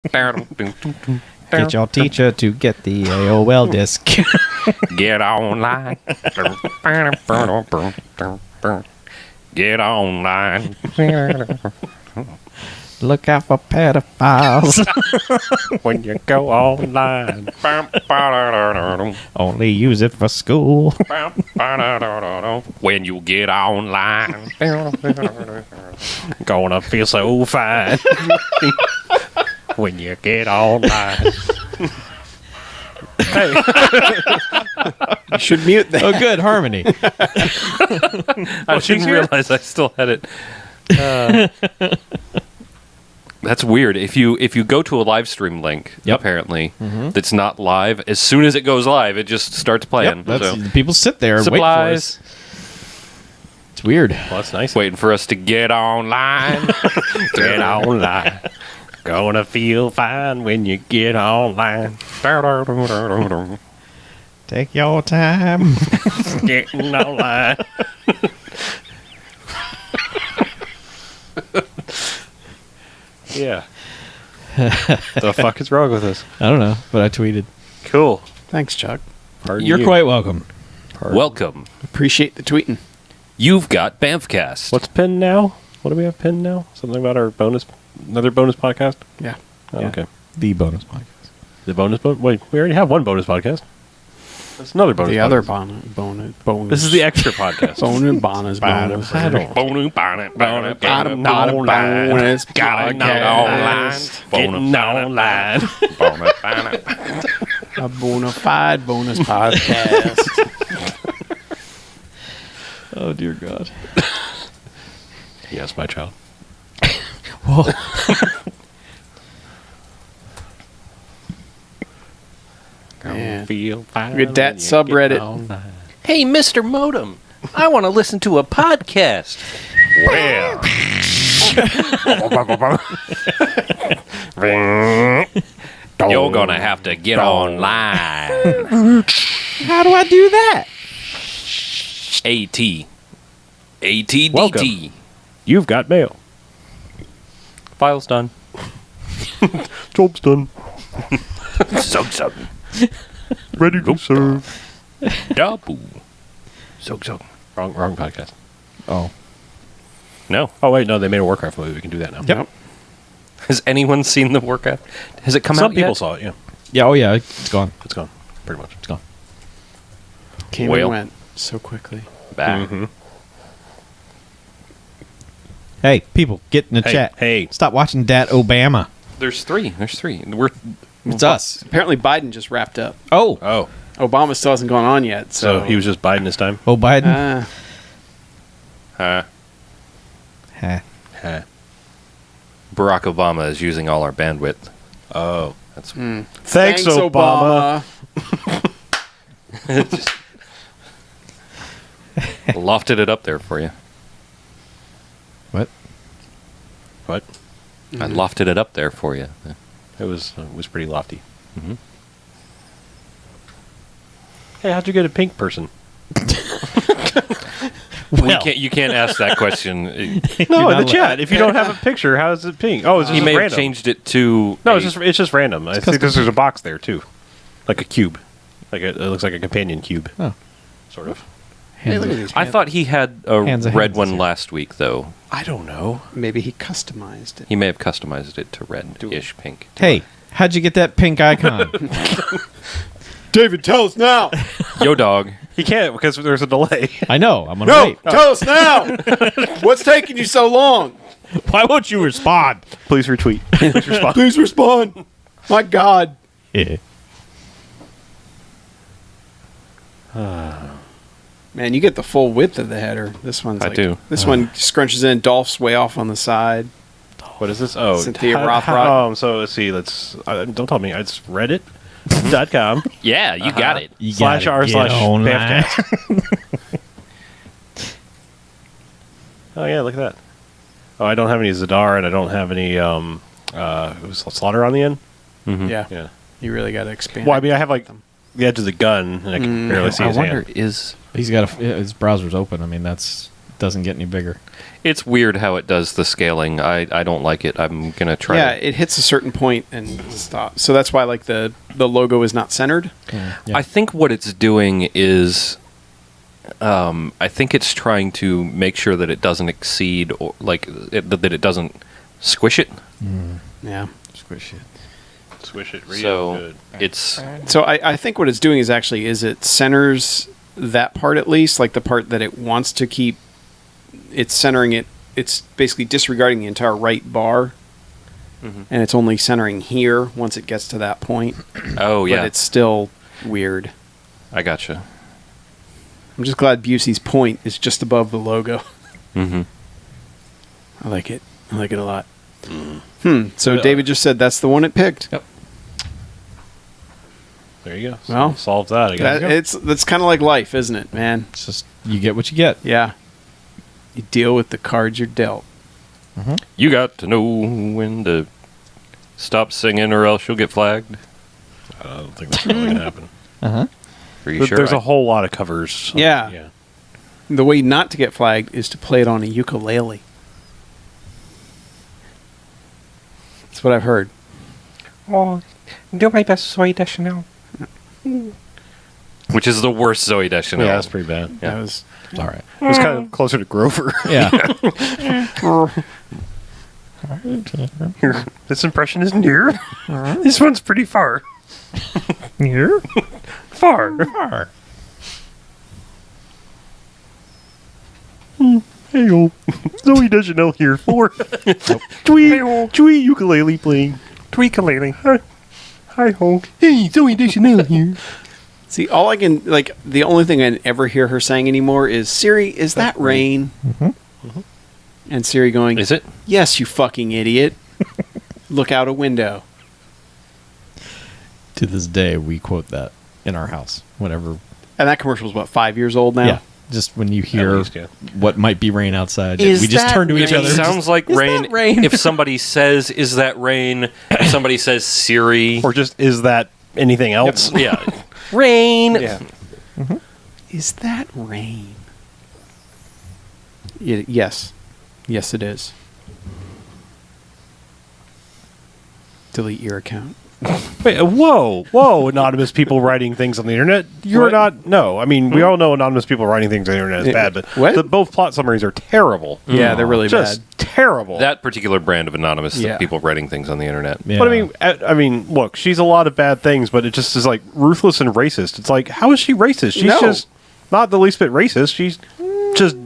Get your teacher to get the AOL disc. Get online. Get online. Look out for pedophiles. When you go online. Only use it for school. When you get online. Gonna feel so fine. When you get online. Hey. You should mute that. Oh, good harmony. I didn't realize I still had it. That's weird. If you go to a live stream link, apparently, that's not live, as soon as it goes live, it just starts playing. So. People sit there and supplies. wait for us. It's weird. Well, that's nice. Waiting for us to get online. Get online. Gonna feel fine when you get online. Take your time. Getting online. Yeah. The fuck is wrong with us? I don't know, but I tweeted. Cool. Thanks, Chuck. Pardon You're you. quite welcome. Welcome. Appreciate the tweeting. You've got BMFcast. What's pinned now? What do we have pinned now? Something about our bonus, another bonus podcast? Yeah. Oh, Yeah. okay. The bonus podcast. The bonus Wait, we already have one bonus podcast. That's another bonus. The other podcast. bonus. This is the extra podcast. bonus. I don't. Bonus Got Getting online. a bona fide bonus podcast. Oh, dear God. Yes, my child. Whoa. Man. Feel fine. Get that when you subreddit. get online. Hey, Mr. Modem, I want to listen to a podcast. Well. You're going to have to get online. How do I do that? AT. ATDT. Welcome. You've got mail. File's done. Job's done. Sug. Ready to serve. Double. Sug. Wrong podcast. Oh. No. Oh, wait, no, they made a Warcraft movie. We can do that now. Yep. Has anyone seen the Warcraft? Has it come out Some people yet? saw it, yeah. Yeah, oh yeah, it's gone. It's gone. Pretty much. It's gone. Came Whale. and went so quickly. Back. Mm-hmm. Hey, people, get in the chat. Hey. Stop watching Dat Obama. There's three. It's us. Apparently Biden just wrapped up. Oh. Oh, Obama still hasn't gone on yet. so So, he was just Biden this time? Oh, Biden. Huh. Huh. Huh. Barack Obama is using all our bandwidth. Oh. That's Thanks, Obama. just lofted it up there for you. What? What? I lofted it up there for you. It was pretty lofty. Mhm. Hey, how'd you get a pink person? You can't ask that question. No, You're in not the allowed- chat. If you don't have a picture, how is it pink? Oh, it's just He may random. have changed it to. No, it's just random. I think custom. there's a box there too, like a cube. It looks like a companion cube. Oh. Sort of. Hey, look at these. I thought he had a Hands of red hands, one yeah. last week, though. I don't know. Maybe he customized it. He may have customized it to red-ish pink. Hey, how'd you get that pink icon? David, tell us now. Yo, dog. He can't because there's a delay. I know. I'm gonna No, wait. tell us now. What's taking you so long? Why won't you respond? Please retweet. Please respond. Please respond. My God. Yeah. Man, you get the full width of the header. This one's I like, do. This one scrunches in. Dolph's way off on the side. What is this? Oh, Cynthia Rothrock. So let's see. Don't tell me. It's Reddit.com Yeah, you got it. You /r/ gotta get online. BMFcast. Oh yeah, look at that. Oh, I don't have any Zadar and I don't have any Slaughter on the end. Mm-hmm. Yeah. Yeah. You really got to expand. Well, I mean, I have like the edge of the gun and I can barely see I his wonder, hand. is He's got his browser's open. I mean, that's doesn't get any bigger. It's weird how it does the scaling. I don't like it. I'm gonna try. Yeah, it hits a certain point and stops. So that's why like the logo is not centered. Yeah. I think what it's doing is, I think it's trying to make sure that it doesn't exceed or that it doesn't squish it. Yeah. Squish it. Swish it real So good. it's So I think what it's doing is it centers that part at least, like the part that it wants to keep. It's centering it. It's basically disregarding the entire right bar, and it's only centering here once it gets to that point. oh yeah, But it's still weird. I gotcha. I'm just glad Busey's point is just above the logo. Mm-hmm. I like it. I like it a lot. So David just said that's the one it picked. Yep. There you go. Well, solve that again. That's kind of like life, isn't it, man? It's just you get what you get. Yeah. You deal with the cards you're dealt. You got to know when to stop singing, or else you'll get flagged. I don't think that's really gonna happen. Uh-huh. Are you sure? There's a whole lot of covers. Yeah. The way not to get flagged is to play it on a ukulele. That's what I've heard. Oh, do my best, Zoe Deschanel. Which is the worst Zoe Deschanel. Yeah, that's pretty bad. That was It's all right. It was kind of closer to Grover. Yeah. This impression is near. This one's pretty far. Near? Far. Hey, yo. Zoe Deschanel here for Tweet ukulele playing. Tweakalele. Hi, Hulk. Hey, Zoe Deschanel here. See, all I can the only thing I ever hear her saying anymore is Siri, is that rain? And Siri going, Is it? Yes, you fucking idiot. Look out a window. To this day, we quote that in our house. Whenever. And that commercial is what, 5 years old now? Yeah. Just when you hear least, yeah. what might be rain outside, Is we just that turn to each It other. sounds like "Is rain. that rain?" If somebody says, "Is that rain?" If somebody says Siri, Or just, is that anything else? yeah, rain. Yeah. Is that rain? Yes. Yes, it is. Delete your account. Wait, whoa, anonymous people writing things on the internet. You're What? not. No, I mean, we all know anonymous people writing things on the internet is bad, but What? both plot summaries are terrible. Yeah, they're really Just bad. terrible. That particular brand of anonymous Yeah. people writing things on the internet. Yeah. But I mean, look, she's a lot of bad things, but it just is like ruthless and racist. It's like, how is she racist? She's No. just not the least bit racist. She's just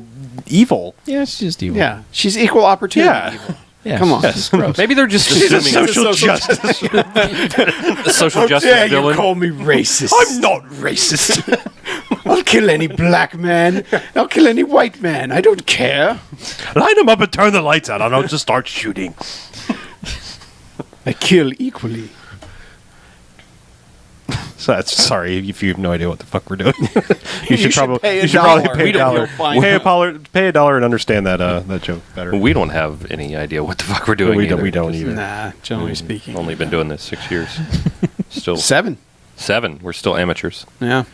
evil. Yeah, it's just evil. Yeah. She's equal opportunity. Yeah. evil. Yeah, Come on. it's gross. Maybe they're just She's a assuming social justice. a social justice villain. me racist? I'm not racist. I'll kill any black man. I'll kill any white man. I don't care. Line them up and turn the lights out, and I'll just start shooting. I kill equally. So that's sorry if you have no idea what the fuck we're doing. you should should pay a you should probably dollar. pay We a don't dollar. know, fine. Pay a dollar and understand that that joke better. We don't have any idea what the fuck we're doing. We either. don't either. Nah, generally speaking. Only been doing this 6 years. Still 7. 7. We're still amateurs. Yeah.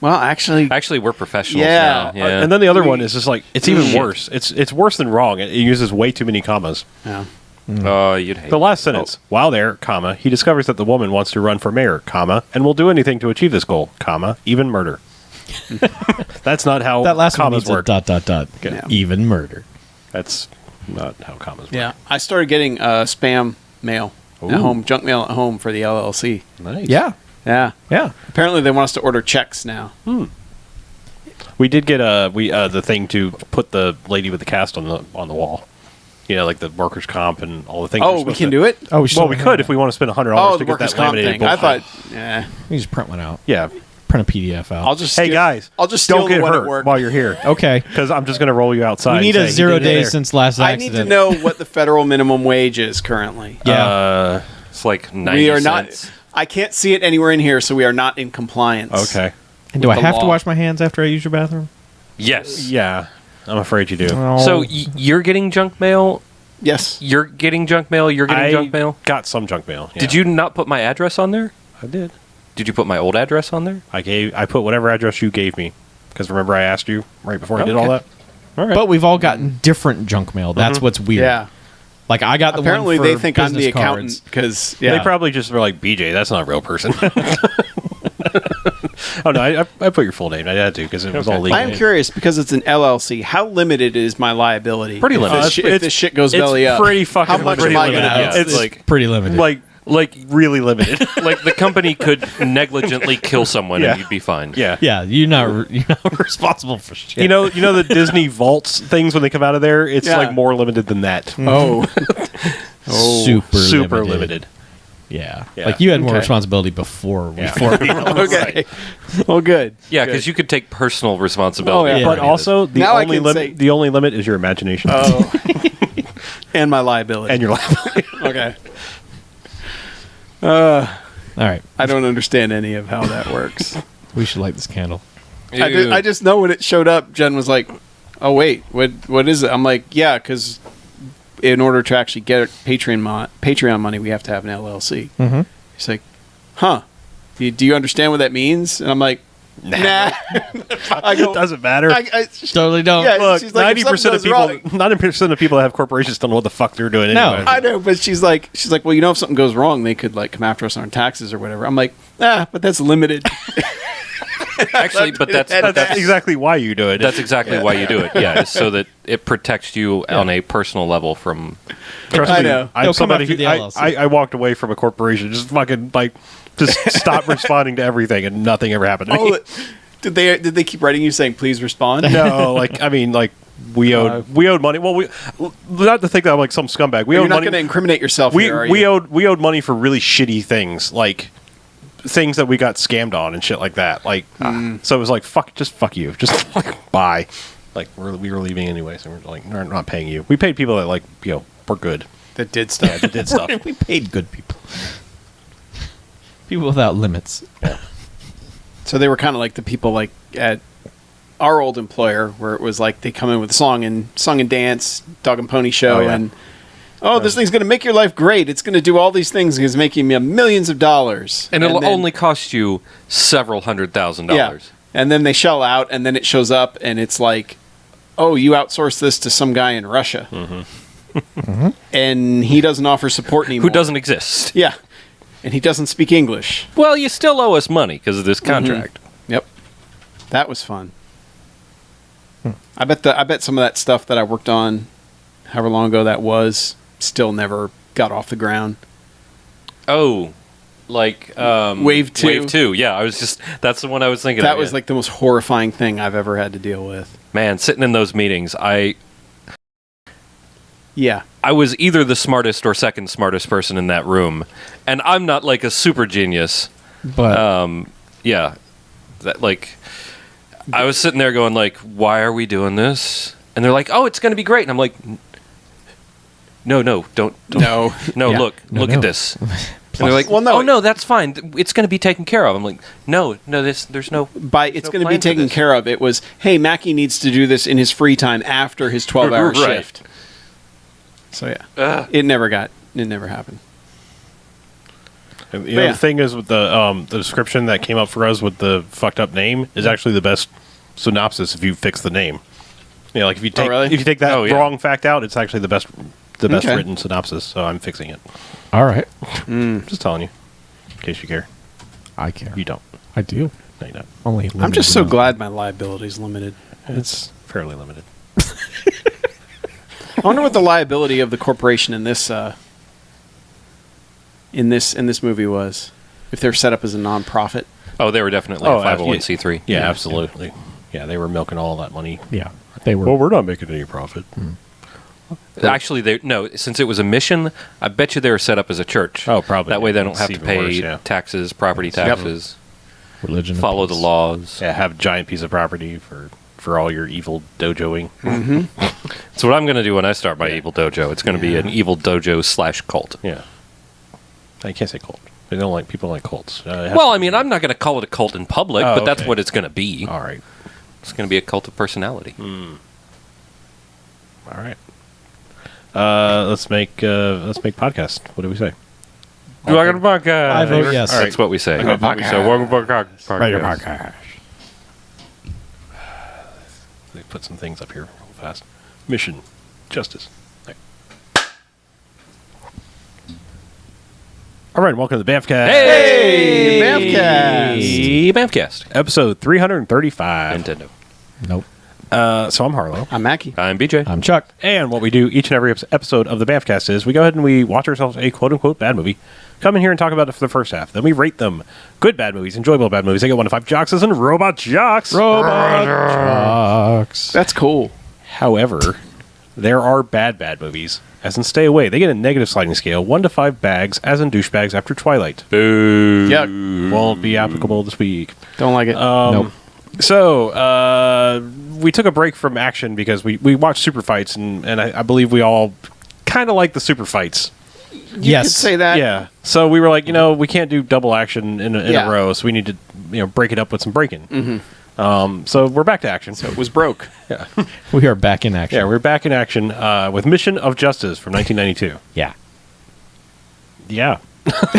Well, actually, Actually, we're professionals Yeah. now. Yeah. And then the other one is just like it's even worse. It's worse than wrong. It uses way too many commas. yeah. You'd hate. The last sentence, while there, comma, he discovers that the woman wants to run for mayor, comma, and will do anything to achieve this goal, comma, even murder. That's not how That last one commas needs a work. dot, dot, dot. Yeah. Even murder. That's not how commas work. Yeah. I started getting spam mail at Ooh. home, junk mail at home for the LLC. Nice. Yeah. Yeah. Yeah. Apparently, they want us to order checks now. We did get the thing to put the lady with the cast on the wall. You know, like the workers' comp and all the things. Oh, we can do it? Oh, Well, we could if we want to spend $100 Oh, to the get workers' that comp laminated thing. I bullshit. thought, yeah. We just print one out. Yeah. Print a PDF out. I'll just Hey steal- guys, I'll just steal don't the get one at hurt work. while you're here. Okay. Because I'm just going to roll you outside. We need and a say, 0 "He did it days there." since last I accident. need to know what the federal minimum wage is currently. Yeah. It's like 90 We are cents. not. I can't see it anywhere in here, so we are not in compliance. Okay. and do I the have to law. wash my hands after I use your bathroom? Yes. Yeah, I'm afraid you do. So you're getting junk mail. Yes. You're getting junk mail. You're getting junk mail. Got some junk mail. Yeah. Did you not put my address on there? I did. Did you put my old address on there? I put whatever address you gave me. Because remember I asked you right before I did all Okay. that? All right. But we've all gotten different junk mail. That's what's weird. Yeah. Like I got the Apparently, one for they think I'm the business accountant cards. because They probably just were like, BJ, that's not a real person. Oh, no, I put your full name. I had to because it was all legal. I am curious because it's an LLC. How limited is my liability? Pretty If limited. this, if this shit goes belly up, pretty fucking how much pretty am I going to limited. owe? It's like Pretty limited. like really limited. like the company could negligently kill someone Yeah. and you'd be fine. Yeah. yeah, you're not responsible for shit. You know the Disney vaults things when they come out of there. It's Yeah. like more limited than that. Oh, super limited. Yeah. Yeah. Like you had more Okay. responsibility before. Yeah. okay. Well, good. Yeah, Good. because you could take personal responsibility. Oh, yeah. for But any of also the Now I only can limit say- the only limit is your imagination Oh, and my liability. and your life. Okay. All right. I don't understand any of how that works. We should light this candle. this. I just know when it showed up, Jen was like, "Oh wait, what is it?" I'm like, "Yeah, because in order to actually get Patreon money, we have to have an LLC." Mhm. He's like, "Huh? Do you understand what that means?" And I'm like, "Nah." I go, It doesn't matter. Totally don't. Yeah, Look, she's like, if 90% of something goes people, 90% of people that have corporations don't know what the fuck they're doing. No. Anyway. I know, but she's like, well, you know, if something goes wrong, they could like come after us on taxes or whatever. I'm like, but that's limited. Actually, but that's That's exactly why you do it. that's exactly why you do it. Yeah, is so that it protects you on a personal level from. Trust I me, know. I'm They'll come somebody after who the LLC. I walked away from a corporation, just fucking like, just stop responding to everything, and nothing ever happened to me. Oh, did they keep writing you saying please respond? No, like I mean, like we owed money. Well, we not to think that I'm like some scumbag. We You're owed not money. going to incriminate yourself we here, are we you? owed money for really shitty things, like things that we got scammed on and shit like that. Like, so it was like fuck you, just like bye. Like we were leaving anyway, so we're like we're not paying you. We paid people that like we're good. That did stuff. Yeah, that did stuff. We paid good people. People without limits. So they were kind of like the people like at our old employer, where it was like they come in with song and dance, dog and pony show, Oh, yeah. and this thing's going to make your life great. It's going to do all these things. It's making me millions of dollars, And it'll then- only cost you several $100,000. yeah. And then they shell out, and then it shows up, and it's like, oh, you outsourced this to some guy in Russia, and he doesn't offer support anymore. Who doesn't exist. Yeah, and he doesn't speak English. Well, you still owe us money because of this contract. Yep, that was fun. I bet some of that stuff that I worked on, however long ago that was, still never got off the ground. Oh, like Wave 2. Wave 2. Yeah, that's the one I was thinking That of. was yeah. like the most horrifying thing I've ever had to deal with. Man, sitting in those meetings, Yeah, I was either the smartest or second smartest person in that room, and I'm not like a super genius. But Yeah, that like I was sitting there going like, "Why are we doing this?" And they're like, "Oh, it's going to be great." And I'm like, "No, don't. no, No, Yeah. look No. at this." And they're like, Well, no, "Oh no, that's fine. It's going to be taken care of." I'm like, "No, there's no." it's no going to plan be for taken this. care of. It was, hey, Mackie needs to do this in his free time after his 12-hour Right. shift. So yeah, it never happened. And the But yeah. other thing is with the description that came up for us with the fucked up name is actually the best synopsis if you fix the name. You know, like if you take really? if you take that Oh, yeah. wrong fact out, it's actually the best Okay. written synopsis. So I'm fixing it. all right, Just telling you, in case you care. I care. You don't. I do. No, you don't. Only. I'm just so limited glad my liability is limited. It's fairly limited. I wonder what the liability of the corporation in this movie was. If they're set up as a non-profit. Oh, they were definitely Oh, a 501c3. Yeah, absolutely. Yeah, they were milking all that money. Yeah, they were. Well, we're not making any profit. Actually, since it was a mission, I bet you they were set up as a church. Oh, probably. That way they don't It's have to even pay worse, yeah. taxes, property taxes, religion. and follow the peace. laws. Yeah, have a giant piece of property for all your evil dojoing. That's what I'm going to do when I start my evil dojo. It's going to be an evil dojo / cult. Yeah. I can't say cult. They don't like people like cults. It has Well, to I mean, I'm not going to call it a cult in public, Oh, but that's okay. what it's going to be. All right. It's going to be a cult of personality. All right. Let's make podcast. What do we say? Welcome to podcast. I vote yes. That's what we say. Okay, So welcome to podcast. Write your podcast. They put some things up here. fast. Mission, justice. There. All right, welcome to the BMFcast. Hey, BMFcast. BMFcast. Episode 335. Nintendo. Nope. So I'm Harlow. I'm Mackie. I'm BJ. I'm Chuck. And what we do each and every episode of the BMFcast is we go ahead and we watch ourselves a quote-unquote bad movie, come in here and talk about it for the first half. Then we rate them. Good bad movies, enjoyable bad movies. They get 1 to 5 jockses and robot jocks. Jocks. That's cool. However, there are bad movies, as in Stay Away. They get a negative sliding scale, 1 to 5 bags, as in douchebags after Twilight. Boo. Yuck. Won't be applicable this week. Don't like it. Nope. So, we took a break from action because we watched super fights, and I believe we all kind of like the super fights. You Yes. could say that. Yeah. So we were like, we can't do double action in Yeah. a row, so we need to break it up with some breaking. Mm-hmm. So we're back to action. So it was broke. Yeah. We are back in action. Yeah, we're back in action with Mission of Justice from 1992. Yeah. Yeah.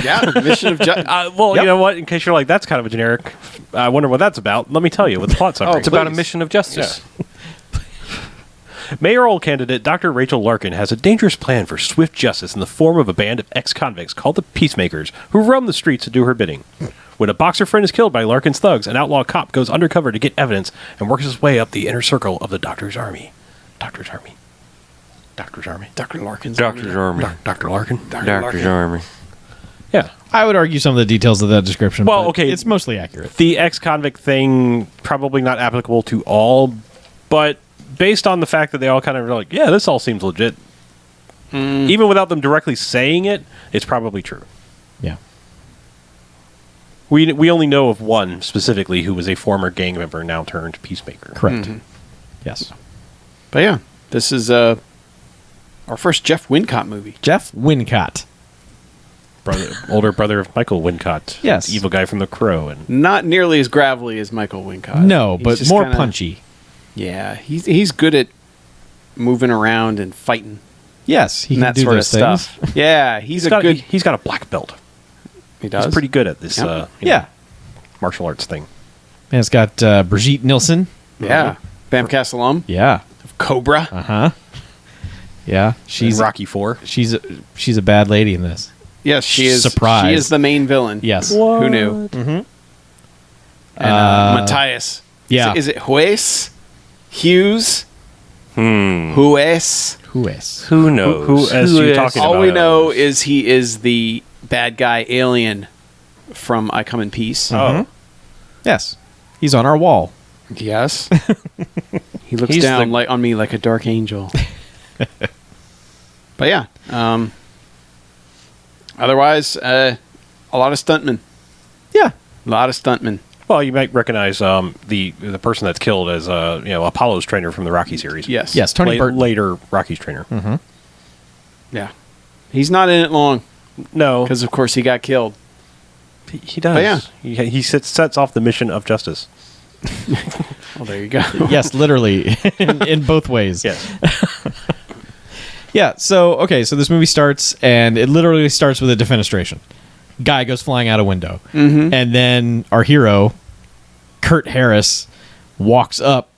Yeah. Mission of Justice. Well, Yep. you know what? In case you're like, that's kind of a generic. I wonder what that's about. Let me tell you with the plot summary. It's about a Please. mission of justice. Mayoral candidate Dr. Rachel Larkin has a dangerous plan for swift justice in the form of a band of ex-convicts called the Peacemakers, who roam the streets to do her bidding. When a boxer friend is killed by Larkin's thugs, an outlaw cop goes undercover to get evidence and works his way up the inner circle of the Doctor's Army. Doctor's Army. Doctor's Army. Dr. Larkin's Doctor's Army. Dr. Larkin. Doctor's Army. Yeah. I would argue some of the details of that description. Well, but okay. It's mostly accurate. The ex-convict thing, probably not applicable to all, but based on the fact that they all kind of are like, yeah, this all seems legit. Even without them directly saying it, it's probably true. Yeah. We only know of one specifically who was a former gang member now turned peacemaker. Correct. Yes. But yeah, this is our first Jeff Wincott movie. Jeff Wincott. Older brother of Michael Wincott. Yes. The evil guy from The Crow. And Not nearly as gravelly as Michael Wincott. No, He's but just more kinda- punchy. Yeah, he's good at moving around and fighting Yes, he and can that do sort of those things. stuff. Yeah, he's a got, good. he's got a black belt. He does. He's pretty good at this Yep. Yeah. martial arts thing. And it's got Brigitte Nielsen. Yeah, BMFcast alum Yeah. of Cobra. Uh-huh. Yeah. She's She's Rocky 4. she's a bad lady in this. Yes, she is. Surprise. She is the main villain. Yes. Who knew? Mm-hmm. And Matthias. Yeah. Is it Juez? Hughes? Hmm. Juez? Who is? Who knows? Who as you talking All about? we know is he is the bad guy alien from I Come in Peace. Oh. Yes. He's on our wall. Yes. He looks He's down the- like on me like a dark angel. But yeah. Otherwise, a lot of stuntmen. Yeah. A lot of stuntmen. Well, you might recognize the person that's killed as Apollo's trainer from the Rocky series. Yes. Yes, Tony Burton. Later Rocky's trainer. Yeah. He's not in it long No, because, of course, he got killed. he does. But yeah. He sets off the mission of justice. Well, there you go. Yes, literally. in both ways. Yes. Yeah, so this movie starts, and it literally starts with a defenestration. Guy goes flying out a window. Mm-hmm. And then our hero, Kurt Harris, walks up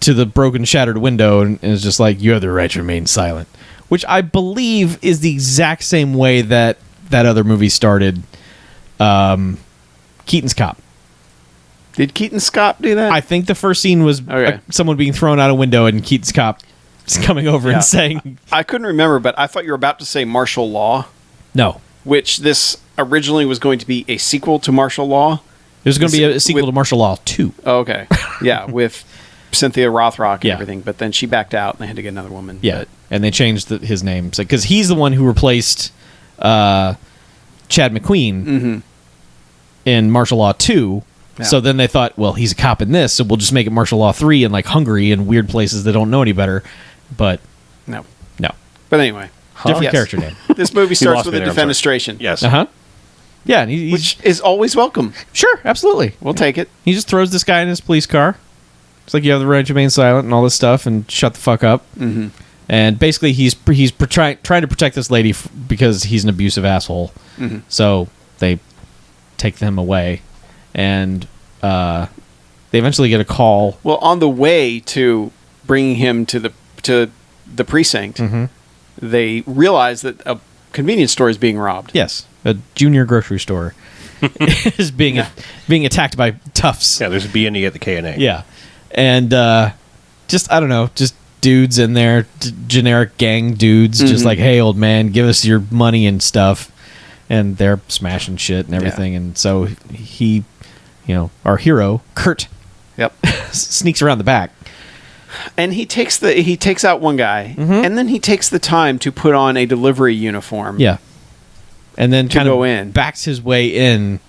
to the broken, shattered window and is just like, you have the right to remain silent. Which I believe is the exact same way that other movie started, Keaton's Cop. Did Keaton Scott do that? I think the first scene was Okay. someone being thrown out a window and Keaton's Cop is coming over Yeah. and saying, I couldn't remember, but I thought you were about to say Martial Law, no. which this originally was going to be a sequel to Martial Law. There's going to be a sequel With- to Martial Law 2. Oh, okay. Yeah, with Cynthia Rothrock and Yeah. everything, but then she backed out and they had to get another woman. Yeah, But and they changed his name because he's the one who replaced Chad McQueen in Martial Law 2. Yeah. So then they thought, well, he's a cop in this, so we'll just make it Martial Law 3 in like Hungary and weird places that don't know any better. But no. no, But anyway. different Yes. character name. This movie starts lost with me a there, I'm sorry. defenestration. Yes. Uh-huh. Yeah, and he's Which is always welcome. sure, absolutely. We'll take it. He just throws this guy in his police car. It's like you have the right to remain silent and all this stuff and shut the fuck up. Mm-hmm. And basically, he's trying to protect this lady because he's an abusive asshole. Mhm. So they take them away, and they eventually get a call. Well, on the way to bringing him to the precinct, they realize that a convenience store is being robbed. Yes, a junior grocery store is being attacked by toughs. Yeah, there's a B&E at the K&A. Yeah, and just I don't know, just dudes in there, generic gang dudes, just like, hey, old man, give us your money and stuff, and they're smashing shit and everything, and so he, our hero Kurt, sneaks around the back, and he takes out one guy, and then he takes the time to put on a delivery uniform. Yeah, and then kind go of in. backs his way in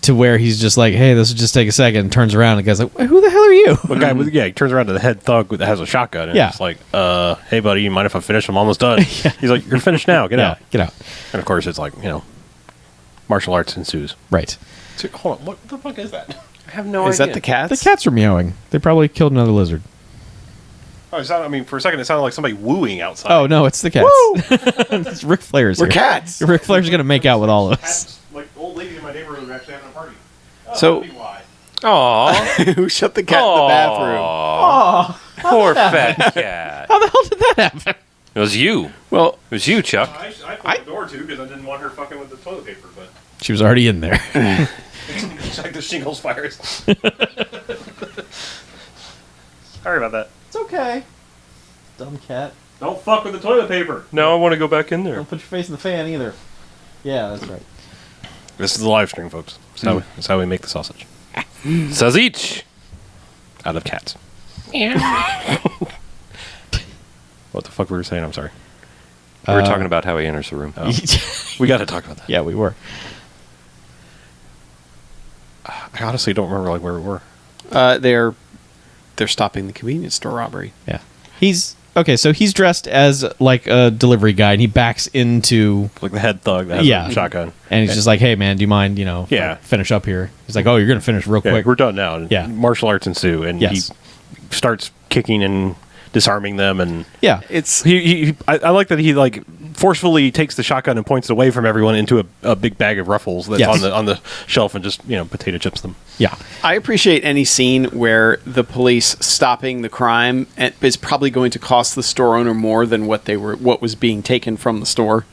to where he's just like, hey, this will just take a second, and turns around and the guy's like, who the hell are you? The guy he turns around to the head thug that has a shotgun, and it's like, hey buddy, you mind if I finish? I'm almost done. He's like, you're finished now, get out. Get out. And of course it's like, martial arts ensues. Right. So, hold on, what the fuck is that? I have no idea. Is that the cats? The cats are meowing. They probably killed another lizard. Oh, for a second it sounded like somebody wooing outside. Oh, no, it's the cats. It's Ric Flair's We're here. cats. Ric Flair's going to make out with all of us. Cats, like old ladies in my neighborhood are actually having a party. So- That'd be why. Aw. Who shut the cat in the bathroom? Aw. Poor fat cat. How the hell did that happen? It was you. Well, It was you, Chuck. I closed the door too because I didn't want her fucking with the toilet paper, but She was already in there. it's like the shingles virus. Sorry about that. It's okay. Dumb cat. Don't fuck with the toilet paper. Now I want to go back in there. Don't put your face in the fan either. Yeah, that's right. This is the live stream, folks. That's how we make the sausage. Sausage. Out of cats. What the fuck were we saying? I'm sorry. We were talking about how he enters the room. We got to talk about that. Yeah, we were. I honestly don't remember where we were. they're stopping the convenience store robbery. Yeah. So he's dressed as like a delivery guy, and he backs into, Like the head thug that has a shotgun. and he's just like, hey man, do you mind, finish up here? He's like, oh, you're gonna finish real Yeah, quick. we're done now. And Yeah. martial arts ensue, and Yes. he starts kicking and disarming them, and Yeah. It's I like that he like forcefully takes the shotgun and points it away from everyone into a big bag of Ruffles that's Yes. on the shelf, and just potato chips them. Yeah. I appreciate any scene where the police stopping the crime is probably going to cost the store owner more than what was being taken from the store.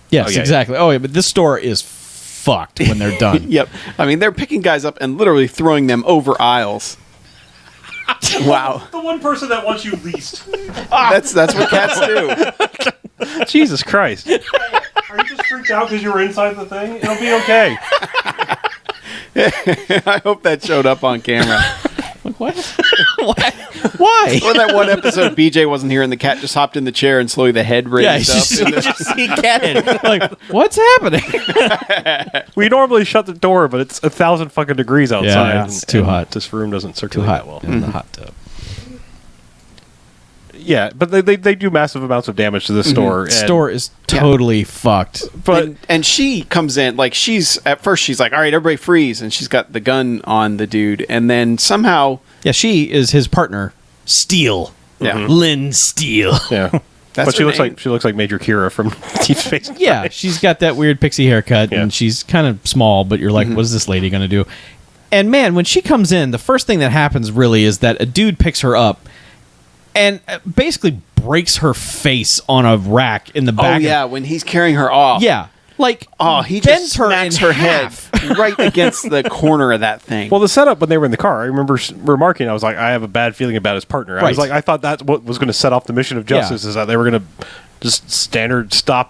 Yes, Oh, yeah, exactly. Oh, yeah, but this store is fucked when they're done. Yep. I mean, they're picking guys up and literally throwing them over aisles. Wow. The one person that wants you least. That's what cats do. Jesus Christ. Are you just freaked out because you were inside the thing? It'll be okay. I hope that showed up on camera. What? Why? Or that one episode BJ wasn't here and the cat just hopped in the chair and slowly the head Yeah, raised you up. just see cat. Like, what's happening? We normally shut the door, but it's 1,000 fucking degrees outside. Yeah, it's too hot. This room doesn't Too circulate hot that well. in the hot tub. Yeah, but they do massive amounts of damage to this store. and- Store is totally fucked. but and she comes in like at first she's like, all right, everybody freeze, and she's got the gun on the dude, and then somehow Yeah, she is his partner, Steele. Yeah. Lynn Steele. yeah, That's but she her looks name. like Major Kira from Deep Space. Yeah, she's got that weird pixie haircut, Yeah. and she's kind of small, but you're like, what is this lady going to do? And man, when she comes in, the first thing that happens really is that a dude picks her up and basically breaks her face on a rack in the oh back. yeah, when he's carrying her off. Yeah. Like, Oh, he bends just her smacks in her half. head right against the corner of that thing. Well, the setup when they were in the car, I remember remarking, I was like, I have a bad feeling about his partner. I was Right. like, I thought that's what was going to set off the mission of justice, is that they were going to just standard stop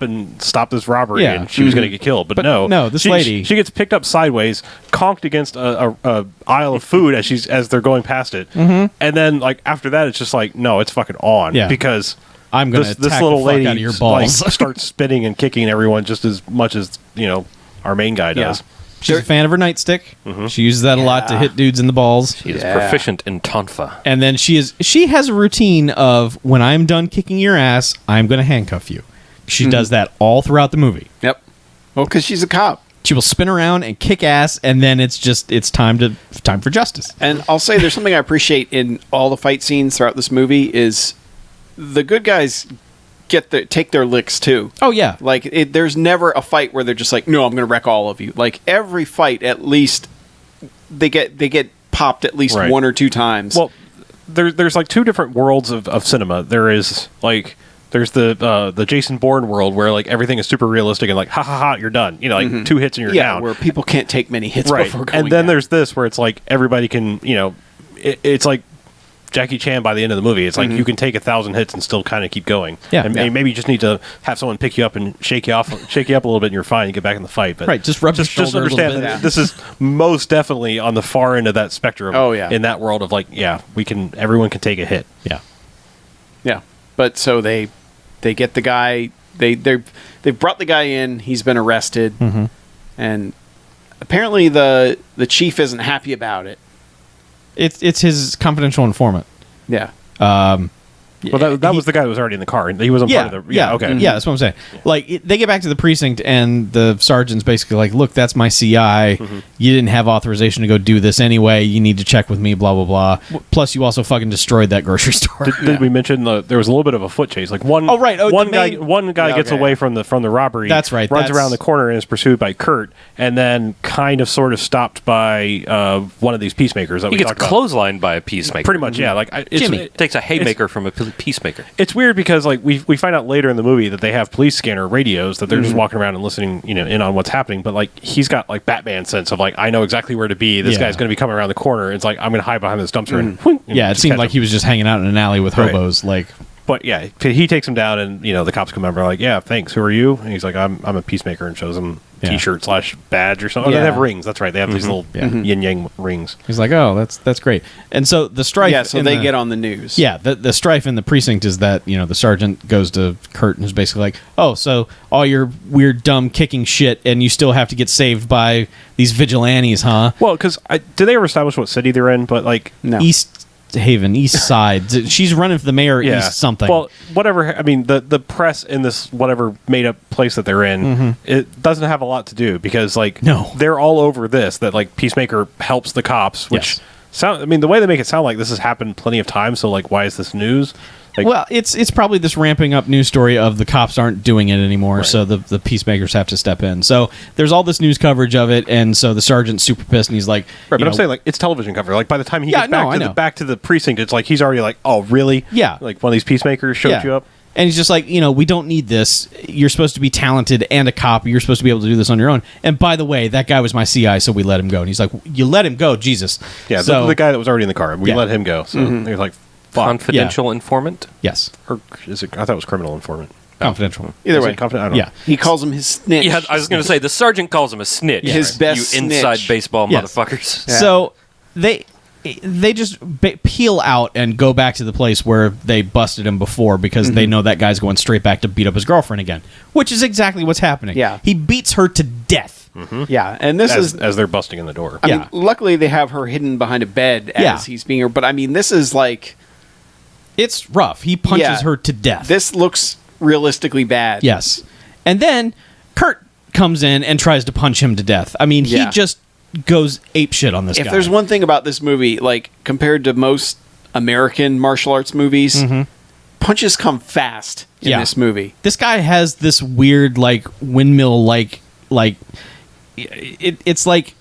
this robbery, Yeah. and she was going to get killed. But no, this she, lady- she gets picked up sideways, conked against a aisle of food as they're going past it, and then like after that, it's just like, no, it's fucking on, Yeah. because I'm going to this attack little the fuck lady out of your like, balls. starts spitting and kicking everyone just as much as our main guy does. She's a fan of her nightstick. She uses that a lot to hit dudes in the balls. He is Yeah. proficient in tonfa. And then she has a routine of, when I'm done kicking your ass, I'm going to handcuff you. She does that all throughout the movie. Yep. Well, because she's a cop. She will spin around and kick ass, and then it's time for justice. And I'll say there's something I appreciate in all the fight scenes throughout this movie is the good guys take their licks too. Oh yeah, Like there's never a fight where they're just like, no, I'm going to wreck all of you. Like every fight, at least they get popped at least Right. one or two times. Well, there's like two different worlds of cinema. There's the Jason Bourne world where like everything is super realistic and like ha ha ha, you're done. You know, like 2 hits and you're down. where people can't take many hits Right. before going And then down. there's this where it's like everybody can, you know, it's like Jackie Chan by the end of the movie. It's like you can take 1,000 hits and still kind of keep going. Yeah. And Yeah. maybe you just need to have someone pick you up and shake you up a little bit, and you're fine. You get back in the fight. But Right, just rub your shoulder a little understand bit. that this is most definitely on the far end of that spectrum. Oh, yeah. In that world of like, everyone can take a hit. Yeah. Yeah, but so they get the guy. They've brought the guy in. He's been arrested, and apparently the chief isn't happy about it. It's his confidential informant. Yeah, Well, that was the guy that was already in the car. He wasn't part of the... okay. Yeah, that's what I'm saying. Like, they get back to the precinct, and the sergeant's basically like, look, that's my CI. You didn't have authorization to go do this anyway. You need to check with me, blah, blah, blah. Plus, you also fucking destroyed that grocery store. Did we mention there was a little bit of a foot chase? Like one guy gets away from the robbery. That's right. Runs around the corner and is pursued by Kurt, and then kind of sort of stopped by one of these peacemakers that He we gets talked about. clotheslined by a peacemaker. Pretty much, yeah. Like Jimmy. It takes a haymaker from a peacemaker. It's weird because like we find out later in the movie that they have police scanner radios that they're just walking around and listening, in on what's happening. But like he's got like Batman sense of like I know exactly where to be. This Yeah. guy's going to be coming around the corner. It's like I'm going to hide behind this dumpster and whoop, Yeah, it just seemed catch like him. he was just hanging out in an alley with Right. hobos. Like, But yeah, he takes him down, and the cops come over like, yeah, thanks. Who are you? And he's like, I'm a peacemaker, and shows him Yeah. T-shirt / badge or something. Oh, Yeah. they have rings. That's right. They have these little yin yang rings. he's like, oh, that's great. And so the strife. yeah. So in they the- get on the news. Yeah, the strife in the precinct is that, the sergeant goes to Kurt and is basically like, oh, so all your weird, dumb kicking shit, and you still have to get saved by these vigilantes, huh? Well, because did they ever establish what city they're in? But like, No. East Haven, East Side. She's running for the mayor, East something. Well, whatever. I mean, the press in this whatever made up place that they're in, it doesn't have a lot to do because like No. they're all over this that like Peacemaker helps the cops, which Yes. I mean, the way they make it sound like this has happened plenty of times. So like, why is this news? Like, Well, it's probably this ramping up news story of the cops aren't doing it anymore, so the peacemakers have to step in. So there's all this news coverage of it, and so the sergeant's super pissed, and he's like, right, but I'm saying like it's television cover. Like by the time he Yeah, gets no, I know. back to the precinct, it's like he's already like, oh really? Yeah. Like one of these peacemakers showed you up. And he's just like, we don't need this. You're supposed to be talented and a cop. You're supposed to be able to do this on your own. And by the way, that guy was my CI, so we let him go. And he's like, you let him go? Jesus. Yeah, So, the guy that was already in the car. We Yeah. let him go. So they're like, fuck. Confidential informant. Yes. Or is it? I thought it was criminal informant. Confidential. Either Is way, it confident? I don't Yeah. know. he calls him his snitch. Yeah, I was going to say the sergeant calls him a snitch. His best you inside snitch. baseball Yes. motherfuckers. Yeah. So they just peel out and go back to the place where they busted him before because they know that guy's going straight back to beat up his girlfriend again, which is exactly what's happening. Yeah. He beats her to death. Yeah, and this is. As they're busting in the door. I Yeah. mean, luckily they have her hidden behind a bed as Yeah. he's being her. But I mean, this is like It's rough. He punches Yeah. her to death. this looks realistically bad. Yes. And then Kurt comes in and tries to punch him to death. I mean, he Yeah. just goes apeshit on this If guy. there's one thing about this movie, like compared to most American martial arts movies, punches come fast in Yeah. this movie. This guy has this weird, like, windmill, like it's like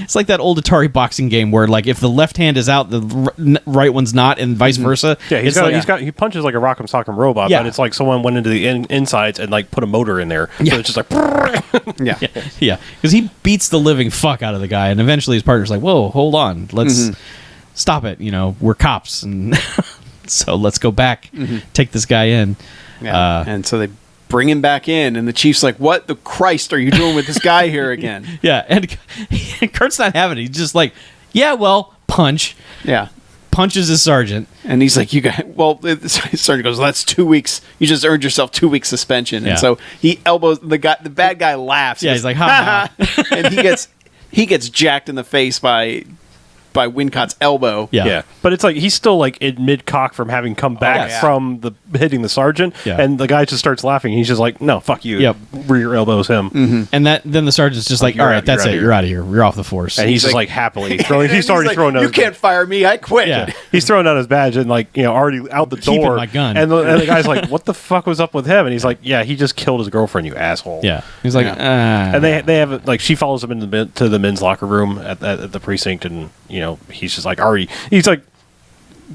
it's like that old Atari boxing game where, like, if the left hand is out, the right one's not, and vice versa. Yeah, It's like- he punches like a Rock'em Sock'em robot, Yeah. but it's like someone went into the insides and like put a motor in there. Yeah. So it's just like Yeah. yeah, because he beats the living fuck out of the guy, and eventually his partner's like, "Whoa, hold on, let's stop it. We're cops, and so let's go back, take this guy in." Yeah. And so they bring him back in, and the chief's like, "What the Christ are you doing with this guy here again?" Yeah, and Kurt's not having it. He's just like, "Yeah, well, punch." Yeah. Punches his sergeant. And he's like, "You got well." The sergeant goes, "That's 2 weeks. You just earned yourself 2 weeks suspension." Yeah. And so he elbows the guy. The bad guy laughs. Yeah, He he's goes, like, "Ha and he gets jacked in the face by Wincott's elbow. Yeah. yeah. But it's like he's still like in mid cock from having come back yeah. from the hitting the sergeant, Yeah. and the guy just starts laughing. He's just like, "No, fuck you." Yep. Rear elbows him, And then the sergeant's just like, You're "All right, out- that's you're it. out You're out of here. You're off the force." and he's just like happily throwing. He's already like, throwing down. "You his can't fire me. I quit." Yeah. He's throwing down his badge and like already out the Keeping door. my gun. And the guy's like, "What the fuck was up with him?" And he's like, "Yeah, he just killed his girlfriend, you asshole." yeah, he's like, And they have like she follows him to the men's locker room at the precinct, and he's just like he's like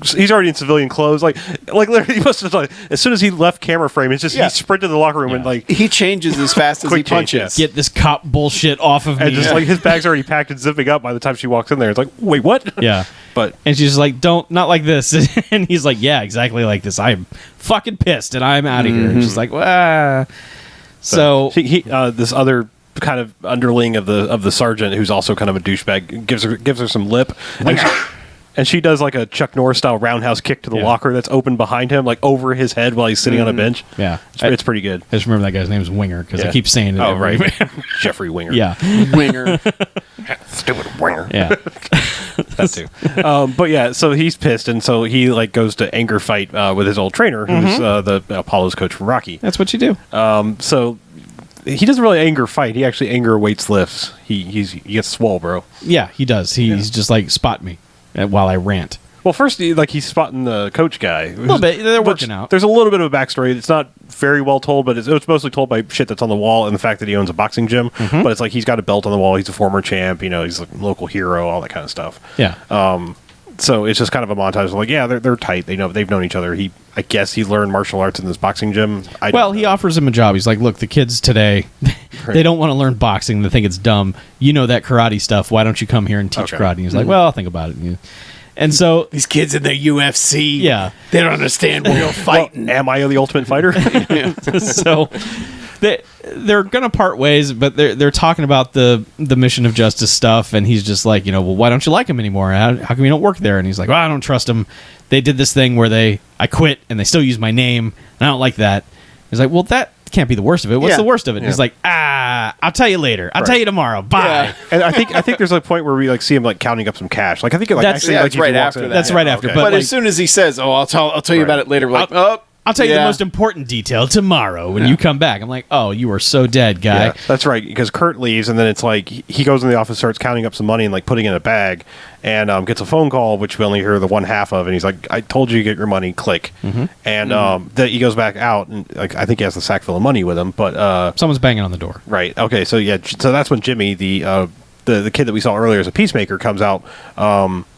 he's already in civilian clothes. Like literally, he must have like as soon as he left camera frame, it's just he sprinted to the locker room and like he changes as fast as he punches. Get this cop bullshit off of me. And just like his bag's already packed and zipping up by the time she walks in there. It's like, wait, what? Yeah. But and she's like, not like this. And he's like, yeah, exactly like this. I'm fucking pissed and I'm out of here. And she's like, well. So he this other kind of underling of the sergeant who's also kind of a douchebag gives her some lip. And she does like a Chuck Norris style roundhouse kick to the locker that's open behind him, like over his head while he's sitting on a bench. Yeah. It's pretty good. I just remember that guy's name is Winger because I keep saying it. Oh, right. Jeffrey Winger. Yeah. Winger. Stupid Winger. Yeah. That too. But yeah, so he's pissed, and so he like goes to anger fight with his old trainer, who's the Apollo's coach from Rocky. That's what you do. So he doesn't really anger fight. He actually anger weights lifts. He gets swole, bro. Yeah, he does. He's just like, spot me while I rant. Well, first, he's spotting the coach guy. A little bit. They're working out. There's a little bit of a backstory. It's not very well told, but it's mostly told by shit that's on the wall and the fact that he owns a boxing gym. But it's like he's got a belt on the wall. He's a former champ. He's a local hero, all that kind of stuff. Yeah. So it's just kind of a montage of like, yeah, they're tight. They've known each other. I guess he learned martial arts in this boxing gym. He offers him a job. He's like, look, the kids today, they don't want to learn boxing. They think it's dumb. You know that karate stuff. Why don't you come here and teach karate? And he's like, well, I'll think about it. And so these kids in the UFC, they don't understand real fighting. Well, am I the ultimate fighter? So they're gonna part ways, but they're talking about the mission of justice stuff, and he's just like, well, why don't you like him anymore? How come you don't work there? And he's like, well, I don't trust him. They did this thing where I quit and they still use my name, and I don't like that. He's like, well, that can't be the worst of it. What's the worst of it? And he's like, I'll tell you later. I'll tell you tomorrow. Bye. Yeah. And I think there's a point where we see him counting up some cash. I think that's right after that. That's right after. Okay. But as soon as he says, I'll tell you about it later, we're like, I'll tell you the most important detail tomorrow when you come back. I'm like, oh, you are so dead, guy. Yeah, that's right, because Kurt leaves, and then it's like he goes in the office, starts counting up some money and like putting it in a bag, and gets a phone call, which we only hear the one half of, and he's like, I told you to get your money, click. And that he goes back out, and like I think he has the sack full of money with him, but someone's banging on the door. Right. Okay. So so that's when Jimmy, the kid that we saw earlier as a peacemaker, comes out.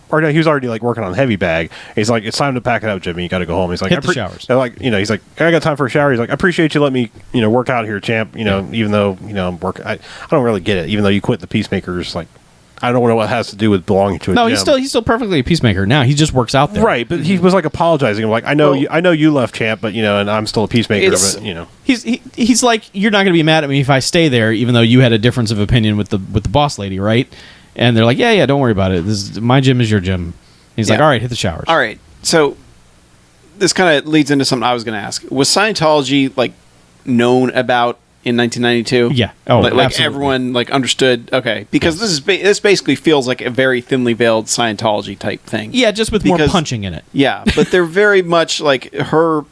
Or no, he was already like working on a heavy bag. He's like, it's time to pack it up, Jimmy. You got to go home. He's like, hit the showers. Like, he's like, I got time for a shower. He's like, I appreciate you letting me, work out here, champ. Even though, I'm working. I don't really get it. Even though you quit the Peacemakers, like, I don't know what it has to do with belonging to a gym. He's still perfectly a peacemaker now. He just works out there. Right, but he was like apologizing. I'm like, I know you left, champ, but and I'm still a peacemaker. But he's like, you're not going to be mad at me if I stay there, even though you had a difference of opinion with the boss lady, right? And they're like, yeah, don't worry about it. My gym is your gym. He's like, all right, hit the showers. All right. So this kind of leads into something I was going to ask. Was Scientology like known about in 1992? Yeah. Oh, like everyone like understood. Okay, because this basically feels like a very thinly veiled Scientology type thing. Yeah, just with more punching in it. Yeah, but they're very much like the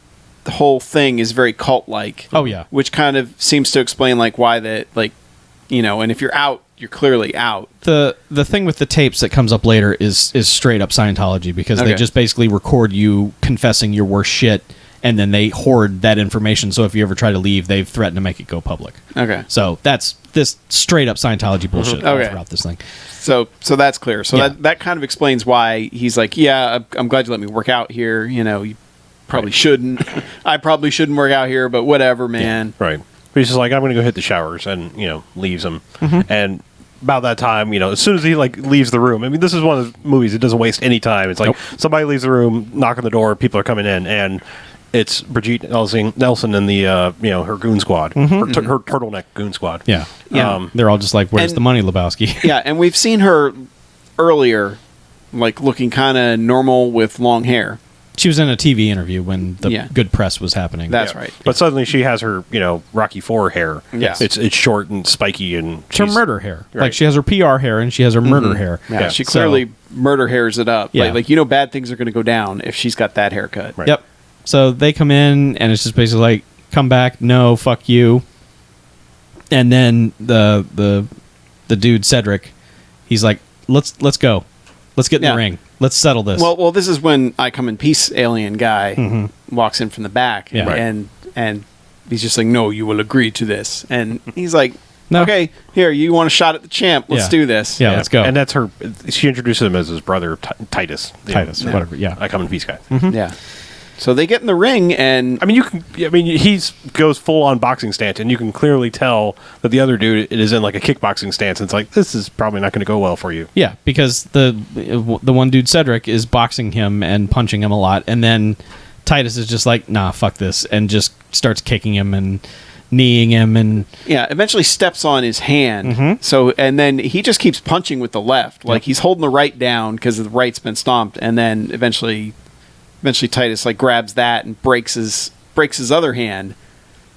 whole thing is very cult like. Oh yeah, which kind of seems to explain like why that and if you're out. You're clearly out. The thing with the tapes that comes up later is straight up Scientology because they just basically record you confessing your worst shit and then they hoard that information. So if you ever try to leave, they've threatened to make it go public. Okay. So that's this straight up Scientology bullshit all throughout this thing. So that's clear. So that kind of explains why he's like, yeah, I'm glad you let me work out here. You probably shouldn't. I probably shouldn't work out here, but whatever, man. Yeah. Right. But he's just like, I'm going to go hit the showers and, leaves him. And about that time, as soon as he like leaves the room, I mean, this is one of the movies, it doesn't waste any time. It's like somebody leaves the room, knock on the door, people are coming in, and it's Brigitte Nelson and the her goon squad, her turtleneck goon squad. Yeah. They're all just like, where's the money, Lebowski? Yeah, and we've seen her earlier, like looking kind of normal with long hair. She was in a TV interview when the good press was happening. That's right. But suddenly she has her, Rocky IV hair. Yeah. It's short and spiky and it's her murder hair. Right. Like she has her PR hair and she has her murder hair. Yeah. She clearly murder hairs it up. Yeah. Like bad things are going to go down if she's got that haircut. Right. Yep. So they come in and it's just basically like, come back, no, fuck you. And then the dude Cedric, he's like, let's go. Let's get in the ring. Let's settle this. Well, this is when I Come in Peace alien guy walks in from the back, and he's just like, "No, you will agree to this." And he's like, No. Okay, here, you want a shot at the champ? Let's Yeah. do this. Yeah, let's go. And that's her. She introduces him as his brother, Titus. Titus, whatever. Yeah. I come in peace guy. Yeah. So they get in the ring, and I mean, he's goes full on boxing stance, and you can clearly tell that the other dude is in like a kickboxing stance. And it's like, this is probably not going to go well for you. Yeah, because the one dude, Cedric, is boxing him and punching him a lot, and then Titus is just like, nah, fuck this, and just starts kicking him and kneeing him, and yeah, eventually steps on his hand. Mm-hmm. So, and then he just keeps punching with the left, like he's holding the right down because the right's been stomped, and then eventually Titus like grabs that and breaks his other hand,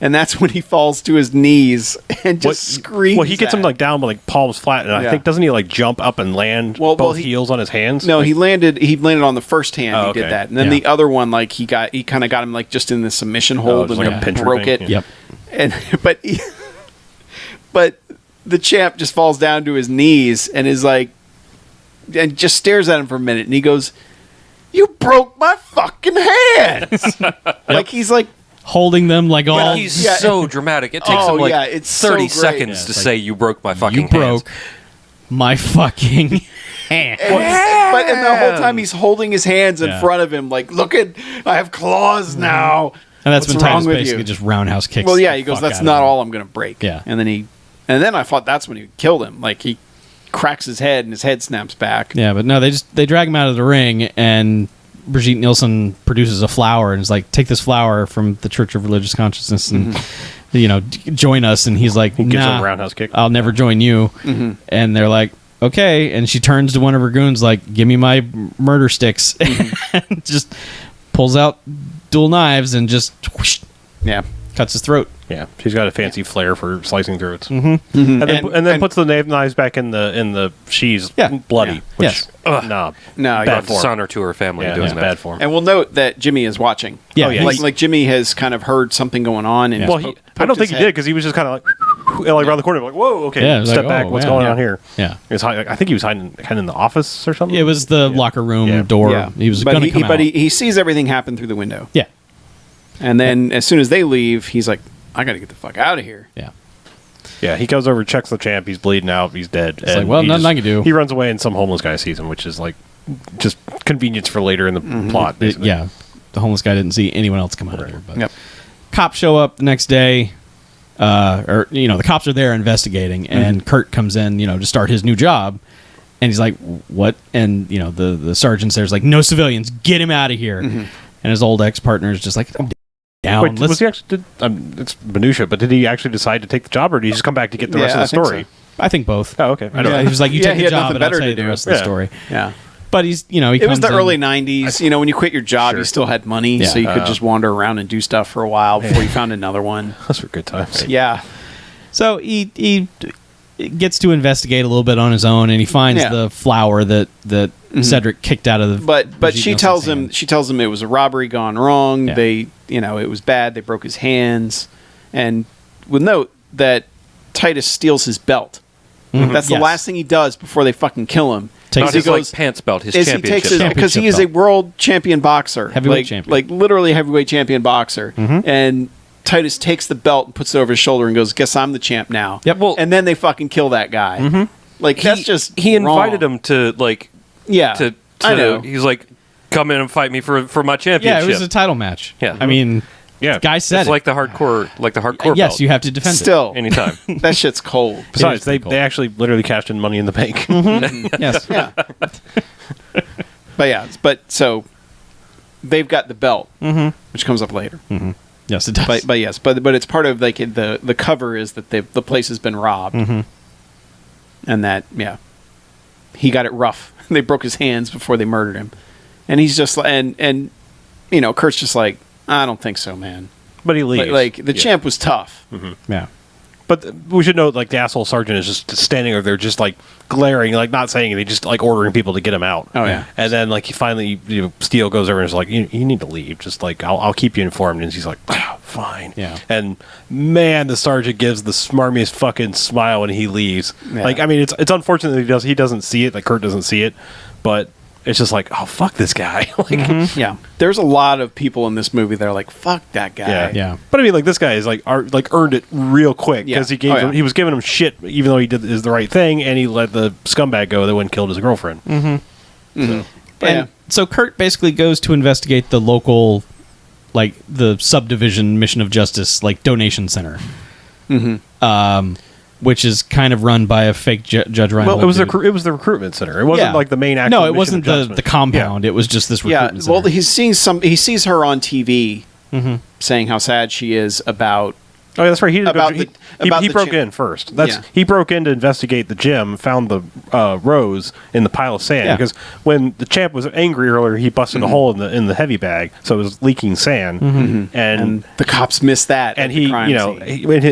and that's when he falls to his knees and just screams. Well, he gets him like down, but like palms flat, and I Yeah. think doesn't he like jump up and land both heels on his hands? No, he landed on the first hand. Oh, He did okay. that, and then Yeah. the other one, like he kind of got him like just in the submission hold just and like a pincher broke thing. it. yep. And but the champ just falls down to his knees and is like, and just stares at him for a minute, and he goes, "You broke my fucking hands!" Like he's like, Holding them like all. But he's Yeah. so dramatic. It takes Oh, him like yeah, it's so 30 great. seconds Yeah, to it's say you broke my fucking you broke hands. my fucking hand. but and the whole time he's holding his hands in Yeah. front of him, like, "Look at, I have claws now." And that's What's when Titus wrong with basically you? just roundhouse kicks. Well, yeah, the he goes, fuck "That's out of not him. all I'm going to break." Yeah. and then I thought that's when he killed him. Like he cracks his head and his head snaps back. Yeah, but no, they drag him out of the ring, and Brigitte Nielsen produces a flower and is like, "Take this flower from the Church of Religious Consciousness and join us." And he's like, He gives him "Nah, a roundhouse kick. I'll never join you." And they're like, "Okay." And she turns to one of her goons like, "Give me my murder sticks," and just pulls out dual knives and just whoosh, Yeah, cuts his throat. Yeah, she's got a fancy flair for slicing throats. Mm-hmm. And then puts the knives back in the she's Yeah. bloody. Yeah. Which, Yes. nah, no, bad yeah. form. Dishonor to her family Yeah, doing it's that. bad form. And we'll note that Jimmy is watching. Yeah, like Jimmy has kind of heard something going on, and Well, just I don't poked think he his did head. because he was just kind of like around the corner, like, whoa, okay, Yeah, it was step like, back, oh, what's man. going Yeah. on here? Yeah. He was I think he was hiding kind of in the office or something. It was the locker room Yeah. door. Yeah, He was but going to come out. but he sees everything happen through the window, yeah, and then as soon as they leave, he's like, "I got to get the fuck out of here." yeah. Yeah, he goes over, checks the champ, he's bleeding out, he's dead. It's like, well, he nothing I can do. He runs away, and some homeless guy sees him, which is like just convenience for later in the plot. Basically. Yeah, the homeless guy didn't see anyone else come out of here. But Yep. cops show up the next day, the cops are there investigating, and Kurt comes in, to start his new job, and he's like, "What?" And the sergeant's there's like, "No civilians, get him out of here." And his old ex partner is just like, "I'm down." Wait, was he actually? It's minutia, but did he actually decide to take the job, or did he just come back to get the rest of the I think story? so. I think both. Oh, okay. I don't Yeah, know. he was like, "You Yeah, take he the had job, nothing and I'll better tell to you the do." rest of the story." Yeah. But he's, he It was comes the in- early '90s. When you quit your job, Sure. you still had money, Yeah. so you could just wander around and do stuff for a while before you found another one. Those were good times. Yeah, So he gets to investigate a little bit on his own, and he finds Yeah. the flower that Cedric kicked out of the. but Brigitte she Nielsen's tells hand. him it was a robbery gone wrong. Yeah. They it was bad. They broke his hands, and we'll note that Titus steals his belt. That's the Yes. last thing he does before they fucking kill him. Takes Not he his goes- pants belt, his is he championship takes his belt. because he Championship is a belt. world champion boxer, Heavyweight champion. like literally heavyweight champion boxer, and Titus takes the belt and puts it over his shoulder and goes, "Guess I'm the champ now." Yep. Well- and then they fucking kill that guy. Like that's just he invited wrong. him to Yeah, to I know. he's like, come in and fight me for my Yeah, championship. it was a title match. Yeah. I mean, Yeah. guy said It's it. like the hardcore Yes, belt. you have to defend Still, anytime. that shit's cold. Besides, is they, pretty cool. they actually literally cashed in Money in the Bank. it. Yes. Yeah, but so they've got the belt, which comes up later. Yes, it does. But yes, but it's part of like the cover is that the place has been robbed, and that he got it rough. They broke his hands before they murdered him, and he's just and Kurt's just like, "I don't think so, man." But he leaves. Like the champ was tough. yeah. But we should note, like, the asshole sergeant is just standing over there, just, like, glaring, like, not saying anything, just, like, ordering people to get him out. Oh, yeah. And then, like, he finally, Steele goes over and is like, you need to leave. Just, like, I'll keep you informed. And he's like, fine. Yeah. And, man, the sergeant gives the smarmiest fucking smile when he leaves. Yeah. Like, I mean, it's unfortunate that he doesn't see it, like, Kurt doesn't see it. But it's just like, oh, fuck this guy. Like, Yeah. There's a lot of people in this movie that are like, fuck that guy. yeah, Yeah. But I mean, like, this guy is like earned it real quick because Yeah. he was giving him shit even though he did the right thing, and he let the scumbag go that went and killed his girlfriend. And so Kurt basically goes to investigate the local, like, the subdivision mission of justice, like, donation center. Which is kind of run by a fake Judge Reinhold. Well, dude. it was the recruitment center. It wasn't like the main actual. No, it mission wasn't of the compound. Yeah. It was just this Yeah. recruitment center. Well, he sees her on TV saying how sad she is about. Oh, yeah, that's right. He About broke the in first. That's Yeah. He broke in to investigate the gym, found the rose in the pile of sand. Yeah. Because when the champ was angry earlier, he busted a hole in the heavy bag, so it was leaking sand. And The cops missed that. and at the he, crime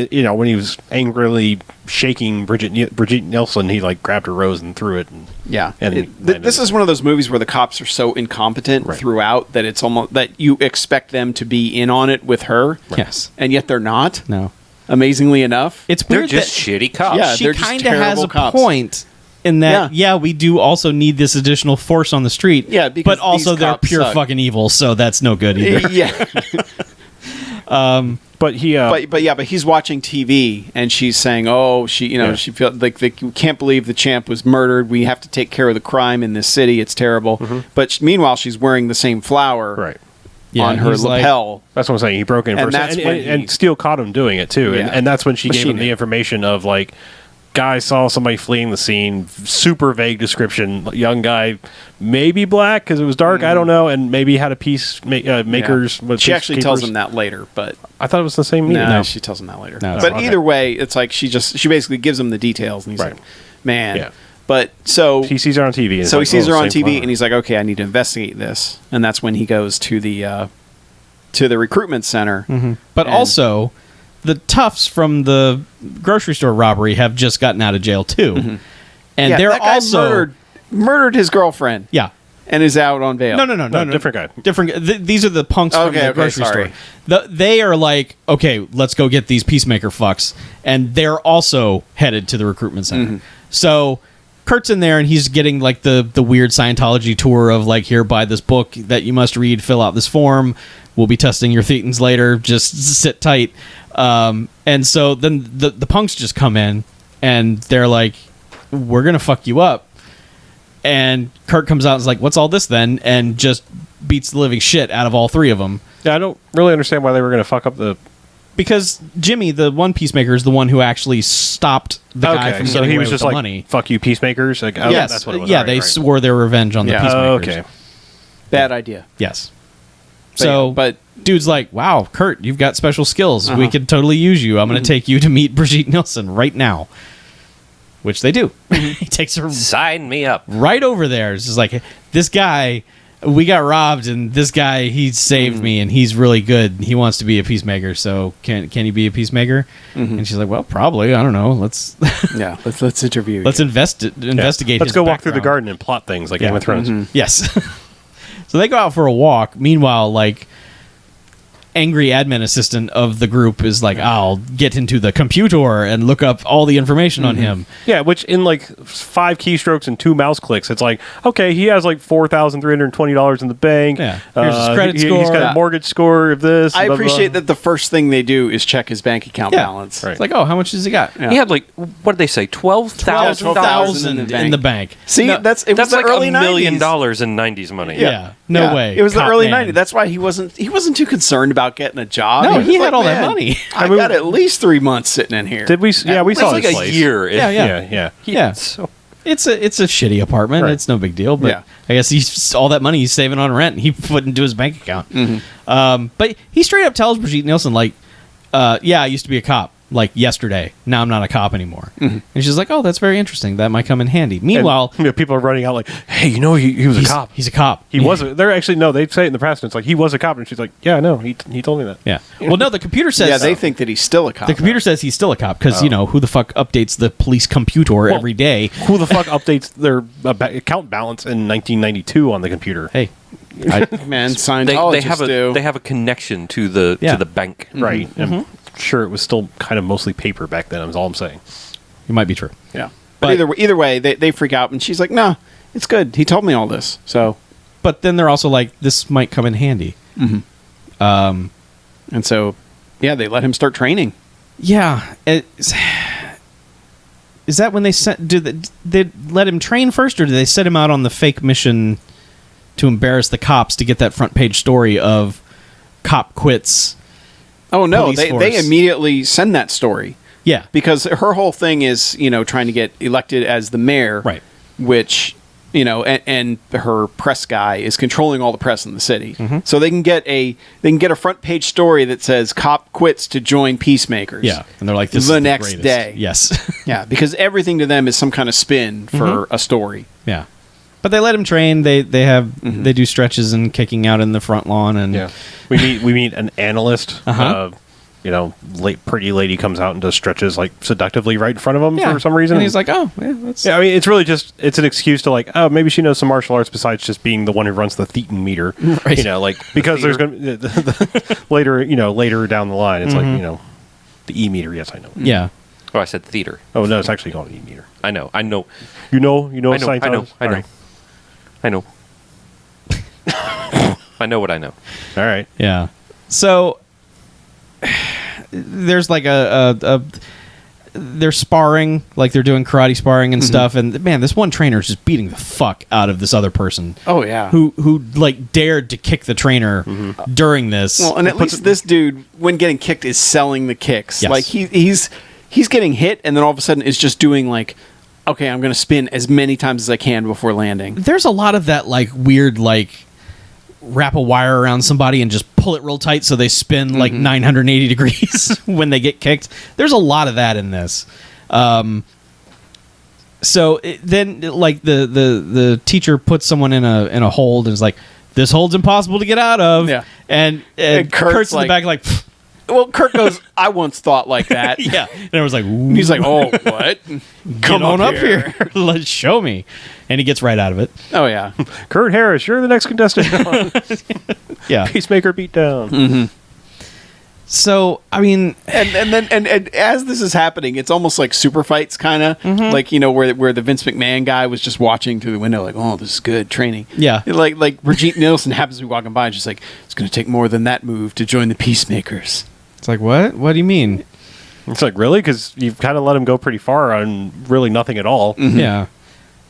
scene. when he was angrily shaking Brigitte Nielsen, he like grabbed her rose and threw it. And, Yeah, and this is one of those movies where the cops are so incompetent Right. throughout that it's almost that you expect them to be in on it with her, Yes. and yet they're not. No. Amazingly enough, It's They're weird just that shitty cops. Yeah, she they're just kind of has terrible a cops. point in that, Yeah. we do also need this additional force on the street. Yeah, because but also these they're cops pure suck. fucking evil, so that's no good either. yeah. but he, But he's watching TV and she's saying, "Oh, she felt like we can't believe the champ was murdered. We have to take care of the crime in this city. It's terrible." But meanwhile, she's wearing the same flower right. Yeah, on her he's like- lapel. That's what I'm saying. He broke in And first, that's when he- and Steele caught him doing it too, Yeah. and that's when she gave him the Machine it. information of like, guy saw somebody fleeing the scene, super vague description, young guy, maybe black because it was dark, I don't know, and maybe had a makers. Yeah. She actually tells him that later, but I thought it was the same meeting. no, she tells him that later. No, but okay. either way, it's like she basically gives him the details, and he's Right. like, "Man." Yeah. But so He sees her on TV. And So he like, sees oh, her on same TV, flower. and he's like, "Okay, I need to investigate this." And that's when he goes to the recruitment center. But And- also, the toughs from the grocery store robbery have just gotten out of jail too, and Yeah, they're that guy also murdered his girlfriend. yeah. and is out on bail. No, different guy. Different. These are the punks from the grocery sorry. store. They are like, okay, let's go get these peacemaker fucks, and they're also headed to the recruitment center. So Kurt's in there, and he's getting like the weird Scientology tour of like, here, buy this book that you must read, fill out this form. We'll be testing your thetans later. Just sit tight. And so then the punks just come in, and they're like, we're gonna fuck you up. And Kurt comes out and is like, what's all this then? And just beats the living shit out of all three of them. Yeah, I don't really understand why they were going to fuck up the... Because Jimmy, the one peacemaker, is the one who actually stopped the guy from so getting he away was with just the like, money. fuck you, peacemakers? Like, oh, Yes, that's what it was. yeah, All right, they right. swore their revenge on the Yeah. peacemakers. Oh, okay. Bad idea. Yes. But So, yeah, but- dude's like, wow, Kurt, you've got special skills. We could totally use you. I'm going to take you to meet Brigitte Nielsen right now. Which they do. He takes her Sign me up. right over there. It's just like, this guy, we got robbed, and this guy, he saved me, and he's really good. He wants to be a peacemaker, so can he be a peacemaker? And she's like, well, probably. I don't know. Let's Yeah, let's interview. let's you. investigate. Let's his go walk through the background. garden and plot things like Game of Thrones. Yes. So they go out for a walk. Meanwhile, like, angry admin assistant of the group is like, I'll get into the computer and look up all the information on him. Yeah, which in like 5 keystrokes and 2 mouse clicks, it's like, okay, he has like $4,320 in the bank. Yeah. Here's his credit He's score. got Yeah. a mortgage score of this. I blah, blah, appreciate blah. that the first thing they do is check his bank account Yeah. balance. Right. It's like, oh, how much does he got? Yeah. He had like, what did they say? $12,000 $12,000 in the bank. See, No, it was That's the like early $1 million 90s. in 90s money. Yeah. No way. It was the Cop early man. 90s. That's why he wasn't too concerned about getting a job. No, was he had like, all that "Man, money." I got at least 3 months sitting in here. Did we? Yeah, we It's saw like his a place. year. Yeah. Yeah. Yeah. So It's a shitty apartment. Right. It's no big deal. But Yeah. I guess he's all that money he's saving on rent, and he put into his bank account. But he straight up tells Brigitte Nielsen, like, yeah, I used to be a cop, like yesterday. Now I'm not a cop anymore. And she's like, oh, that's very interesting. That might come in handy. Meanwhile, And, people are running out like, hey, you know, he was a cop. he's a cop. He wasn't. They're actually no. They say it in the past, and it's like he was a cop, and she's like, yeah, no, he told me that. Yeah. Well, no, the computer says. yeah, they think that he's still a cop. The computer says he's still a cop because, you know, who the fuck updates the police computer every day? Who the fuck updates their account balance in 1992 on the computer? Hey, Man, they Scientologists have a connection to the Yeah. to the bank. Right. I'm sure it was still kind of mostly paper back then. Is all I'm saying. it might be true. Yeah. But- But either way, they freak out, and she's like, "No, it's good. He told me all this. So, But then they're also like, this might come in handy. and so, yeah, they let him start training. Yeah. Is that when they sent? They let him train first, or did they set him out on the fake mission to embarrass the cops to get that front page story of cop quits? Oh no, Police they force. immediately send that story. Yeah. Because her whole thing is, trying to get elected as the mayor, Right. which, and her press guy is controlling all the press in the city. So they can get a front page story that says cop quits to join peacemakers. Yeah. And they're like, this The is next greatest. day. Yes. Yeah, because everything to them is some kind of spin for a story. Yeah. But they let him train. They have they do stretches and kicking out in the front lawn, and Yeah, we meet an analyst. Pretty lady comes out and does stretches like seductively right in front of him for some reason. And he's like, "Oh, yeah, that's yeah, I mean, it's really just it's an excuse to like, oh, maybe she knows some martial arts besides just being the one who runs the Thetan meter, Right. because there's going to later down the line, it's like the E meter. Yes, I know. yeah." Oh, I said theater. Oh no, it's actually called an E meter. I know. You know, I know. I know. I know what I know. All right. Yeah. So there's like they're sparring, like they're doing karate sparring and stuff, and man, this one trainer is just beating the fuck out of this other person. Oh, yeah. Who like dared to kick the trainer during this. Well, and at least this dude, when getting kicked, is selling the kicks. Yes. Like he's getting hit, and then all of a sudden is just doing like, okay, I'm going to spin as many times as I can before landing. There's a lot of that like weird like wrap a wire around somebody and just pull it real tight so they spin like 980 degrees when they get kicked. There's a lot of that in this. Then like the teacher puts someone in a hold and is like, this hold's impossible to get out of. Yeah. And Kurt's in the back like, "Pfft." Well, Kurt goes, I once thought like that. Yeah. And everyone's like, ooh, He's like, oh, what? come on up here. Let's show me. And he gets right out of it. Oh, yeah. Kurt Harris, you're the next contestant. Yeah. Peacemaker beatdown. So, I mean, And as this is happening, it's almost like super fights, kind of like where the Vince McMahon guy was just watching through the window, like, oh, this is good training. Yeah. Like Brigitte Nielsen happens to be walking by, and she's like, it's going to take more than that move to join the Peacemakers. it's like, what? What do you mean? It's like, really? Because you've kind of let him go pretty far on really nothing at all. Yeah.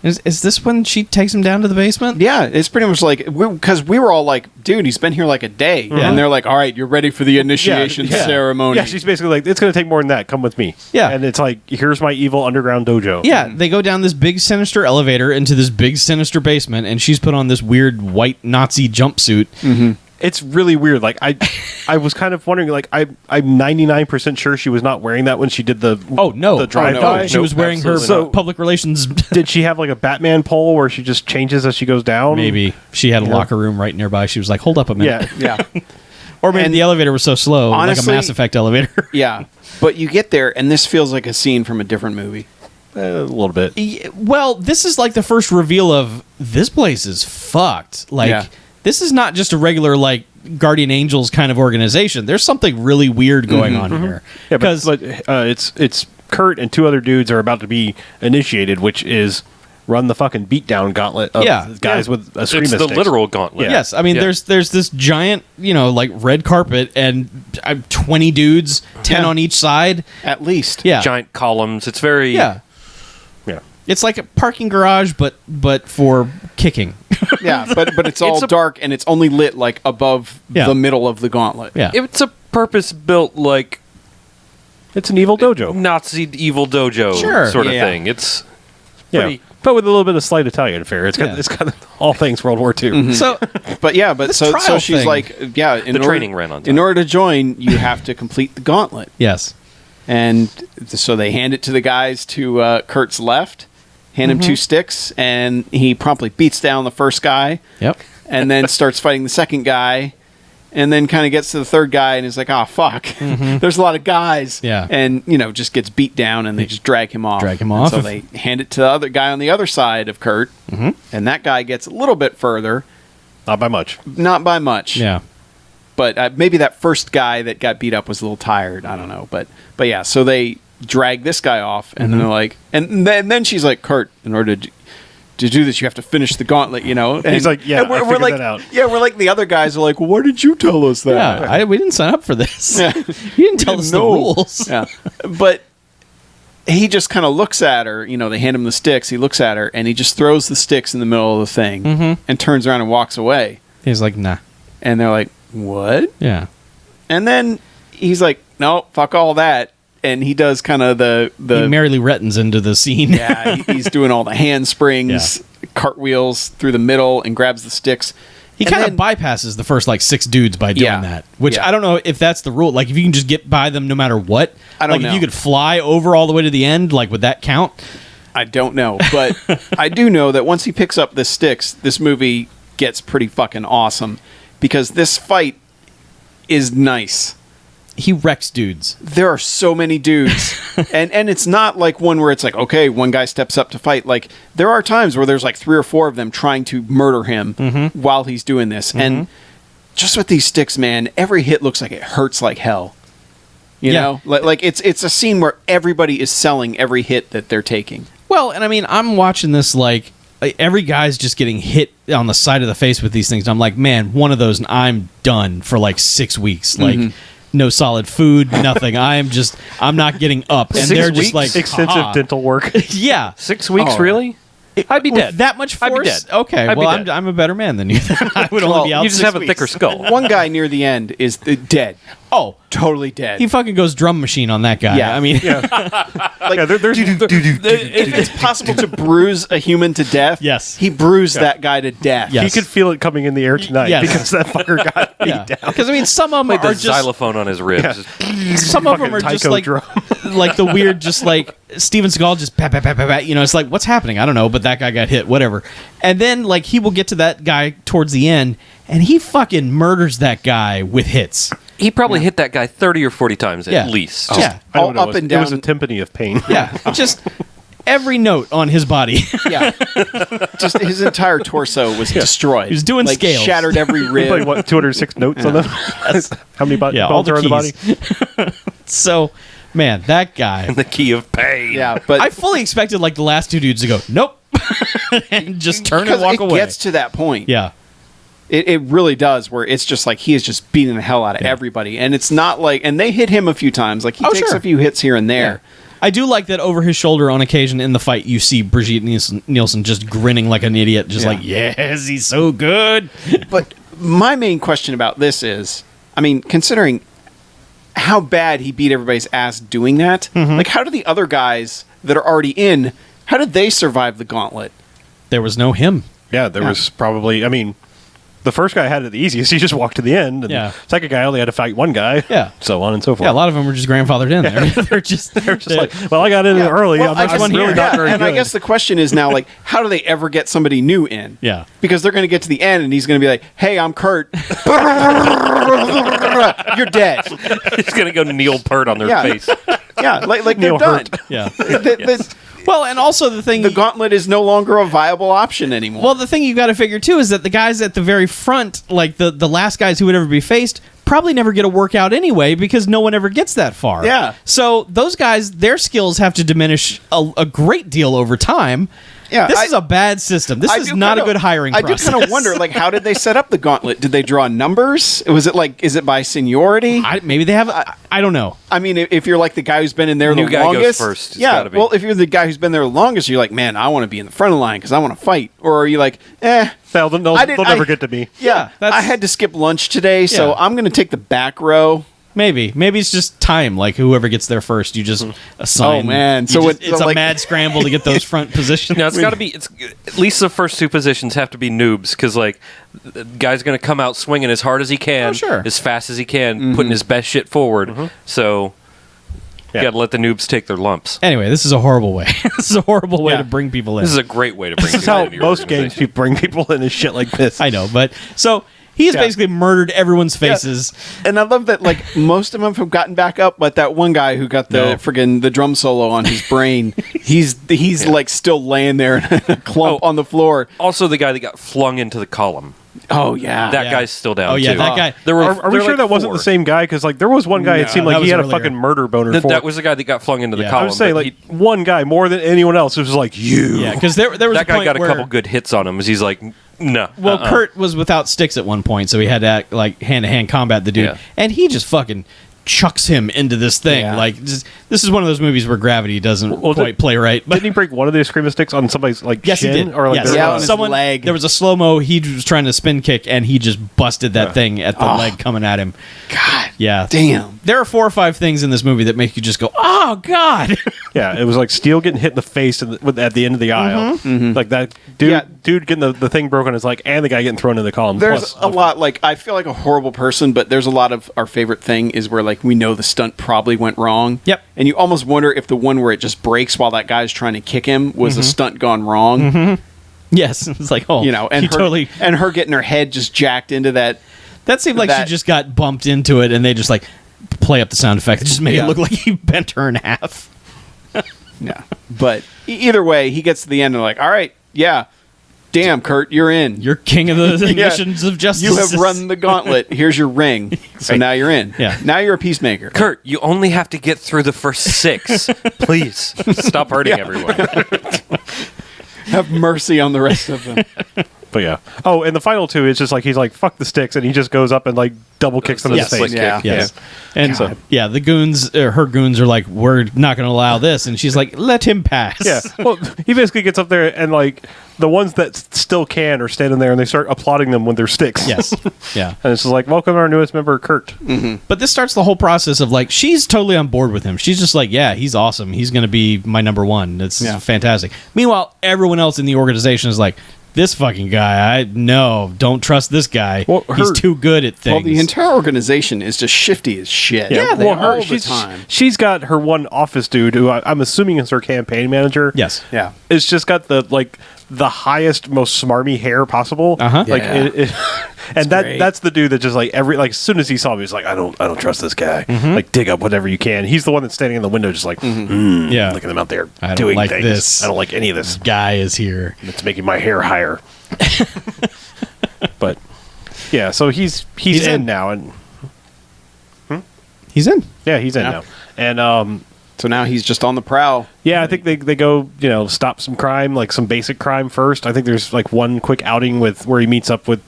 Is this when she takes him down to the basement? Yeah, it's pretty much like because we were all like, dude, he's been here like a day, and they're like, all right, you're ready for the initiation ceremony. Yeah, she's basically like, it's going to take more than that. Come with me. Yeah. And it's like, here's my evil underground dojo. Yeah, they go down this big sinister elevator into this big sinister basement, and she's put on this weird white Nazi jumpsuit. It's really weird. Like, I was kind of wondering, like, I'm 99% sure she was not wearing that when she did the The drive-by. She was wearing her absolutely not. public relations. Did she have like a Batman pole where she just changes as she goes down? Maybe she had a Yeah. locker room right nearby. She was like, "Hold up a minute." Yeah. Yeah, Or maybe And the elevator was so slow, honestly- like a Mass Effect elevator. yeah. But you get there, and this feels like a scene from a different movie. A little bit. Well, this is like the first reveal of this place is fucked. Like, Yeah. this is not just a regular like Guardian Angels kind of organization. There's something really weird going on here. Yeah, Because but it's Kurt and two other dudes are about to be initiated, which is run the fucking beatdown gauntlet of guys with a scream It's the literal gauntlet. Yeah. yes, I mean there's this giant, like red carpet and 20 dudes, 10 Yeah. on each side. At least. Yeah. Giant columns. It's very. Yeah. Yeah. It's like a parking garage but for kicking. Yeah, but it's all It's a- dark, and it's only lit like above Yeah. the middle of the gauntlet. Yeah. It's a purpose-built, like, It's an evil dojo. Nazi evil dojo Sure. sort of Yeah. thing. It's Yeah. pretty. But with a little bit of slight Italian fare. It's got Yeah. it's got all things World War II. So But yeah, but This so trial she's thing. like, yeah, in The order, training ran on time. In order to join, you have to complete the gauntlet. yes. And so they hand it to the guys to Kurt's left, hand him 2 sticks, and he promptly beats down the first guy, Yep. and then starts fighting the second guy, and then kind of gets to the third guy and is like, oh, fuck, there's a lot of guys. Yeah. And, just gets beat down, and they just drag him off. Drag him And off. so they hand it to the other guy on the other side of Kurt, and that guy gets a little bit further, Not by much. not by much. Yeah. But maybe that first guy that got beat up was a little tired. I don't know. But yeah, so they drag this guy off, and then they're like, and then she's like, Kurt, in order to to do this, you have to finish the gauntlet, you know? And he's like, yeah, I figured like, that out. Yeah, we're like, the other guys are like, well, why did you tell us that? Yeah, we didn't sign up for this. Yeah. You didn't tell us the rules. Yeah. But he just kind of looks at her, you know, they hand him the sticks, he looks at her, and he just throws the sticks in the middle of the thing and turns around and walks away. He's like, nah. And they're like, what? Yeah. And then he's like, no, fuck all that. And he does kind of He merrily rettens into the scene. yeah, he's doing all the handsprings, cartwheels through the middle, and grabs the sticks. He kind of bypasses the first, like, 6 dudes by doing that. Which, I don't know if that's the rule. Like, if you can just get by them no matter what. I don't know. If you could fly over all the way to the end, like, would that count? I don't know. But I do know that once he picks up the sticks, this movie gets pretty fucking awesome. Because this fight is nice. He wrecks dudes. There are so many dudes. and it's not like one where it's like, okay, one guy steps up to fight. Like, there are times where there's like 3 or 4 of them trying to murder him while he's doing this. And just with these sticks, man, every hit looks like it hurts like hell. You know? Like it's a scene where everybody is selling every hit that they're taking. Well, and I mean, I'm watching this like every guy's just getting hit on the side of the face with these things. I'm like, man, one of those and I'm done for like 6 weeks. Like, no solid food, nothing. I'm not getting up. And 6 they're just weeks? like, Extensive dental work. yeah. 6 weeks, Oh. really? I'd be With dead. that much force? I'd be dead. Okay, I'd be well, dead. I'm a better man than you. I would only be out You just 6 have a weeks. thicker skull. One guy near the end is dead. Oh, Totally dead. he fucking goes drum machine on that guy. Yeah. I mean, like, Yeah, there's if it's possible to bruise a human to death, Yes. he bruised that guy to death. Yes. He could feel it coming in the air tonight Yes. because that fucker got beat yeah. down. Because I mean, some of them Played are the just xylophone on his ribs. some of them Fucking are just taiko like drum. like the weird, just like Steven Seagal just pat pat pat pat pat. You know, it's like what's happening? I don't know, but that guy got hit. Whatever. And then like he will get to that guy towards the end, and he fucking murders that guy with hits. He probably hit that guy 30 or 40 times Yeah. at least. Yeah. I know all what it up was. and It was a down. timpani of pain. Yeah, just every note on his body. Yeah. Just his entire torso was destroyed. He was doing like, scales. Shattered every Like rib. what? 206 notes on them. How many Yeah, all bones the are in the body? keys. So, man, that guy. The key of pain. Yeah, but I fully expected like the last 2 dudes to go, nope, and just turn and because walk it away. gets to that point. Yeah. It really does, where it's just like he is just beating the hell out of everybody. And it's not like, and they hit him a few times. Like he takes sure. a few hits here and there. I do like that over his shoulder on occasion in the fight, you see Brigitte Nielsen just grinning like an idiot, just like, yes, he's so good. But my main question about this is, I mean, considering how bad he beat everybody's ass doing that, like how do the other guys that are already in, how did they survive the gauntlet? There was no him. Yeah, there was probably. I mean, the first guy had it the easiest. He just walked to the end. And Yeah. the second guy only had to fight one guy. Yeah. So on and so forth. Yeah, a lot of them were just grandfathered in there. They're just like, well, I got in early. Well, I'm I guess- really not very and good. I guess the question is now, like, how do they ever get somebody new in? Yeah. Because they're going to get to the end and he's going to be like, hey, I'm Kurt. You're dead. He's going to go Neil Peart on their Yeah. face. Yeah, like they're Neil done. Hurt. yeah. The Well, and also the thing gauntlet is no longer a viable option anymore. well, the thing you got to figure too is that the guys at the very front, like the last guys who would ever be faced, probably never get a workout anyway because no one ever gets that far. Yeah. So those guys, their skills have to diminish a great deal over time. Yeah, This I- is a bad system. This I is do not kinda- a good hiring process. I do kind of wonder, like, how did they set up the gauntlet? Did they draw numbers? Was it like, is it by seniority? Maybe they have. I don't know. I mean, if you're like the guy who's been in there New the guy goes longest, first. It's yeah. gotta be. Well, if you're the guy who's been there the longest, you're like, man, I want to be in the front of the line because I want to fight. Or are you like, they'll I did- never I- get to me. yeah, that's- I had to skip lunch today, so Yeah. I'm going to take the back row. Maybe it's just time. Like whoever gets there first, you just assign. Oh, man. You So just- it- it's so, a like- mad scramble to get those front positions. Now it's got to be. It's at least the first 2 positions have to be noobs because like the guy's going to come out swinging as hard as he can, Oh, sure. as fast as he can, putting his best shit forward. So Yeah. you got to let the noobs take their lumps. Anyway, this is a horrible way. This is a horrible way Yeah. to bring people in. This is a great way to bring. This is people how into your most games organization. people bring people in and shit like this. I know, but so he has basically murdered everyone's faces. And I love that, like, most of them have gotten back up, but that one guy who got the friggin' the drum solo on his brain, he's like still laying there in a clump on the floor. Also, the guy that got flung into the column. Oh yeah. That Yeah. guy's still down. Oh, yeah, too. that guy. There were. Are we there sure were that wasn't four. the same guy? Because like there was one guy. It seemed that like he was had a earlier. fucking murder boner for. That was the guy that got flung into the Yeah. column. I would say but like one guy more than anyone else. It was like you. Yeah, because there was that a guy point got a where, couple good hits on him. As he's like, no. Well, Kurt was without sticks at one point, so he had to like hand-to-hand combat the dude, Yeah. and he just fucking chucks him into this thing. Yeah. Like this is one of those movies where gravity doesn't Well, quite play right. But Didn't he break one of the screaming sticks on somebody's like yes, shin? he did. Or like yes. their, Yeah, on his someone leg. There was a slow mo. He was trying to spin kick, and he just busted that thing at the leg coming at him. God. Yeah, Damn. There are 4 or 5 things in this movie that make you just go, "Oh God!" yeah, it was like Steel getting hit in the face at the end of the aisle. Like that dude, Yeah. dude getting the thing broken on his leg, and the guy getting thrown in the column. There's Plus, a lot, like, I feel like a horrible person, but there's a lot of our favorite thing is where, like, we know the stunt probably went wrong. Yep. And you almost wonder if the one where it just breaks while that guy's trying to kick him was a stunt gone wrong. Yes, it's like, oh, You know, and he her, totally. and her getting her head just jacked into that. That seemed like that- she just got bumped into it, and they just like play up the sound effect. It just made Yeah. it look like he bent her in half. Yeah. But either way, he gets to the end and like, all right, yeah, damn, Kurt, you're in. You're king of the Yeah. missions of justice. You have run the gauntlet. Here's your ring. So now you're in. Yeah. Now you're a peacemaker. Kurt, you only have to get through the first 6. Please stop hurting everyone. Have mercy on the rest of them. but yeah. Oh, and the final two, it's just like he's like fuck the sticks, and he just goes up and like double kicks him in the Yes. face. Slick Yeah. kick. Yes. And so, yeah, the goons, her goons are like, we're not going to allow this. And she's like, let him pass. Yeah. Well, he basically gets up there and like the ones that still can are standing there and they start applauding them when they're sticks. Yes. Yeah. And it's just like, welcome our newest member, Kurt. But this starts the whole process of like, she's totally on board with him. She's just like, yeah, he's awesome. He's going to be my number one. It's fantastic. Meanwhile, everyone else in the organization is like, this fucking guy, don't trust this guy. Well, He's her- too good at things. Well, the entire organization is just shifty as shit. Yeah, they all are. the time. She's got her one office dude who I'm assuming is her campaign manager. Yes. Yeah. It's just got the highest, most smarmy hair possible. Uh-huh. Like Yeah. and great. that's the dude that just like as soon as he saw me, he's like, I don't trust this guy. Mm-hmm. Like dig up whatever you can. He's the one that's standing in the window, just like Yeah. look at them out there I don't doing like things. this. I don't like any of this. Guy is here. It's making my hair higher. But yeah, so he's He's in in. now, and He's in. yeah, he's in Yeah. now, and So now he's just on the prowl. yeah, I think they go stop some crime, like some basic crime first. I think there's like one quick outing where he meets up with.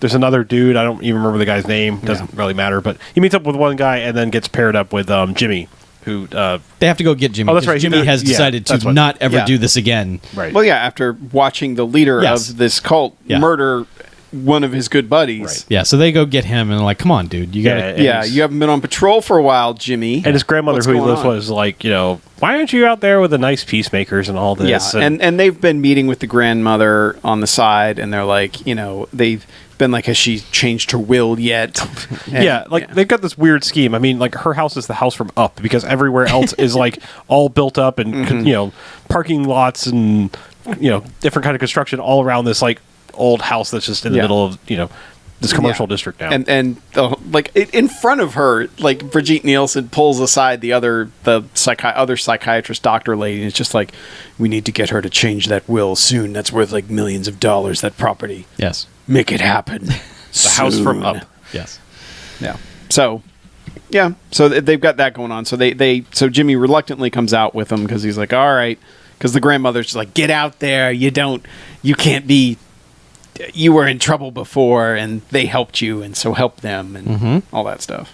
There's another dude. I don't even remember the guy's name. Doesn't really matter. But he meets up with one guy and then gets paired up with Jimmy, who They have to go get Jimmy. Oh, that's 'cause right. Jimmy has Yeah, decided that's to what- not ever yeah. do this again. right. Well, yeah, after watching the leader Yes. of this cult Yeah. murder one of his good buddies. Right. Yeah, so they go get him and they're like, come on, dude. You got Yeah, to. Yeah, he's- you haven't been on patrol for a while, Jimmy. and his grandmother, What's who he going lives on? with, was like, why aren't you out there with the nice peacemakers and all this? Yeah, and they've been meeting with the grandmother on the side, and they're like, they've been like, has she changed her will yet? And- yeah, like they've got this weird scheme. I mean, like her house is the house from Up because everywhere else is like all built up and parking lots and different kind of construction all around this like old house that's just in the Yeah. middle of this commercial Yeah. district now. And in front of her, like Brigitte Nielsen pulls aside the other psychiatrist doctor lady, and it's just like, we need to get her to change that will soon. That's worth like millions of dollars. That property, Yes. make it happen. the house from Up. Yes. Yeah. So, yeah. So they've got that going on. So so Jimmy reluctantly comes out with them because he's like, all right, because the grandmother's just like, get out there. You can't be. You were in trouble before, and they helped you, and so help them, and all that stuff.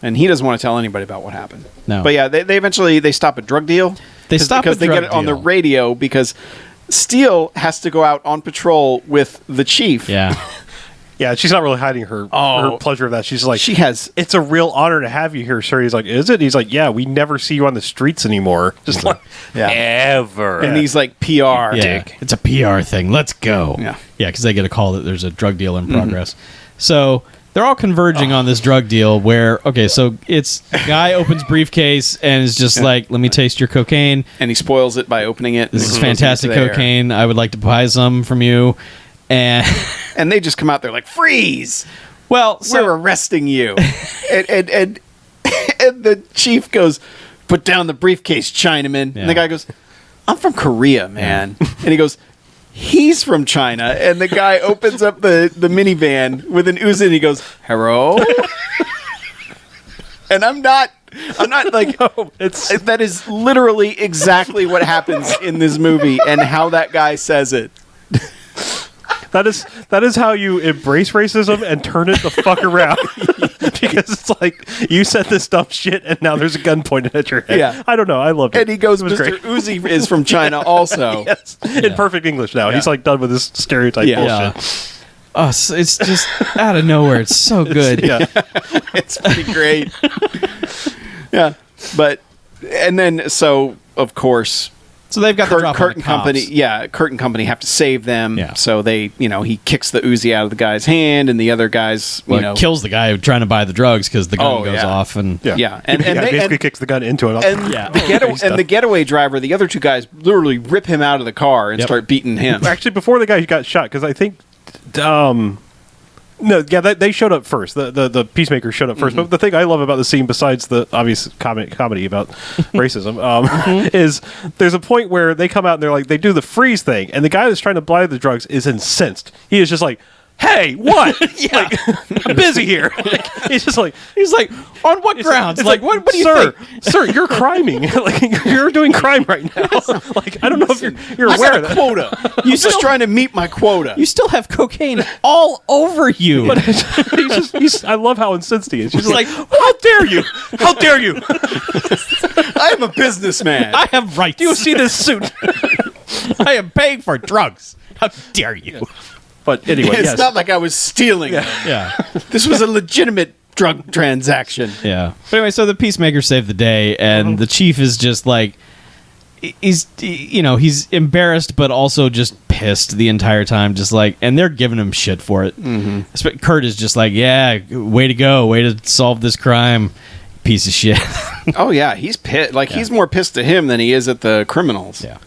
And he doesn't want to tell anybody about what happened. No. But yeah, they eventually stop a drug deal. They stop because a they drug get it on the deal. radio because Steele has to go out on patrol with the chief. Yeah. Yeah, she's not really hiding her pleasure of that. She's like, She has. it's a real honor to have you here, sir. He's like, is it? He's like, yeah, we never see you on the streets anymore. Just like, Yeah. Ever. And he's like PR. Yeah. It's a PR thing. Let's go. Yeah. Yeah, because they get a call that there's a drug deal in progress. So they're all converging on this drug deal where, okay, so it's guy opens briefcase and is just like, let me taste your cocaine. And he spoils it by opening it. This is and exposing it fantastic to the air. cocaine. I would like to buy some from you. And And they just come out there like, freeze! well, We're so arresting you. and the chief goes, put down the briefcase, Chinaman. Yeah. And the guy goes, I'm from Korea, man. And he goes, he's from China, and the guy opens up the minivan with an Uzi, and he goes, "Hello," and I'm not like that is literally exactly what happens in this movie, and how that guy says it. That is how you embrace racism and turn it the fuck around. Because it's like, you said this dumb shit and now there's a gun pointed at your head. Yeah. I don't know. I loved it. And he goes, It was "Mr. great. Uzi is from China also." Yes. In perfect English now. He's like done with this stereotype Yeah. bullshit. Oh, it's just out of nowhere. It's so good. Yeah. It's pretty great. Yeah. But, and then, so, of course, So they've got the drop on Kurt the and Company, cops. Kurt and Company have to save them. Yeah. So they, he kicks the Uzi out of the guy's hand, and the other guys, Well, kills the guy trying to buy the drugs because the gun Oh, goes yeah. off. And Yeah. And He they, basically kicks the gun into it. and Yeah. the getaway driver, the other two guys literally rip him out of the car and Yep. start beating him. Actually, before the guy got shot, because I think, they showed up first. The Peacemaker showed up 1st. But the thing I love about the scene, besides the obvious comedy about racism, is there's a point where they come out and they're like, they do the freeze thing, and the guy that's trying to buy the drugs is incensed. He is just like, "Hey, what? I'm busy here." He's just like, on what grounds? it's Like, what do you sir, think? Sir, you're criming. Like, you're doing crime right now. Like, I don't know if you're I aware got of a that. quota. You're just trying to meet my quota. You still have cocaine all over you. I love how incensed he is. She's It's like, like, "How dare you? How dare you? I am a businessman. I have rights. Do you see this suit?" I am paying for drugs. How dare you? But anyway, It's yes. not like I was stealing them. Yeah. This was a legitimate drug transaction. Yeah. But anyway, so the Peacemaker saved the day, and the chief is just like, he's embarrassed, but also just pissed the entire time, just like, and they're giving him shit for it. Mm-hmm. Kurt is just like, "Yeah, way to go, way to solve this crime, piece of shit." Oh yeah, he's pissed. Like he's more pissed at him than he is at the criminals. Yeah.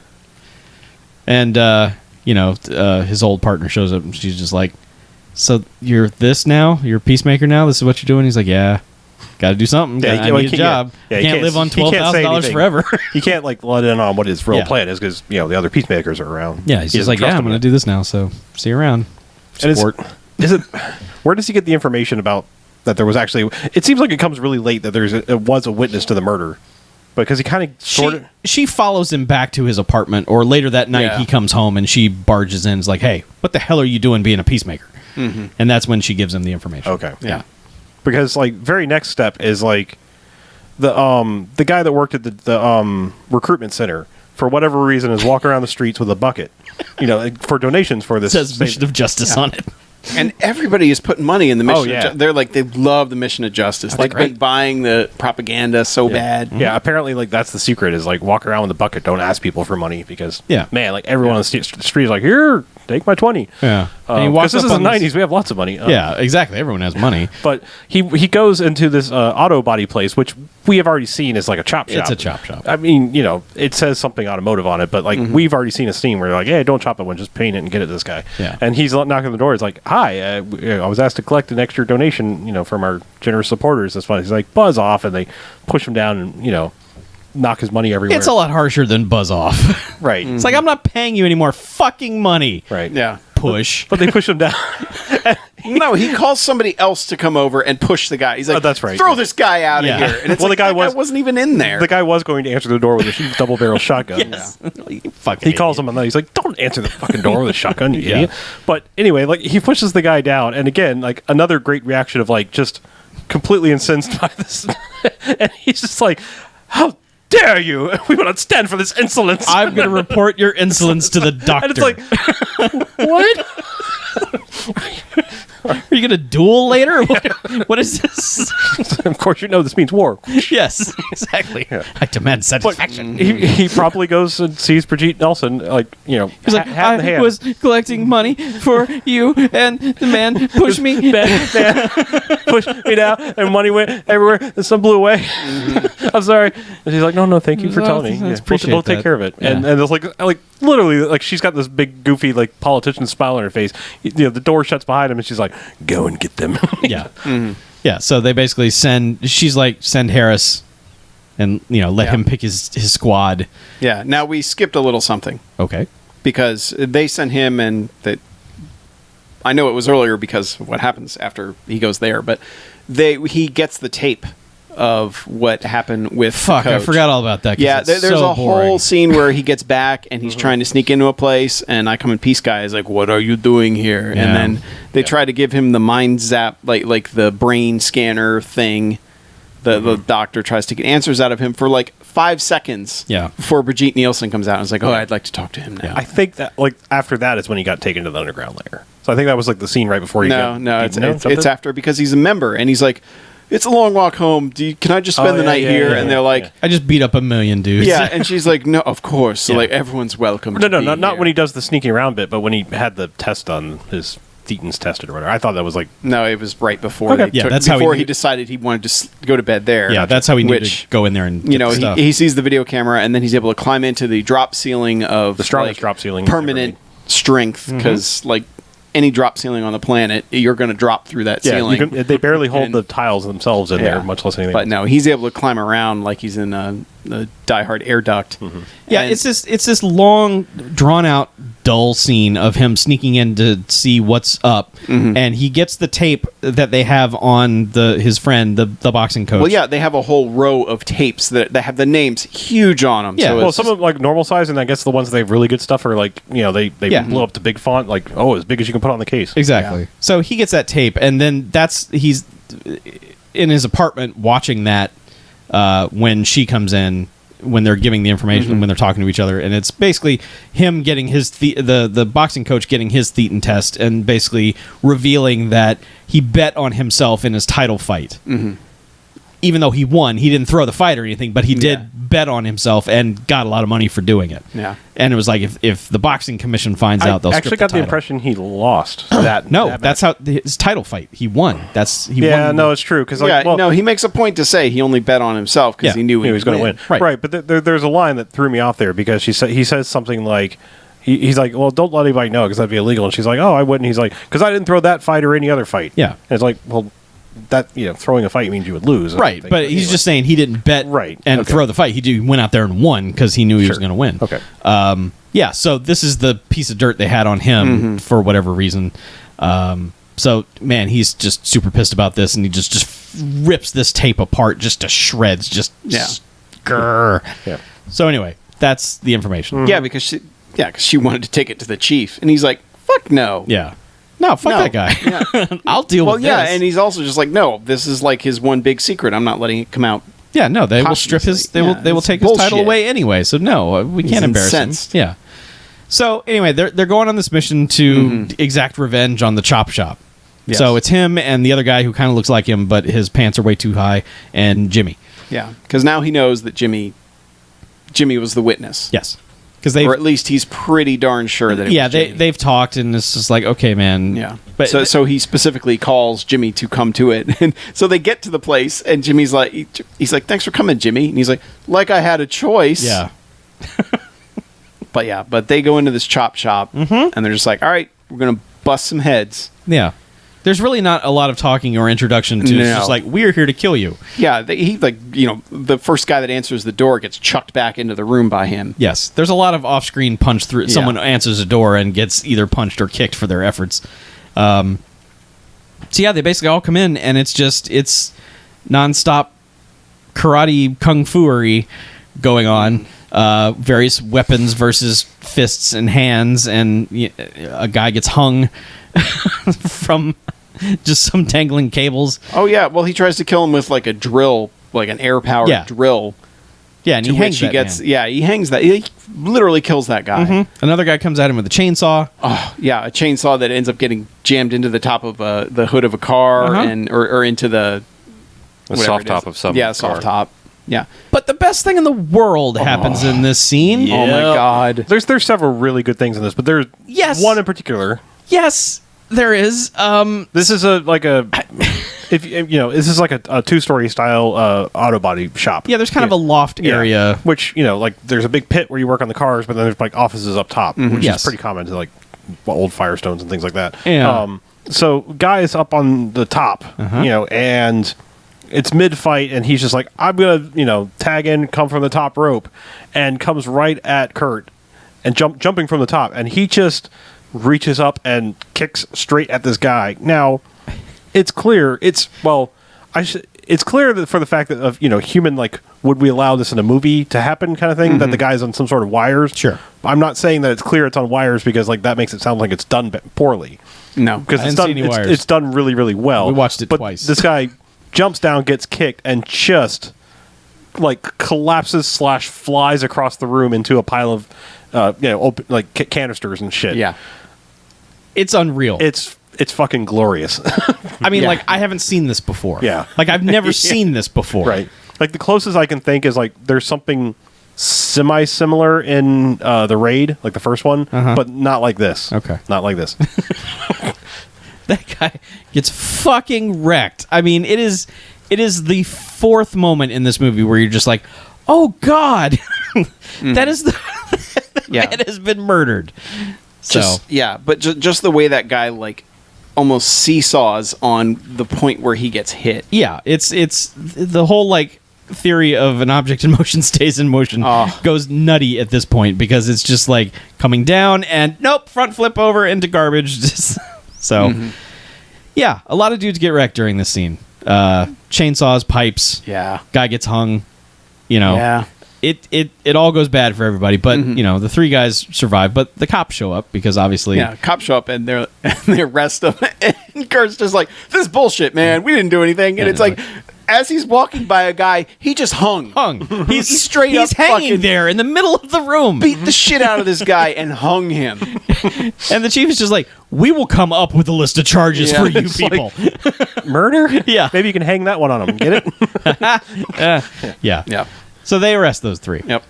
And his old partner shows up, and she's just like, "So you're this now? You're Peacemaker now? This is what you're doing?" He's like, "Yeah, got to do something. Yeah, I need a job. yeah, I he can't live on he can't say $12,000 anything. forever." He can't like let in on what his real Yeah. plan is because the other Peacemakers are around. Yeah, he's He just doesn't like, trust "Yeah, I'm them going to yet. do this now, so see you around." And Sport. is it? Where does he get the information about that? There was actually. It seems like it comes really late that it was a witness to the murder, because he kind of sort of. She follows him back to his apartment, or later that night Yeah. he comes home and she barges in and is like, "Hey, what the hell are you doing being a Peacemaker?" Mm-hmm. And that's when she gives him the information. Okay. Yeah. Because like very next step is like the guy that worked at the recruitment center for whatever reason is walking around the streets with a bucket, for donations for this. It says Mission of Justice on it. And everybody is putting money in the mission. Oh, yeah. They're like, they love the Mission of Justice. Like, great. been buying the propaganda so bad. Yeah, apparently, like that's the secret is like walk around with a bucket. Don't ask people for money because man, like everyone on the street is like, "Here, take my 20." Yeah. And he Because walks this up is the on '90s. We have lots of money. Yeah, exactly. Everyone has money. But he goes into this auto body place, which we have already seen as like a chop shop. It's a chop shop. I mean, it says something automotive on it, but like we've already seen a scene where like, "Hey, don't chop that one, just paint it and get it to this guy." Yeah. And he's knocking on the door. It's like, "Hi, I was asked to collect an extra donation, from our generous supporters this month." He's like, "Buzz off," and they push him down and knock his money everywhere. It's a lot harsher than buzz off. Right. It's like, I'm not paying you any more fucking money. Right. Yeah. Push. But they push him down. No, he calls somebody else to come over and push the guy. He's like, that's right. Throw this guy out Yeah. of here. And it's Well, like, the guy that wasn't even in there. The guy was going to answer the door with a double barrel shotgun. Yes. You fucking He calls idiot. him and he's like, "Don't answer the fucking door with a shotgun, you Yeah. idiot." But anyway, like he pushes the guy down, and again, like another great reaction of like just completely incensed by this, and he's just like, "How dare you? We will not stand for this insolence." I'm going to report your insolence to the doctor. and it's like, what? Are you going to duel later? What is this? Of course, this means war. Yes, exactly. I demand But satisfaction. he promptly goes and sees Brigitte Nelson, like He's like, hat in I hand. was collecting money for you, and the man pushed me. Man, pushed me down, and money went everywhere, and some blew away. I'm sorry. And she's like, no, thank you for Oh, telling me. I Yeah, appreciate we'll take that. care of it. Yeah. And there's like literally, like she's got this big goofy like politician smile on her face. The door shuts behind him, and she's like, "Go and get them." Yeah. Yeah, so they basically send Harris and, let him pick his squad. Yeah. Now, we skipped a little something. Okay. because they sent him, and that I know it was earlier because of what happens after he goes there, but he gets the tape of what happened with Fuck, the I coach. forgot all about that. 'Cause Yeah, it's there's so a boring. whole scene where he gets back and he's trying to sneak into a place, and I Come in Peace guy is like, "What are you doing here?" Yeah. And then they try to give him the mind zap, like the brain scanner thing. The doctor tries to get answers out of him for like 5 seconds. Yeah. Before Brigitte Nielsen comes out and is like, "Oh, I'd like to talk to him now." I think that like after that is when he got taken to the underground lair. So I think that was like the scene right before he No, got it's after, because he's a member and he's like, "It's a long walk home. Can I just spend the night here?" And they're like, I just beat up a million dudes. "Yeah," and she's like, "No, of course." So Yeah. like everyone's welcome. No, to no, be not here. when he does the sneaking around bit, but when he had the test done, his Thetans tested or whatever. I thought that was like No, it was right before. Okay. They Yeah, took, that's how before he he knew- decided he wanted to go to bed there. Yeah, that's how he knew Which, to go in there and get you know, the stuff. he sees the video camera and then he's able to climb into the drop ceiling of the strongest like, drop ceiling permanent strength, because like any drop ceiling on the planet, you're going to drop through that Yeah, ceiling. they barely hold And- the tiles themselves in Yeah. there, much less anything. But no, he's able to climb around like he's in a diehard air duct. Yeah, And- it's this long, drawn out, dull scene of him sneaking in to see what's up, and he gets the tape that they have on his friend, the boxing coach. Well, yeah, they have a whole row of tapes that have the names huge on them. Yeah, so well, it's some of them like normal size, and I guess the ones that have really good stuff are like they Yeah. blow up the big font, like as big as you can put on the case. Exactly. Yeah. So he gets that tape, and then he's in his apartment watching that when she comes in, when they're giving the information, when they're talking to each other, and it's basically him getting his the boxing coach getting his Thetan test, and basically revealing that he bet on himself in his title fight. Even though he won, he didn't throw the fight or anything, but he did Yeah. bet on himself and got a lot of money for doing it. Yeah. And it was like, if the boxing commission finds out, they'll actually strip got the title. impression he lost that. No, that that's match. how his title fight. He won. He Yeah, won. no, it's true because no, he makes a point to say he only bet on himself because Yeah, he knew he was going to win. Right. But there's a line that threw me off there because he says something like, he's like, well, don't let anybody know because that'd be illegal. And she's like, oh, I wouldn't. He's like, because I didn't throw that fight or any other fight. Yeah. And it's like, well, that throwing a fight means you would lose. I Right, think. but he's anyway. just saying he didn't bet Right, and okay. throw the fight. He went out there and won because he knew he was Sure. going to win. Okay. Yeah, so this is the piece of dirt they had on him for whatever reason. So, man, he's just super pissed about this, and he just rips this tape apart just to shreds. Just grrr. Yeah. So anyway, that's the information. Yeah, because she wanted to take it to the chief, and he's like, "Fuck no." Yeah. No, fuck No. that guy. Yeah. I'll deal Well, with yeah, this. and he's also just like, "No, this is like his one big secret. I'm not letting it come out." Yeah, no, they will strip his. They Posthumously. will It's take his title bullshit. away anyway. So no, we He's can't embarrass incensed. him. Yeah. So anyway, they're going on this mission to exact revenge on the chop shop. Yes. So it's him and the other guy who kind of looks like him, but his pants are way too high, and Jimmy. Yeah, because now he knows that Jimmy was the witness. Yes, because they. Or at least he's pretty darn sure that it Yeah, was Jimmy. they've talked, and it's just like, okay, man. Yeah. But so he specifically calls Jimmy to come to it. And so they get to the place and Jimmy's like he's like, "Thanks for coming, Jimmy." And he's like I had a choice. yeah, But they go into this chop shop and they're just like, "All right, we're going to bust some heads." yeah. There's really not a lot of talking or introduction to. It's No. just like, we're here to kill you. Yeah, he the first guy that answers the door gets chucked back into the room by him. Yes, there's a lot of off-screen punch through. Yeah. Someone answers a door and gets either punched or kicked for their efforts. So yeah, they basically all come in, and it's nonstop karate kung fu-ery going on. Various weapons versus fists and hands, and a guy gets hung from just some dangling cables. Oh yeah, well he tries to kill him with like a drill, like an air-powered Yeah. drill. Yeah, and To he which hangs he that gets man. he hangs that. He literally kills that guy. Another guy comes at him with a chainsaw. Oh, yeah, a chainsaw that ends up getting jammed into the top of the hood of a car Uh-huh. and or into the whatever soft it top is. of some yeah, soft car. top. Yeah. But the best thing in the world happens in this scene. Oh my god. There's several really good things in this, but there's Yes. one in particular. Yes, there is. This is this is like a two-story style auto body shop. Yeah, there's kind of a loft Yeah. area. Which, like there's a big pit where you work on the cars, but then there's like offices up top, which Yes. is pretty common to like old Firestones and things like that. Yeah. So guys up on the top, and it's mid-fight, and he's just like, I'm gonna, tag in, come from the top rope, and comes right at Kurt, and jumping from the top, and he just reaches up and kicks straight at this guy. Now, it's clear. It's clear that for the fact that of human, like, would we allow this in a movie to happen kind of thing, that the guy's on some sort of wires. Sure. I'm not saying that it's clear it's on wires because like that makes it sound like it's done poorly. No, Because I it's didn't done. see any wires. It's done really, really well. We watched it but twice. This guy jumps down, gets kicked, and just like collapses / flies across the room into a pile of open, like canisters and shit. yeah, It's unreal. It's fucking glorious. I mean, Yeah. like, I haven't seen this before. Yeah. Like, I've never seen this before. Right. Like the closest I can think is like there's something semi-similar in the Raid, like the first one, but not like this. Okay. Not like this. That guy gets fucking wrecked. I mean, it is the fourth moment in this movie where you're just like, oh God, that is the Yeah. man has been murdered. just but just the way that guy like almost seesaws on the point where he gets hit. Yeah, it's the whole like theory of an object in motion stays in motion goes nutty at this point because it's just like coming down and nope, front flip over into garbage. So yeah, a lot of dudes get wrecked during this scene. Chainsaws, pipes, Yeah, guy gets hung. yeah. It all goes bad for everybody, but the three guys survive, but the cops show up because obviously Yeah, cops show up and they arrest him, and Kurt's just like, "This is bullshit, man. We didn't do anything." And it's like, as he's walking by a guy, he just hung. He's straight up he's hanging fucking there in the middle of the room. beat the shit out of this guy and hung him. And the chief is just like, we will come up with a list of charges Yeah, for you it's people. Murder? Yeah. Maybe you can hang that one on him. Get it? Yeah. Yeah. So they arrest those three. Yep.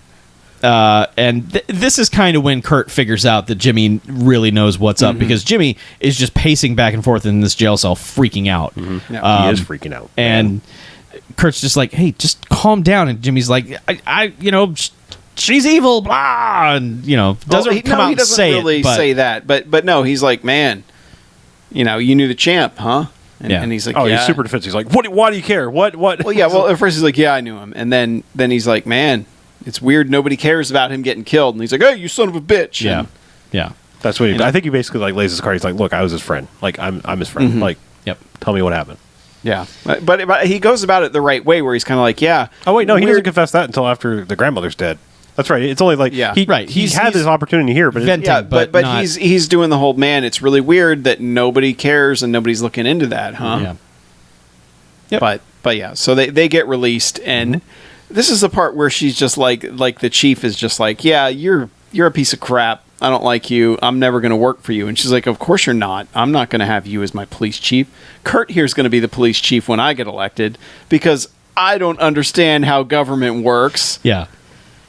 And this is kind of when Kurt figures out that Jimmy really knows what's up because Jimmy is just pacing back and forth in this jail cell, freaking out. Yeah. He is freaking out. And Kurt's just like, hey, just calm down. And Jimmy's like, I she's evil, blah. And, doesn't come out he and doesn't say really it. But say that. But no, he's like, man, you knew the champ, huh? And, Yeah. and he's like, Oh, yeah. he's super defensive. He's like, why do you care? What? Well, yeah. Well, at first he's like, yeah, I knew him, and then he's like, man, it's weird. Nobody cares about him getting killed, and he's like, hey, you son of a bitch. Yeah. And- Yeah. That's what I think he basically like lays his card. He's like, look, I was his friend. Like, I'm his friend. Like, Yep. tell me what happened. Yeah, but he goes about it the right way, where he's kind of like, yeah. Oh, wait, no, he doesn't weird- confess that until after the grandmother's dead. That's right. It's only like, Yeah. he Right. had He's this opportunity here, but venting. Yeah, but but not- he's doing the whole, man, it's really weird that nobody cares and nobody's looking into that, huh? Yeah. Yep. But yeah, so they get released, and this is the part where she's just like the chief is just like, yeah, you're a piece of crap. I don't like you. I'm never going to work for you. And she's like, of course you're not. I'm not going to have you as my police chief. Kurt here's going to be the police chief when I get elected because I don't understand how government works. Yeah.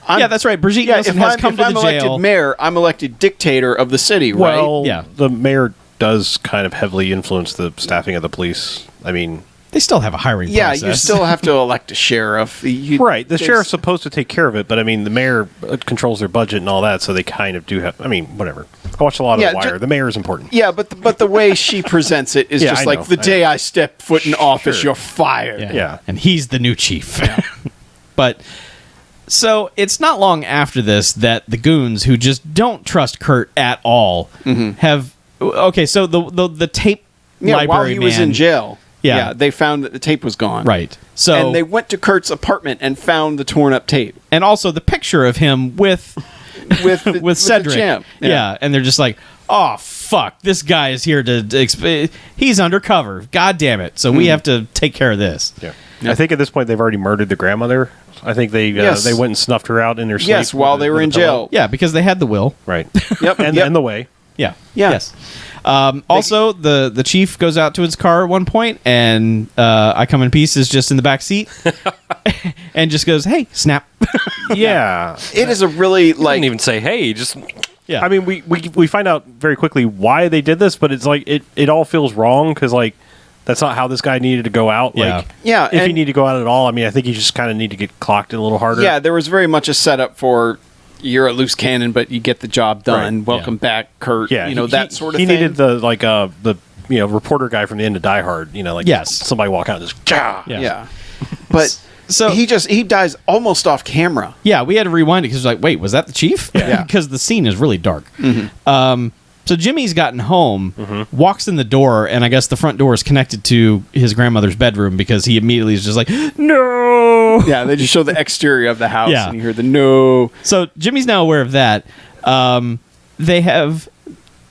I'm- That's right. Brigitte Yeah, Nielsen if has I'm, come if to I'm the elected jail. mayor, I'm elected dictator of the city, right? well, Yeah. the mayor does kind of heavily influence the staffing of the police. I mean, They still have a hiring Yeah, process. you still have to elect a sheriff. right. The there's- sheriff's supposed to take care of it, but I mean, the mayor controls their budget and all that, so they kind of do have. I mean, whatever. I watched a lot of Yeah, The Wire. The mayor is important. Yeah, but the way she presents it is Yeah, just I like know. the day I step foot in office, Sure. you're fired. Yeah. And he's the new chief. But so it's not long after this that the goons who just don't trust Kurt at all have okay, so the tape Yeah, library while he was man- in jail. Yeah. they found that the tape was gone. Right. So And they went to Kurt's apartment and found the torn up tape and also the picture of him with with the, with Cedric. the champ. Yeah. And they're just like, "Oh fuck, this guy is here to he's undercover. God damn it. So we have to take care of this." Yeah. I think at this point they've already murdered the grandmother. I think they Yes. they went and snuffed her out in their sleep. Yes, while they were in jail. Yeah, because they had the will. Right. Yep. and yep. and the way. Yeah. Yeah. Yes. Also, the chief goes out to his car at one point, and I Come in Peace is just in the back seat, and just goes, "Hey, snap." Yeah. It is a really I like didn't even say, hey, just Yeah. I mean, we find out very quickly why they did this, but it's like it all feels wrong because like that's not how this guy needed to go out. Yeah. Like, Yeah, if he and- need to go out at all, I mean, I think you just kind of need to get clocked a little harder. yeah, there was very much a setup for you're a loose cannon, but you get the job done. Right, Welcome back, Kurt. yeah. That sort of he thing. needed the reporter guy from the end of Die Hard. Like Yes. somebody walk out and just Yeah. Yeah. But So he dies almost off camera. yeah, we had to rewind it because like, wait, was that the chief? Yeah. Because the scene is really dark. So Jimmy's gotten home, Mm-hmm. walks in the door, and I guess the front door is connected to his grandmother's bedroom because he immediately is just like, no. Yeah, they just show the exterior of the house, Yeah. and you hear the no. So Jimmy's now aware of that.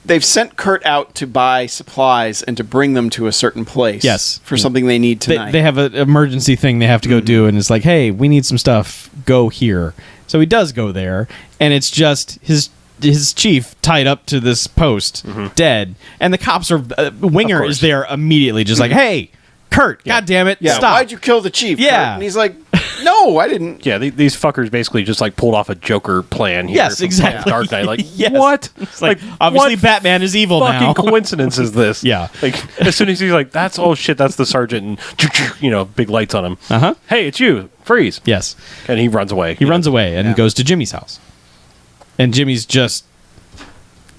They've sent Kurt out to buy supplies and to bring them to a certain place. Yes. For something they need tonight. They have an emergency thing they have to go do, and it's like, hey, we need some stuff. Go here. So he does go there, and it's just his chief tied up to this post, dead, and the cops are. Winger is there immediately, just like, hey, Kurt, God damn it, yeah, stop. why'd you kill the chief? Yeah. Kurt? And he's like, no, I didn't. Yeah, these fuckers basically just like pulled off a Joker plan here. Yes, from exactly. Dark Knight. Like, Yes. what? It's like, obviously what Batman is evil fucking now. coincidence is this? Yeah. Like, as soon as he's like, that's, oh shit, that's the sergeant, and, big lights on him. Uh-huh. Hey, it's you. Freeze. Yes. And he runs away. He runs away and Yeah. goes to Jimmy's house. And Jimmy's just,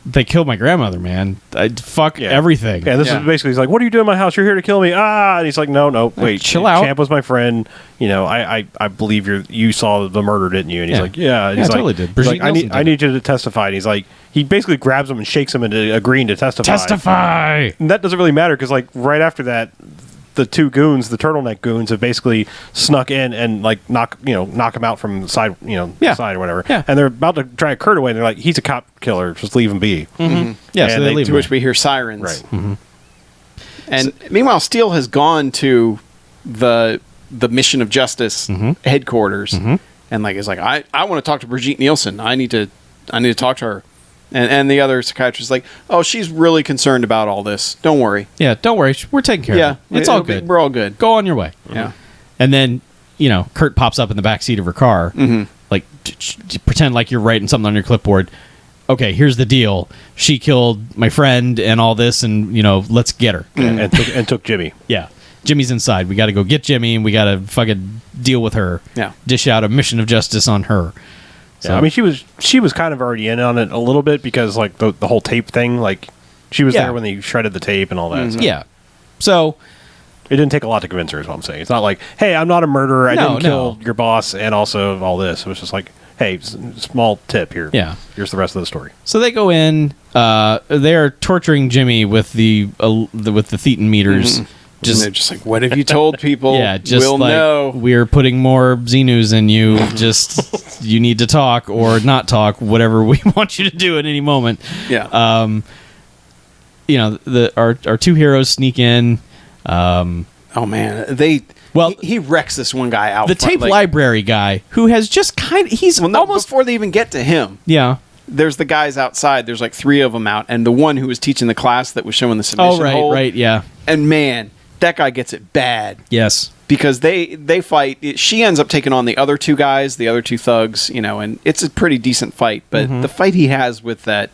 they killed my grandmother, man. Fuck everything. Yeah, this Yeah. is basically, he's like, what are you doing in my house? You're here to kill me. Ah! And he's like, no, wait. chill out. Champ was my friend. I believe you saw the murder, didn't you? And he's Yeah. like, yeah. And Yeah, he's I totally like, did. he's Brigitte like, Nielsen did I need you to testify. And he's like, he basically grabs him and shakes him into agreeing to testify. Testify! And that doesn't really matter because, like, right after that, the two goons, the turtleneck goons, have basically snuck in and like knock him out from the side, Yeah. side or whatever. Yeah. And they're about to drag Kurt away. And they're like, he's a cop killer. Just leave him be. Yeah, so And they they- leave To him which there. we hear sirens. Right. And meanwhile, Steele has gone to the mission of justice headquarters, and like is like, I want to talk to Brigitte Nielsen. I need to talk to her. And the other psychiatrist is like, oh, she's really concerned about all this. Don't worry. Yeah, don't worry. We're taking care Yeah, of it. It's all it'll be- good. we're all good. Go on your way. Yeah. And then, Kurt pops up in the back seat of her car. Like, pretend like you're writing something on your clipboard. Okay, here's the deal. She killed my friend and all this, and, let's get her. And took Jimmy. Yeah. Jimmy's inside. We got to go get Jimmy, and we got to fucking deal with her. Yeah. Dish out a mission of justice on her. Yeah, I mean, she was kind of already in on it a little bit because like the whole tape thing, like she was Yeah. there when they shredded the tape and all that. So Yeah. So, it didn't take a lot to convince her. Is what I'm saying. It's not like, hey, I'm not a murderer. I didn't kill your boss and also all this. It was just like, hey, small tip here. Yeah. Here's the rest of the story. so they go in. They're torturing Jimmy with the thetan meters. Just, they're just like, what have you told people? Yeah, just we'll like know. we're putting more Xenus in you. Just you need to talk or not talk, whatever we want you to do at any moment. Yeah. Our two heroes sneak in. Oh man, he wrecks this one guy out. The front, tape like- library guy who has just he's Well, no, almost before they even get to him. yeah. There's the guys outside. There's like 3 of them out, and the one who was teaching the class that was showing the submission. hold. Right, yeah, And man, that guy gets it bad yes, because they fight. She ends up taking on the other 2 guys, the other 2 thugs, and it's a pretty decent fight. But the fight he has with the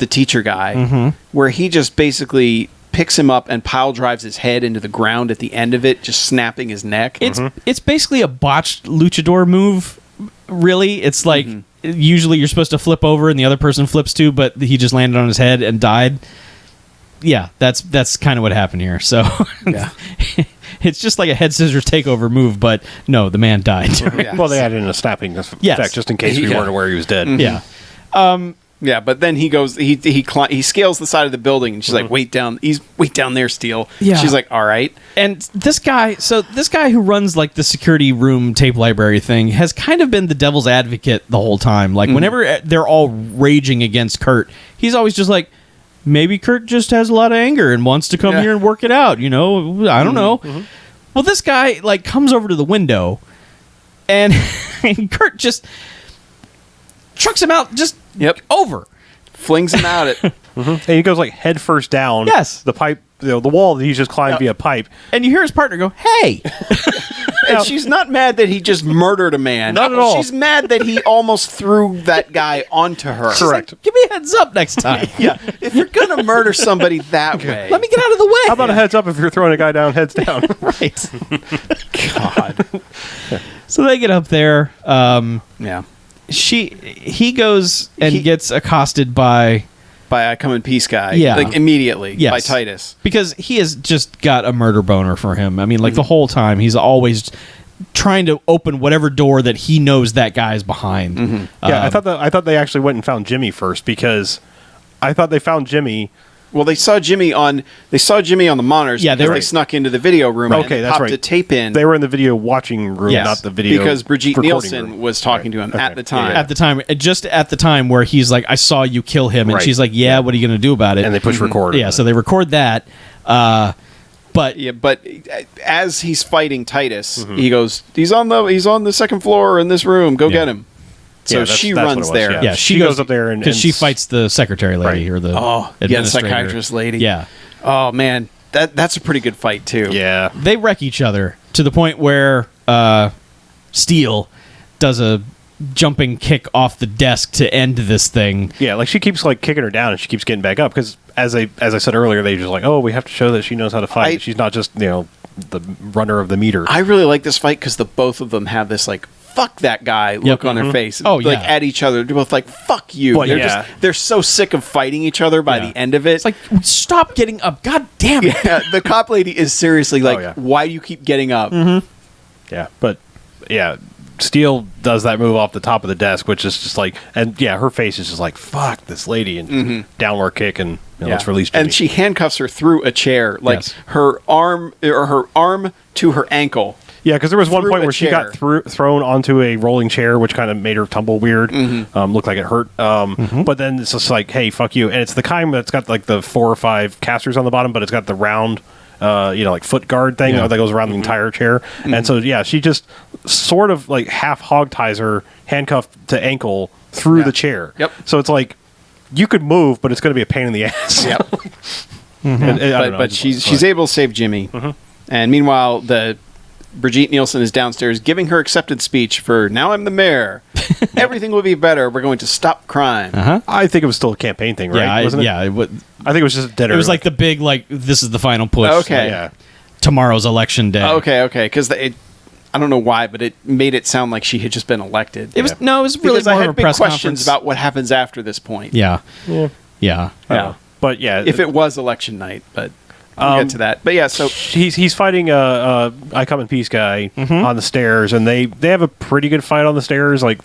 teacher guy, where he just basically picks him up and pile drives his head into the ground at the end of it, just snapping his neck. it's basically a botched luchador move. Really, it's like usually you're supposed to flip over and the other person flips too, but he just landed on his head and died. Yeah, that's kind of what happened here. So Yeah. it's just like a head scissors takeover move, but no, the man died. Yeah. Well, they added in a snapping effect Yes. just in case we weren't aware he was dead. Yeah. Yeah, but then he goes, he scales the side of the building, and she's like, wait down there, Steele. Yeah. She's like, all right. And this guy who runs like the security room tape library thing has kind of been the devil's advocate the whole time. Like whenever they're all raging against Kurt, he's always just like, maybe Kurt just has a lot of anger and wants to come here and work it out. I don't know. Well, this guy like comes over to the window, and Kurt just trucks him out just over. Flings him out at. And he goes like head first down. Yes. The pipe, the wall that he's just climbed via pipe. And you hear his partner go, "Hey!" And she's not mad that he just murdered a man. Not at all. She's mad that he almost threw that guy onto her. Correct. Give me a heads up next time. Yeah. If you're going to murder somebody that way. Let me get out of the way. How about a heads up if you're throwing a guy down heads down? Right. God. So they get up there. Yeah. He goes and He- gets accosted by By a come in peace guy. Yeah. Like immediately. Yes. By Titus. because he has just got a murder boner for him. I mean, like the whole time he's always trying to open whatever door that he knows that guy's behind. Yeah, I thought they actually went and found Jimmy first, because I thought they found Jimmy. Well, they saw Jimmy on the monitors. Yeah, they snuck into the video room. Okay, and that's popped right. a tape in. They were in the video watching room, Yes. not the video because Brigitte recording Nielsen room. was talking to him Okay. at the time. At the time, just at the time where he's like, I saw you kill him, and Right. she's like, yeah, what are you going to do about it? And they push record. yeah, so they record that. But Yeah, but as he's fighting Titus, he goes, "He's on the second floor in this room. Go get him." So Yeah, that's she what it runs was, there. yeah, she goes up there and because she and- fights the secretary lady Right. or the Oh, yeah, the administrator. psychiatrist lady. Yeah, Oh man, that's a pretty good fight too. Yeah. they wreck each other to the point where Steele does a jumping kick off the desk to end this thing. Yeah, like she keeps like kicking her down and she keeps getting back up, because as I said earlier, they just like, oh, we have to show that she knows how to fight. She's not just, the runner of the meter. I really like this fight because the both of them have this like "fuck that guy" look on their face. Oh, like yeah. at each other. They're both like "fuck you." Well, they're yeah. they're so sick of fighting each other by Yeah. the end of it. It's like, stop getting up! God damn it! yeah, the cop lady is seriously like, yeah. "Why do you keep getting up?" Yeah, but yeah, Steele does that move off the top of the desk, which is just like, and yeah, her face is just like, fuck this lady, and downward kick, and let's release Jimmy. And she handcuffs her through a chair, like Yes. her arm to her ankle. Yeah, because there was one through point a where she chair. got thrown onto a rolling chair, which kind of made her tumble weird. Looked like it hurt. But then it's just like, hey, fuck you. And it's the kind that's got like the 4 or 5 casters on the bottom, but it's got the round, like foot guard thing Yeah. that goes around the entire chair. And so, yeah, she just sort of like half hog ties her handcuffed to ankle through Yeah. the chair. Yep. So it's like, you could move, but it's going to be a pain in the ass. Yep. And I don't know, I but just- she's able to save Jimmy. And meanwhile, Brigitte Nielsen is downstairs giving her acceptance speech for "Now I'm the mayor. Everything will be better. We're going to stop crime." I think it was still a campaign thing, right? Wasn't it? Yeah, I think it was just dead. it was like the big, like, this is the final push. Okay. like, yeah. tomorrow's election day. Okay, because I don't know why, but it made it sound like she had just been elected. It was no, it was really because I more had of a big press questions conference. about what happens after this point. Yeah, Yeah. yeah. Yeah. But yeah, If it was election night, but we'll get to that. But yeah, so he's fighting a I Come in Peace guy on the stairs, and they have a pretty good fight on the stairs. Like,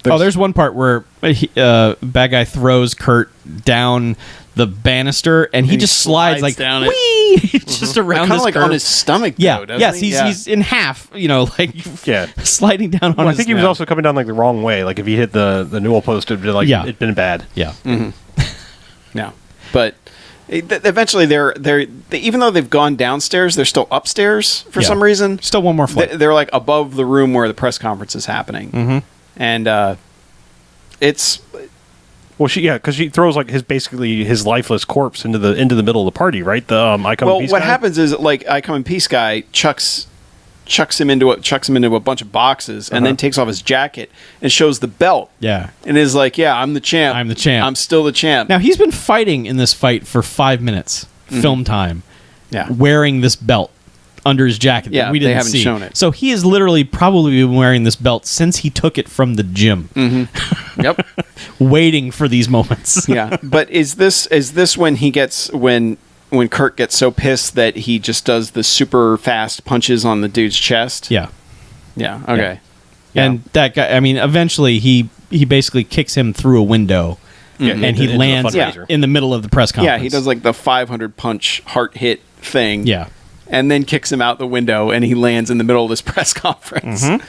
There's one part where bad guy throws Kurt down the banister, and he just slides like down it. whee, just around kind this of like curve. on his stomach. yeah, though, doesn't yes, he? he's in half. Like Yeah. sliding down on. well, I his think he was neck. also coming down like the wrong way. Like if he hit the newel post, it'd be like it'd been bad. Yeah, Yeah, but eventually they're even though they've gone downstairs, they're still upstairs for Yeah. some reason. still one more flight. They're like above the room where the press conference is happening, and it's Well, because she throws like his lifeless corpse into the middle of the party, right? The I Come in well. Peace What guy? happens is like I Come in Peace guy chucks him into a bunch of boxes, and then takes off his jacket and shows the belt. Yeah. And is like, "Yeah, I'm the champ. I'm the champ. I'm still the champ." Now he's been fighting in this fight for 5 minutes, film time, yeah. wearing this belt under his jacket. Yeah, that we they didn't haven't see. shown it. So he has literally probably been wearing this belt since he took it from the gym, Yep. waiting for these moments. Yeah. But is this when Kurt gets so pissed that he just does the super fast punches on the dude's chest? Yeah. Yeah. Okay. And that guy, I mean, eventually he basically kicks him through a window, Yeah, and into he the lands fundraiser. in the middle of the press conference. Yeah, he does like the 500 punch heart hit thing. Yeah. And then kicks him out the window, and he lands in the middle of this press conference. And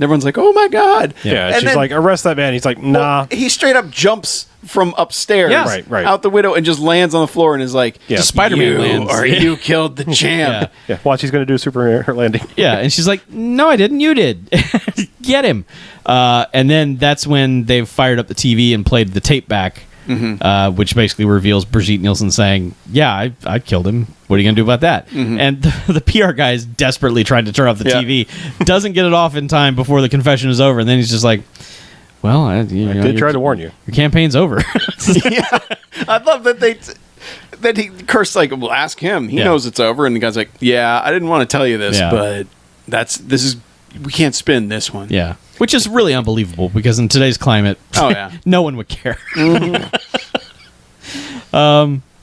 everyone's like, "Oh my god!" Yeah, And she's then- like, arrest that man. He's like, nah. Well, he straight up jumps from upstairs, Yes. Right. out the window, and just lands on the floor, and is like, Yeah. Just Spider-Man "You lands. or you killed the champ." Yeah. Yeah, watch, he's going to do a super landing. Yeah, and she's like, "No, I didn't. You did. Get him." And then that's when they've fired up the TV and played the tape back, which basically reveals Brigitte Nielsen saying, "Yeah, I killed him. What are you gonna do about that?" And the PR guy is desperately trying to turn off the Yeah. TV, doesn't get it off in time before the confession is over, and then he's just like, "Well, I did try to warn you. Your campaign's over." Yeah, I love that Kurt's like, "Well, ask him. He Yeah. knows it's over." And the guy's like, "Yeah, I didn't want to tell you this, Yeah. but we can't spin this one." Yeah, which is really unbelievable because in today's climate, Oh, yeah. no one would care.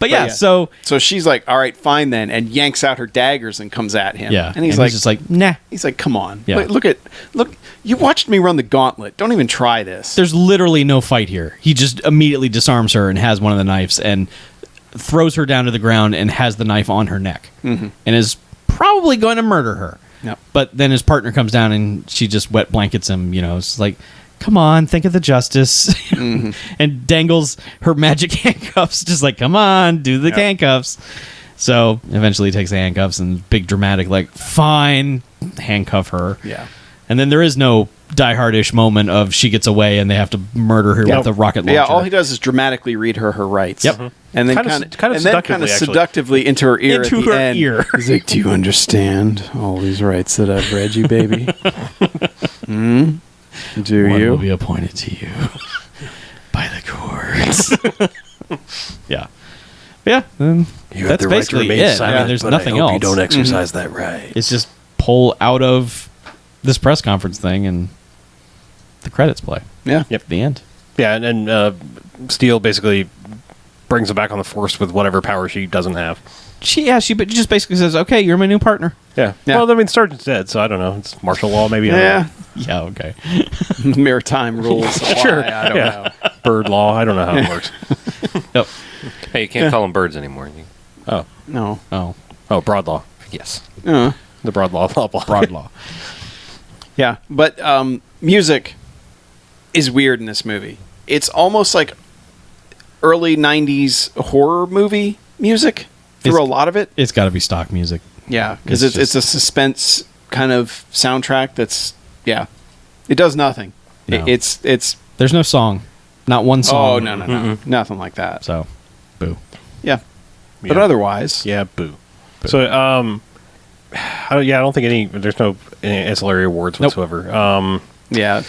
But yeah, So she's like, all right, fine then, and yanks out her daggers and comes at him. yeah, and he's like, just like, nah. he's like, come on, Yeah. look, you watched me run the gauntlet. Don't even try this. There's literally no fight here. He just immediately disarms her and has one of the knives and throws her down to the ground and has the knife on her neck and is probably going to murder her. Yep. But then his partner comes down and she just wet blankets him. It's like, come on, think of the justice. And dangles her magic handcuffs, just like, come on, do the handcuffs. So eventually he takes the handcuffs and big dramatic, like, fine, handcuff her. Yeah. And then there is no Die Hard-ish moment of she gets away and they have to murder her with the rocket launcher. Yeah, all he does is dramatically read her rights. Yep. And then Kind of seductively into her ear Into at the her end. ear. He's like, do you understand all these rights that I've read you, baby? Do One you? will be appointed to you by the courts. Yeah. Yeah. That's basically it. I mean, there's nothing else. You don't exercise that right. It's just pull out of this press conference thing and the credits play. Yeah. Yep. The end. Yeah, and Steele basically brings him back on the force with whatever power she doesn't have. She just basically says, okay, you're my new partner. Yeah. Yeah. Well, I mean, Sergeant's dead, so I don't know. It's martial law, maybe. I don't Yeah. Yeah, okay. Maritime rules. Sure. I don't know. know. Bird law. I don't know how it works. Yep. Hey, you can't call them birds anymore. Oh. No. Oh, Broad law. Yes. The broad law. broad law. Yeah, but music is weird in this movie. It's almost like early 90s horror movie music through a lot of it. It's got to be stock music. Yeah, because It's it's a suspense kind of soundtrack that's, yeah, it does nothing. No. It's There's no song. Not one song. oh, no. Nothing like that. So, boo. Yeah. But Yeah. otherwise, Yeah, boo. So, I don't think there's no ancillary awards Nope. whatsoever. yeah.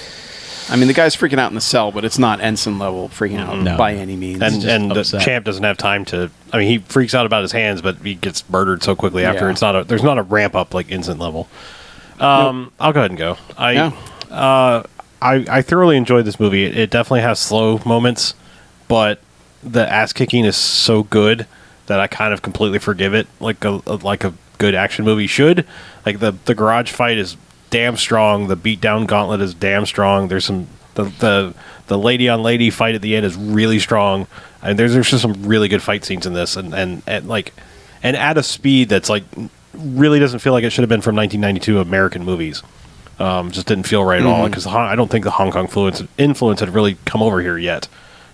I mean, the guy's freaking out in the cell, but it's not ensign level freaking out No. by any means. And the upset. champ doesn't have time to. I mean, he freaks out about his hands, but he gets murdered so quickly after. Yeah. There's not a ramp up like instant level. I'll go ahead and go. I thoroughly enjoyed this movie. It definitely has slow moments, but the ass kicking is so good that I kind of completely forgive it, like a good action movie should. Like the garage fight is damn strong. The beatdown gauntlet is damn strong. There's some the lady on lady fight at the end is really strong, and there's just some really good fight scenes in this, and at a speed that's like really doesn't feel like it should have been from 1992 American movies. Just didn't feel right at all because I don't think the Hong Kong influence had really come over here yet.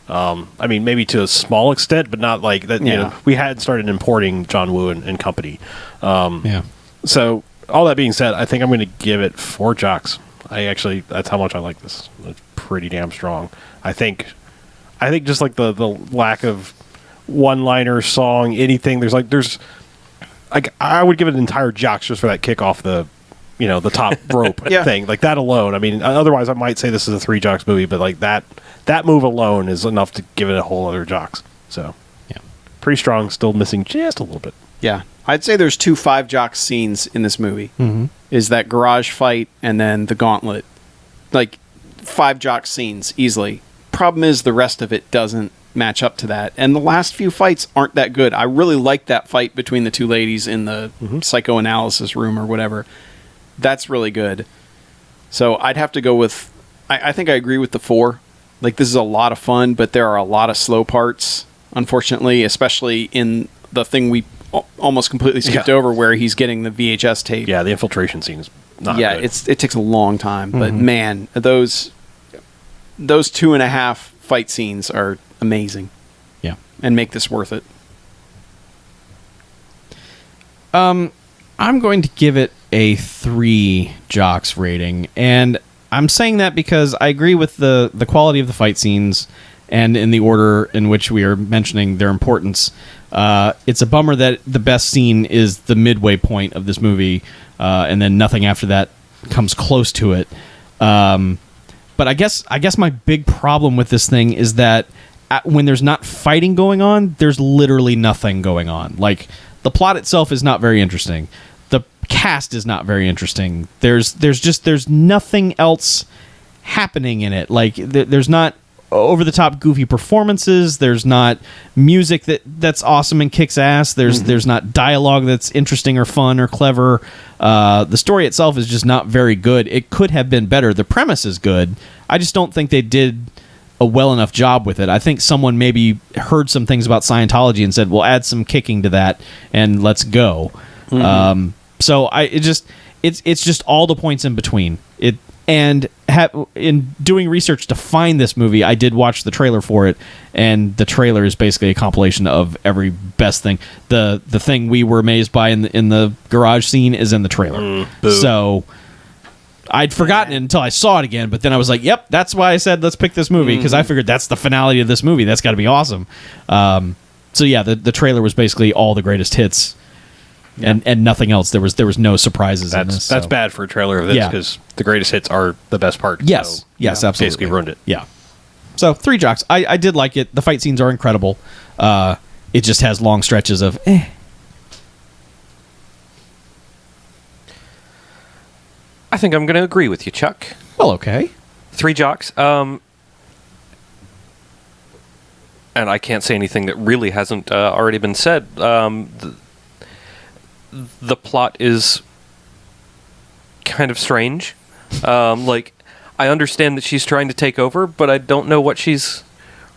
I mean, maybe to a small extent, but not like that. Yeah. You know, we had started importing John Woo and company. Yeah. So all that being said, I think I'm going to give it 4 jocks. That's how much I like this. It's pretty damn strong. I think just like the lack of one-liner song, anything. There's I would give it an entire jocks just for that kick off the top rope Yeah. thing, like that alone. I mean, otherwise I might say this is a 3 jocks movie, but like that move alone is enough to give it a whole other jocks. So Yeah. pretty strong. Still missing just a little bit. yeah. I'd say there's 2 5-jock scenes in this movie. Mm-hmm. Is that garage fight and then the gauntlet. Like 5-jock scenes easily. Problem is the rest of it doesn't match up to that. And the last few fights aren't that good. I really like that fight between the 2 ladies in the psychoanalysis room or whatever. That's really good. So I'd have to go with... I think I agree with the 4. Like, this is a lot of fun, but there are a lot of slow parts, unfortunately, especially in the thing we almost completely skipped over where he's getting the VHS tape. Yeah, the infiltration scene is not good. It takes a long time, but man, those 2.5 fight scenes are amazing. Yeah. And make this worth it. I'm going to give it a 3 jocks rating, and I'm saying that because I agree with the quality of the fight scenes and in the order in which we are mentioning their importance. It's a bummer that the best scene is the midway point of this movie, and then nothing after that comes close to it. But I guess my big problem with this thing is that when there's not fighting going on, there's literally nothing going on. Like, the plot itself is not very interesting. The cast is not very interesting. There's nothing else happening in it. Like, there's not over the top goofy performances. There's not music that's awesome and kicks ass. There's not dialogue that's interesting or fun or clever. The story itself is just not very good. It could have been better. The premise is good. I just don't think they did a well enough job with it. I think someone maybe heard some things about Scientology and said, "We'll add some kicking to that and let's go." So it's just all the points in between. In doing research to find this movie, I did watch the trailer for it, and the trailer is basically a compilation of every best thing. The thing we were amazed by in the garage scene is in the trailer. So I'd forgotten it until I saw it again, but then I was like, "Yep, that's why I said let's pick this movie," because I figured that's the finale of this movie. That's got to be awesome. So yeah, the trailer was basically all the greatest hits. And nothing else. There was no surprises in this. That's bad for a trailer of this because the greatest hits are the best part. Yes, so, yes, absolutely. Basically ruined it. Yeah. So 3 jocks. I did like it. The fight scenes are incredible. It just has long stretches of I think I'm going to agree with you, Chuck. Well, okay. 3 jocks. And I can't say anything that really hasn't already been said. The plot is kind of strange. Like, I understand that she's trying to take over, but I don't know what she's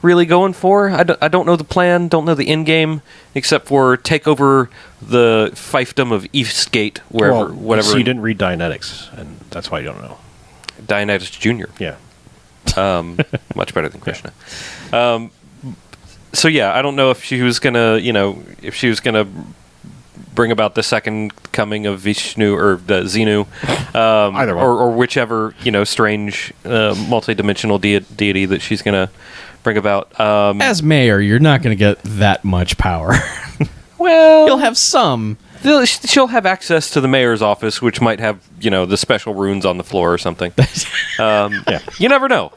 really going for. I don't know the plan, don't know the end game, except for take over the fiefdom of Eastgate, whatever. So you didn't read Dianetics, and that's why you don't know. Dianetics Jr. Yeah. Much better than Krishna. So yeah, I don't know if she was gonna, bring about the second coming of Vishnu or the Xenu, Either one. or whichever strange multi-dimensional deity that she's gonna bring about. As mayor, you're not going to get that much power. Well, You'll have some. she'll have access to the mayor's office, which might have the special runes on the floor or something. You never know.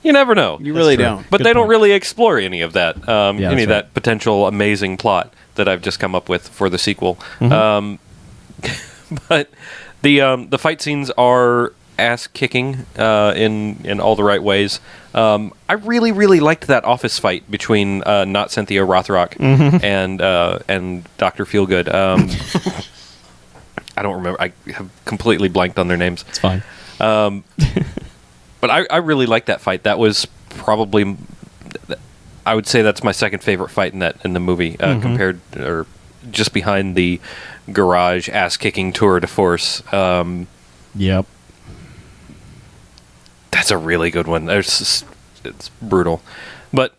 You never know. You really don't. But Good they don't point. really explore any of that. Any that's of that potential amazing plot that I've just come up with for the sequel. But the fight scenes are ass kicking in all the right ways. I really, really liked that office fight between not Cynthia Rothrock and Dr. Feelgood. I don't remember. I have completely blanked on their names. It's fine. But I really liked that fight. That was probably, I would say that's my second favorite fight in the movie, compared or just behind the garage ass kicking tour de force. Yep. That's a really good one. It's brutal, but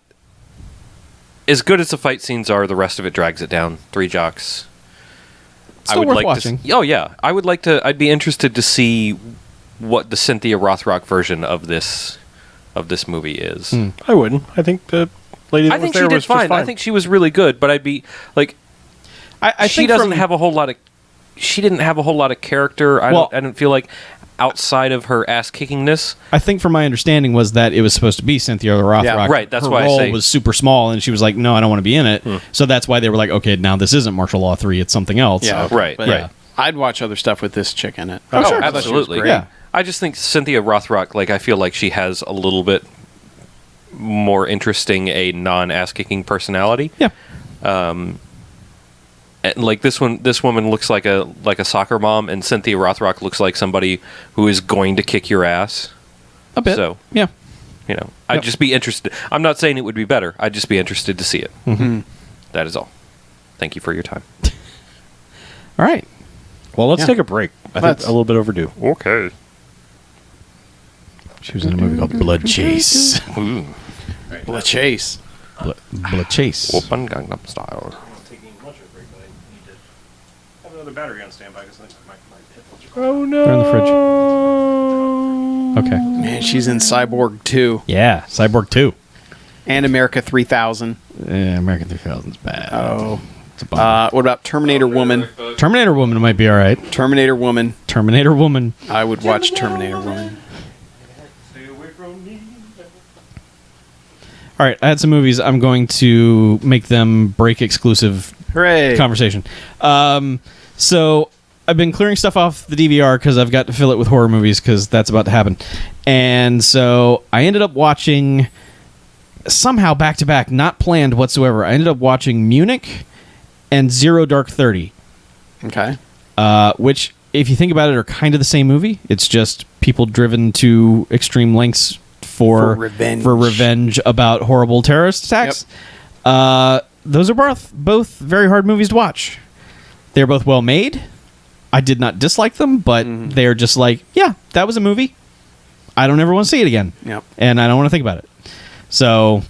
as good as the fight scenes are, the rest of it drags it down. 3 jocks. Still worth watching. Oh yeah, I would like to. I'd be interested to see what the Cynthia Rothrock version of this movie is. I wouldn't. I think the lady that I was think there she did was just fine. I think she was really good, but I'd be like, I she think doesn't have a whole lot of. She didn't have a whole lot of character. I don't feel like outside of her ass kickingness. I think from my understanding was that it was supposed to be Cynthia Rothrock. Yeah, right, that's her why I role say- was super small, and she was like, "No, I don't want to be in it." So that's why they were like, "Okay, now this isn't Martial Law 3; it's something else." Yeah, Right, but right. I'd watch other stuff with this chick in it. Oh, sure. I thought she was Absolutely. great. Yeah. I just think Cynthia Rothrock, like, I feel like she has a little bit more interesting a non-ass kicking personality. Yeah. And like this woman looks like a soccer mom, and Cynthia Rothrock looks like somebody who is going to kick your ass. A bit. So, Yeah. I'd just be interested. I'm not saying it would be better. I'd just be interested to see it. That is all. Thank you for your time. All right. Well, let's Yeah. take a break. I think Let's. a little bit overdue. Okay. She was in a movie called Blood Chase. Ooh. Well, Chase. Blood Chase. Open Gangnam Style. Taking much of a break, but I need to have another battery on standby because I think my headphones are Oh no. They're in the fridge. Okay. Man, she's in Cyborg 2 Yeah. Cyborg 2. and America 3000. American 3000's bad. Oh. It's a bummer. What about Terminator Woman? Terminator Woman might be all right. Terminator Woman. Terminator Woman. I would watch Terminator Woman. All right. I had some movies. I'm going to make them break exclusive Hooray. conversation. So I've been clearing stuff off the DVR because I've got to fill it with horror movies because that's about to happen. And so I ended up watching somehow back to back, not planned whatsoever, I ended up watching Munich and Zero Dark 30. Okay. Which, if you think about it, are kind of the same movie. It's just people driven to extreme lengths for revenge about horrible terrorist attacks. Yep. Those are both very hard movies to watch. They're both well made. I did not dislike them, but they're just like, yeah, that was a movie. I don't ever want to see it again. Yep. And I don't want to think about it. So,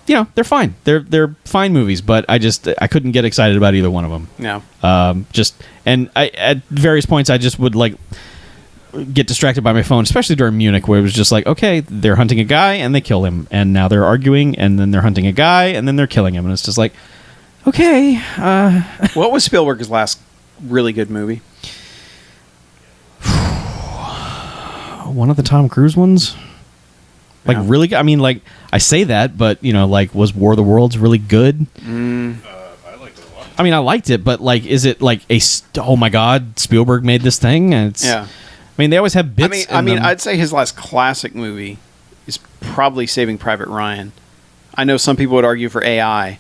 they're fine. They're fine movies, but I couldn't get excited about either one of them. No. At various points I just would get distracted by my phone, especially during Munich, where it was just like, okay, they're hunting a guy and they kill him, and now they're arguing, and then they're hunting a guy and then they're killing him, and it's just like, okay. What was Spielberg's last really good movie? One of the Tom Cruise ones. Really, I mean, I say that, but was War of the Worlds really good? I liked it a lot. I mean, I liked it, but is it oh my god, Spielberg made this thing? And it's, I mean, they always have bits. I mean, I'd say his last classic movie is probably Saving Private Ryan. I know some people would argue for AI.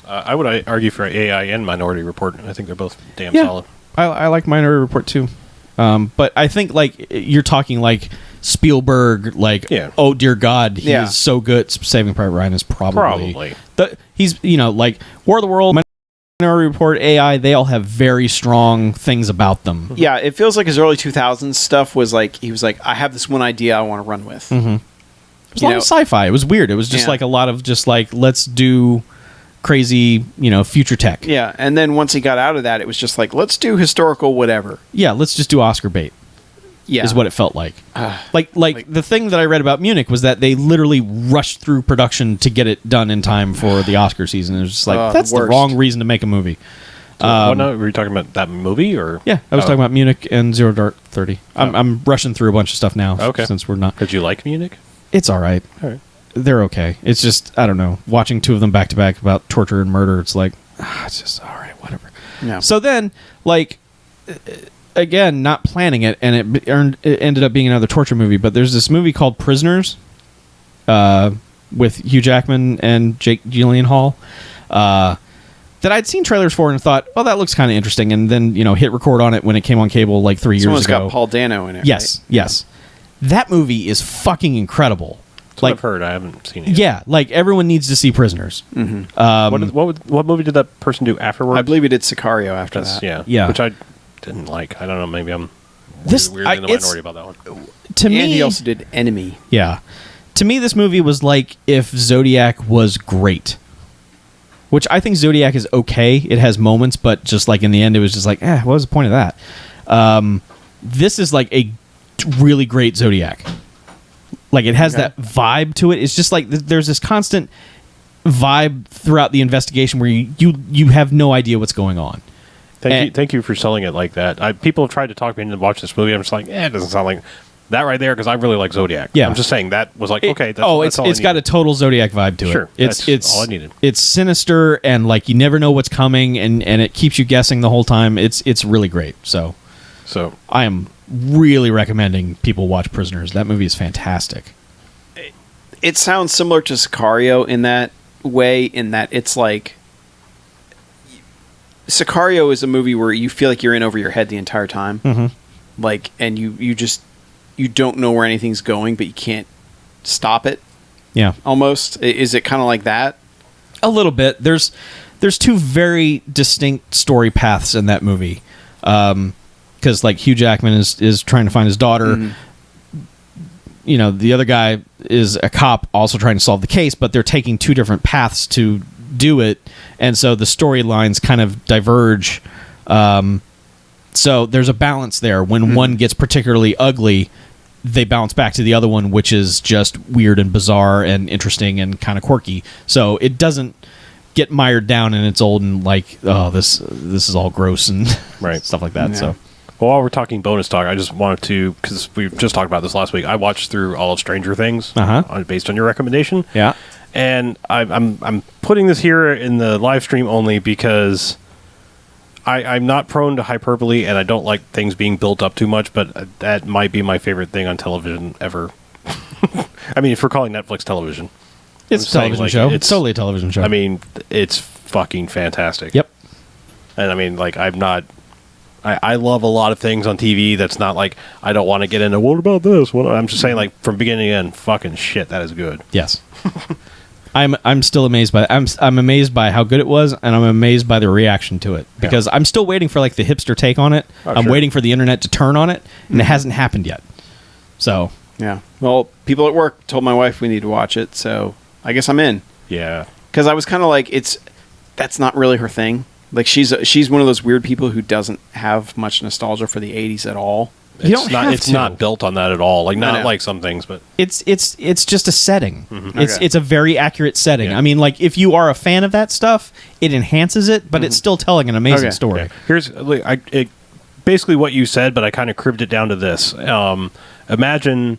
I would argue for AI and Minority Report. I think they're both damn solid. I like Minority Report too. But I think you're talking Spielberg, oh dear God, he is so good. Saving Private Ryan is probably. He's War of the World, Minority Report, AI. They all have very strong things about them. Yeah, it feels like his early 2000s stuff was he was I have this one idea I want to run with. Mm-hmm. It was a lot of sci-fi. It was weird. It was just a lot of just let's do crazy, future tech. Yeah, and then once he got out of that, it was just let's do historical whatever. Yeah, let's just do Oscar bait. Yeah, is what it felt like. The thing that I read about Munich was that they literally rushed through production to get it done in time for the Oscar season. It was just that's the wrong reason to make a movie. Were you talking about that movie or? Yeah, I was talking about Munich and Zero Dark 30. I'm rushing through a bunch of stuff now. Okay, since we're not. Did you like Munich? It's all right. All right. They're okay. It's just, I don't know, watching two of them back to back about torture and murder, it's it's just all right, whatever. Yeah. So then, again, not planning it, and it ended up being another torture movie, but there's this movie called Prisoners with Hugh Jackman and Jake Gyllenhaal that I'd seen trailers for and thought, oh, that looks kind of interesting, and then, hit record on it when it came on cable 3 years ago. It's got Paul Dano in it, Yes, right? Yes. That movie is fucking incredible. That's what I've heard. I haven't seen it yet. Yeah, everyone needs to see Prisoners. Mm-hmm. What movie did that person do afterwards? I believe he did Sicario after that. Yeah. Which I didn't like. I don't know. Maybe I'm weirdly in the minority about that one. To me, and he also did Enemy. Yeah. To me, this movie was if Zodiac was great. Which I think Zodiac is okay. It has moments, but just in the end, it was just what was the point of that? This is a really great Zodiac. It has that vibe to it. It's just there's this constant vibe throughout the investigation where you have no idea what's going on. Thank you for selling it like that. People have tried to talk me into watch this movie. I'm just it doesn't sound like that right there because I really like Zodiac. Yeah. I'm just saying that was okay. It's got a total Zodiac vibe to it. Sure, it's all I needed. It's sinister and you never know what's coming and it keeps you guessing the whole time. It's really great. So I am really recommending people watch Prisoners. That movie is fantastic. It sounds similar to Sicario in that way, in that it's Sicario is a movie where you feel like you're in over your head the entire time. Mm-hmm. And you don't know where anything's going, but you can't stop it. Yeah. Almost. Is it kind of like that? A little bit. There's two very distinct story paths in that movie. Because Hugh Jackman is trying to find his daughter. Mm-hmm. The other guy is a cop also trying to solve the case, but they're taking two different paths to do it, and so the storylines kind of diverge. So there's a balance there. When one gets particularly ugly, they bounce back to the other one, which is just weird and bizarre and interesting and kind of quirky. So it doesn't get mired down in its old and this is all gross and stuff like that. Yeah. So. Well, while we're talking bonus talk, I just wanted to, because we just talked about this last week, I watched through all of Stranger Things based on your recommendation. Yeah. And I'm putting this here in the live stream only because I'm not prone to hyperbole and I don't like things being built up too much, but that might be my favorite thing on television ever. I mean, if we're calling Netflix television. It's a television like, show. It's totally a television show. I mean, it's fucking fantastic. Yep. And I mean, like, I love a lot of things on TV that's not like, I don't want to get into, what about this? I'm just saying, like, from beginning to end, fucking shit, that is good. Yes. I'm still amazed by I'm amazed by how good it was, and I'm amazed by the reaction to it, because I'm still waiting for like the hipster take on it. I'm sure. waiting for the internet to turn on it, and it hasn't happened yet. So Yeah. Well, people at work told my wife we need to watch it, so I guess I'm in. Yeah. Because I was kind of like, that's not really her thing. Like she's one of those weird people who doesn't have much nostalgia for the '80s at all. You don't have It's to. not built on that at all. Like, I not know. like some things, but it's just a setting. Okay. It's a very accurate setting. Yeah. I mean, like if you are a fan of that stuff, it enhances it, but it's still telling an amazing Okay. story. yeah. Here's basically what you said, but I kind of cribbed it down to this. Imagine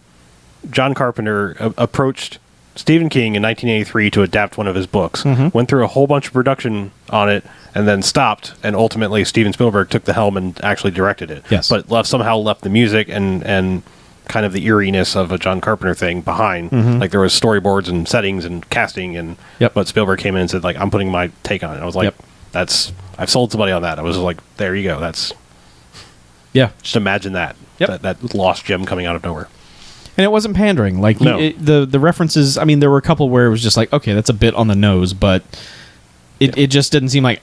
John Carpenter approached Stephen King in 1983 to adapt one of his books, went through a whole bunch of production on it, and then stopped, and ultimately Steven Spielberg took the helm and actually directed it. Yes. But somehow left the music and kind of the eeriness of a John Carpenter thing behind. Like, there was storyboards and settings and casting, and Yep. but Spielberg came in and said, like, I'm putting my take on it. I was like, Yep. I've sold somebody on that. I was like, there you go. Yeah. Just imagine that. Yep. That lost gem coming out of nowhere. And it wasn't pandering. Like No. the references. I mean, there were a couple where it was just like, okay, that's a bit on the nose, but it just didn't seem like,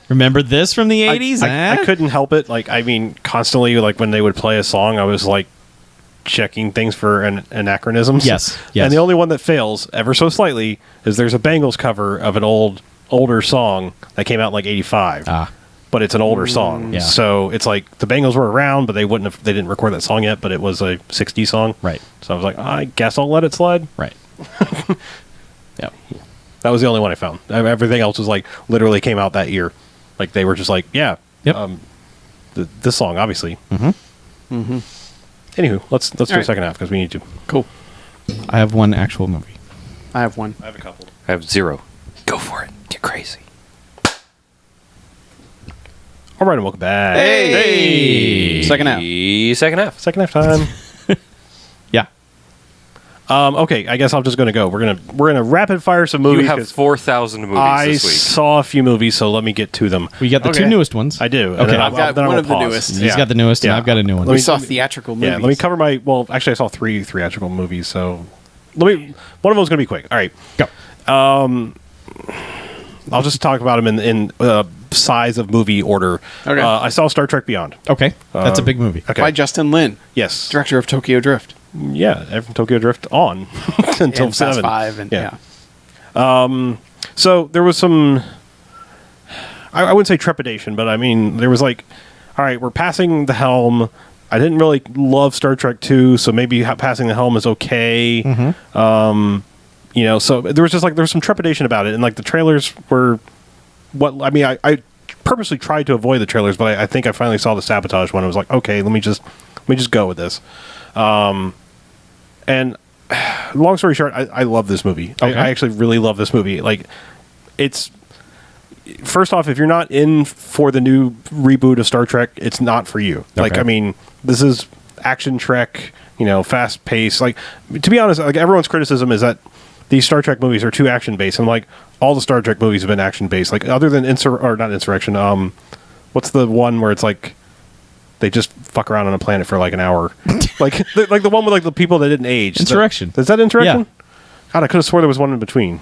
remember this from the '80s? I couldn't help it. Like, I mean, constantly, like, when they would play a song, I was like checking things for anachronisms. Yes. And the only one that fails ever so slightly is there's a Bangles cover of an older song that came out in like '85. But it's an older song. Yeah. So it's like the Bangles were around, but they didn't record that song yet, but it was a '60s song. Right. So I was like, I guess I'll let it slide. Right. Yeah. That was the only one I found. Everything else was like literally came out that year. Like, they were just like, yeah, Yep. this song, obviously. Anywho, let's do the right. second half because we need to. Cool. I have one actual movie. I have one. I have a couple. I have 0. Go for it. Get crazy. All right, and welcome back. Hey! Second half. Second half. Second half time. Yeah. Okay, I guess I'm just gonna go. We're gonna rapid fire some movies. You have 'cause 4,000 movies I this week. saw a few movies, so let me get to them. We got the two Okay. newest ones. I do. Okay. I've got one of the newest. He's got the newest, and I've got a new one. We saw theatrical movies. Yeah, let me cover my. Well, actually, I saw 3 theatrical movies, so one of them's gonna be quick. All right, Go. I'll just talk about them in size of movie order. Okay. I saw Star Trek Beyond. Okay. That's a big movie. Okay. By Justin Lin, Yes. director of Tokyo Drift. Yeah, from Tokyo Drift on until and 7. Fast 5 and Yeah. So there was some, I wouldn't say trepidation, but I mean, there was like, all right, we're passing the helm. I didn't really love Star Trek 2, so maybe passing the helm is okay. So there was just like, there was some trepidation about it. And like the trailers were I purposely tried to avoid the trailers, but I think I finally saw the sabotage one. I was like, okay, let me just go with this. And long story short, I love this movie. Okay. I actually really love this movie. Like, it's, first off, if you're not in for the new reboot of Star Trek, it's not for you. Like, Okay. I mean, this is action Trek, fast paced. Like, to be honest, like, everyone's criticism is that these Star Trek movies are too action based. I'm like, all the Star Trek movies have been action based. Like, other than not Insurrection. What's the one where it's like they just fuck around on a planet for like an hour? like the one with like the people that didn't age. Insurrection. Is that Insurrection? Yeah. God, I could have swore there was one in between.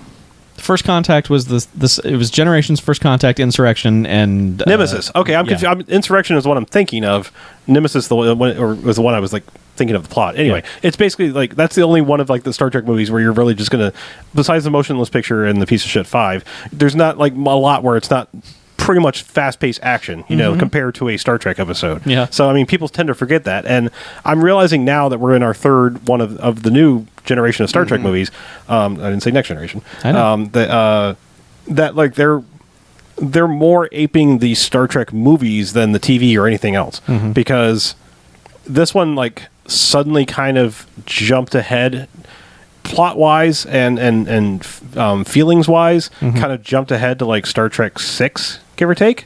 First Contact was this. It was Generations, First Contact, Insurrection, and Nemesis. Okay, I'm yeah. confused. Insurrection is what I'm thinking of. Nemesis, was the one I was like thinking of the plot. Anyway, it's basically like that's the only one of like the Star Trek movies where you're really just gonna, besides the motionless picture and the piece of shit 5, there's not like a lot where it's not pretty much fast-paced action, compared to a Star Trek episode. Yeah. So I mean, people tend to forget that, and I'm realizing now that we're in our third one of the new generation of Star Trek movies. I didn't say next generation. I know. That like they're more aping the Star Trek movies than the TV or anything else, because this one like suddenly kind of jumped ahead plot wise and feelings wise, kind of jumped ahead to like Star Trek 6, give or take.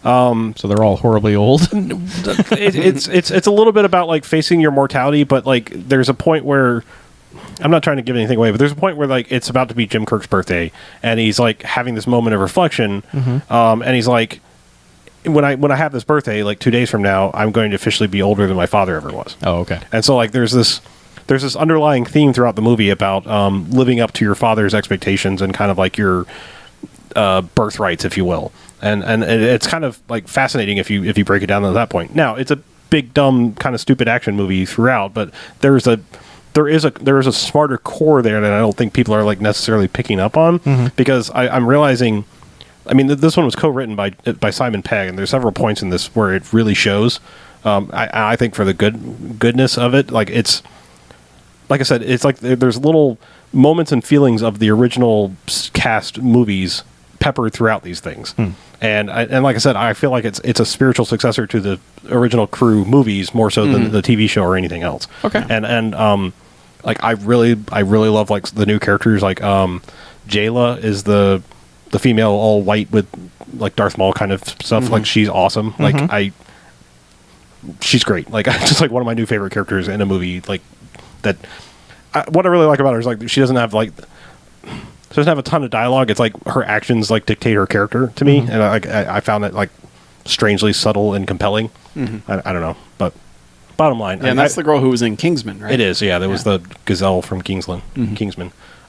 So they're all horribly old. It's a little bit about like facing your mortality, but like there's a point where I'm not trying to give anything away, but there's a point where like it's about to be Jim Kirk's birthday, and he's like having this moment of reflection, and he's like, when I have this birthday, like 2 days from now, I'm going to officially be older than my father ever was. Oh, okay. And so like there's this underlying theme throughout the movie about living up to your father's expectations and kind of like your birthrights, if you will. And it's kind of like fascinating if you break it down to that point. Now, it's a big, dumb, kind of stupid action movie throughout, but there is a smarter core there that I don't think people are like necessarily picking up on, because I'm realizing, I mean, this one was co-written by Simon Pegg, and there's several points in this where it really shows. I think for the goodness of it, like it's, like I said, it's like there's little moments and feelings of the original cast movies peppered throughout these things. And like I said, I feel like it's a spiritual successor to the original Crew movies more so than the TV show or anything else. Okay. And like I really love like the new characters. Like Jayla is the female all white with like Darth Maul kind of stuff. Like she's awesome. Like she's great. Like just like one of my new favorite characters in a movie. Like that. What I really like about her is like she doesn't have a ton of dialogue. It's like her actions like dictate her character to me, and I found it like strangely subtle and compelling. I don't know, but bottom line, and that's the girl who was in Kingsman, right? It is, yeah. That was the gazelle from Kingsman.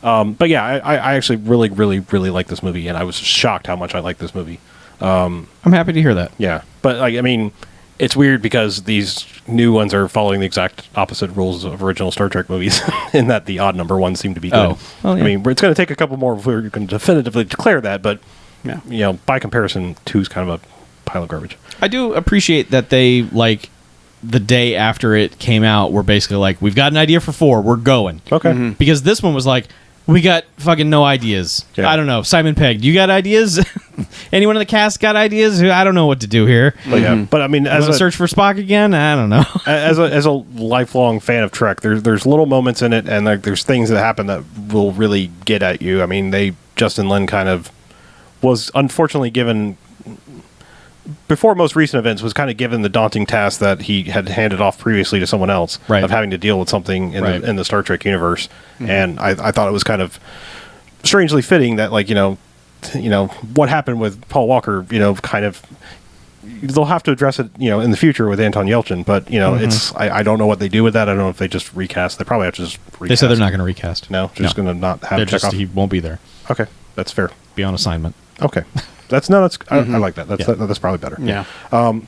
But yeah, I actually really like this movie, and I was shocked how much I like this movie. I'm happy to hear that. Yeah, but like I mean, it's weird because these new ones are following the exact opposite rules of original Star Trek movies, in that the odd number ones seem to be good. Oh, well, yeah. I mean, it's going to take a couple more before you can definitively declare that, but Yeah. you know, by comparison, 2 is kind of a pile of garbage. I do appreciate that they, like, the day after it came out, were basically like, we've got an idea for 4, we're going. Okay. Because this one was like, we got fucking no ideas. Yeah. I don't know. Simon Pegg, do you got ideas? Anyone in the cast got ideas? I don't know what to do here. But yeah, but I mean, You want to search for Spock again? I don't know. as a lifelong fan of Trek, there's little moments in it, and like there's things that happen that will really get at you. I mean, Justin Lin kind of was unfortunately given, before most recent events, was kind of given the daunting task that he had handed off previously to someone else, Right. of having to deal with something in the Star Trek universe. And I thought it was kind of strangely fitting that, like, you know what happened with Paul Walker, kind of, they'll have to address it, in the future with Anton Yelchin, but it's, I don't know what they do with that. I don't know if they just recast. They probably have to just recast. They said they're not going to recast. No, they're just going to not have Chekhov. He won't be there. Okay, that's fair. Be on assignment. Okay, I like that. That's probably better. Yeah.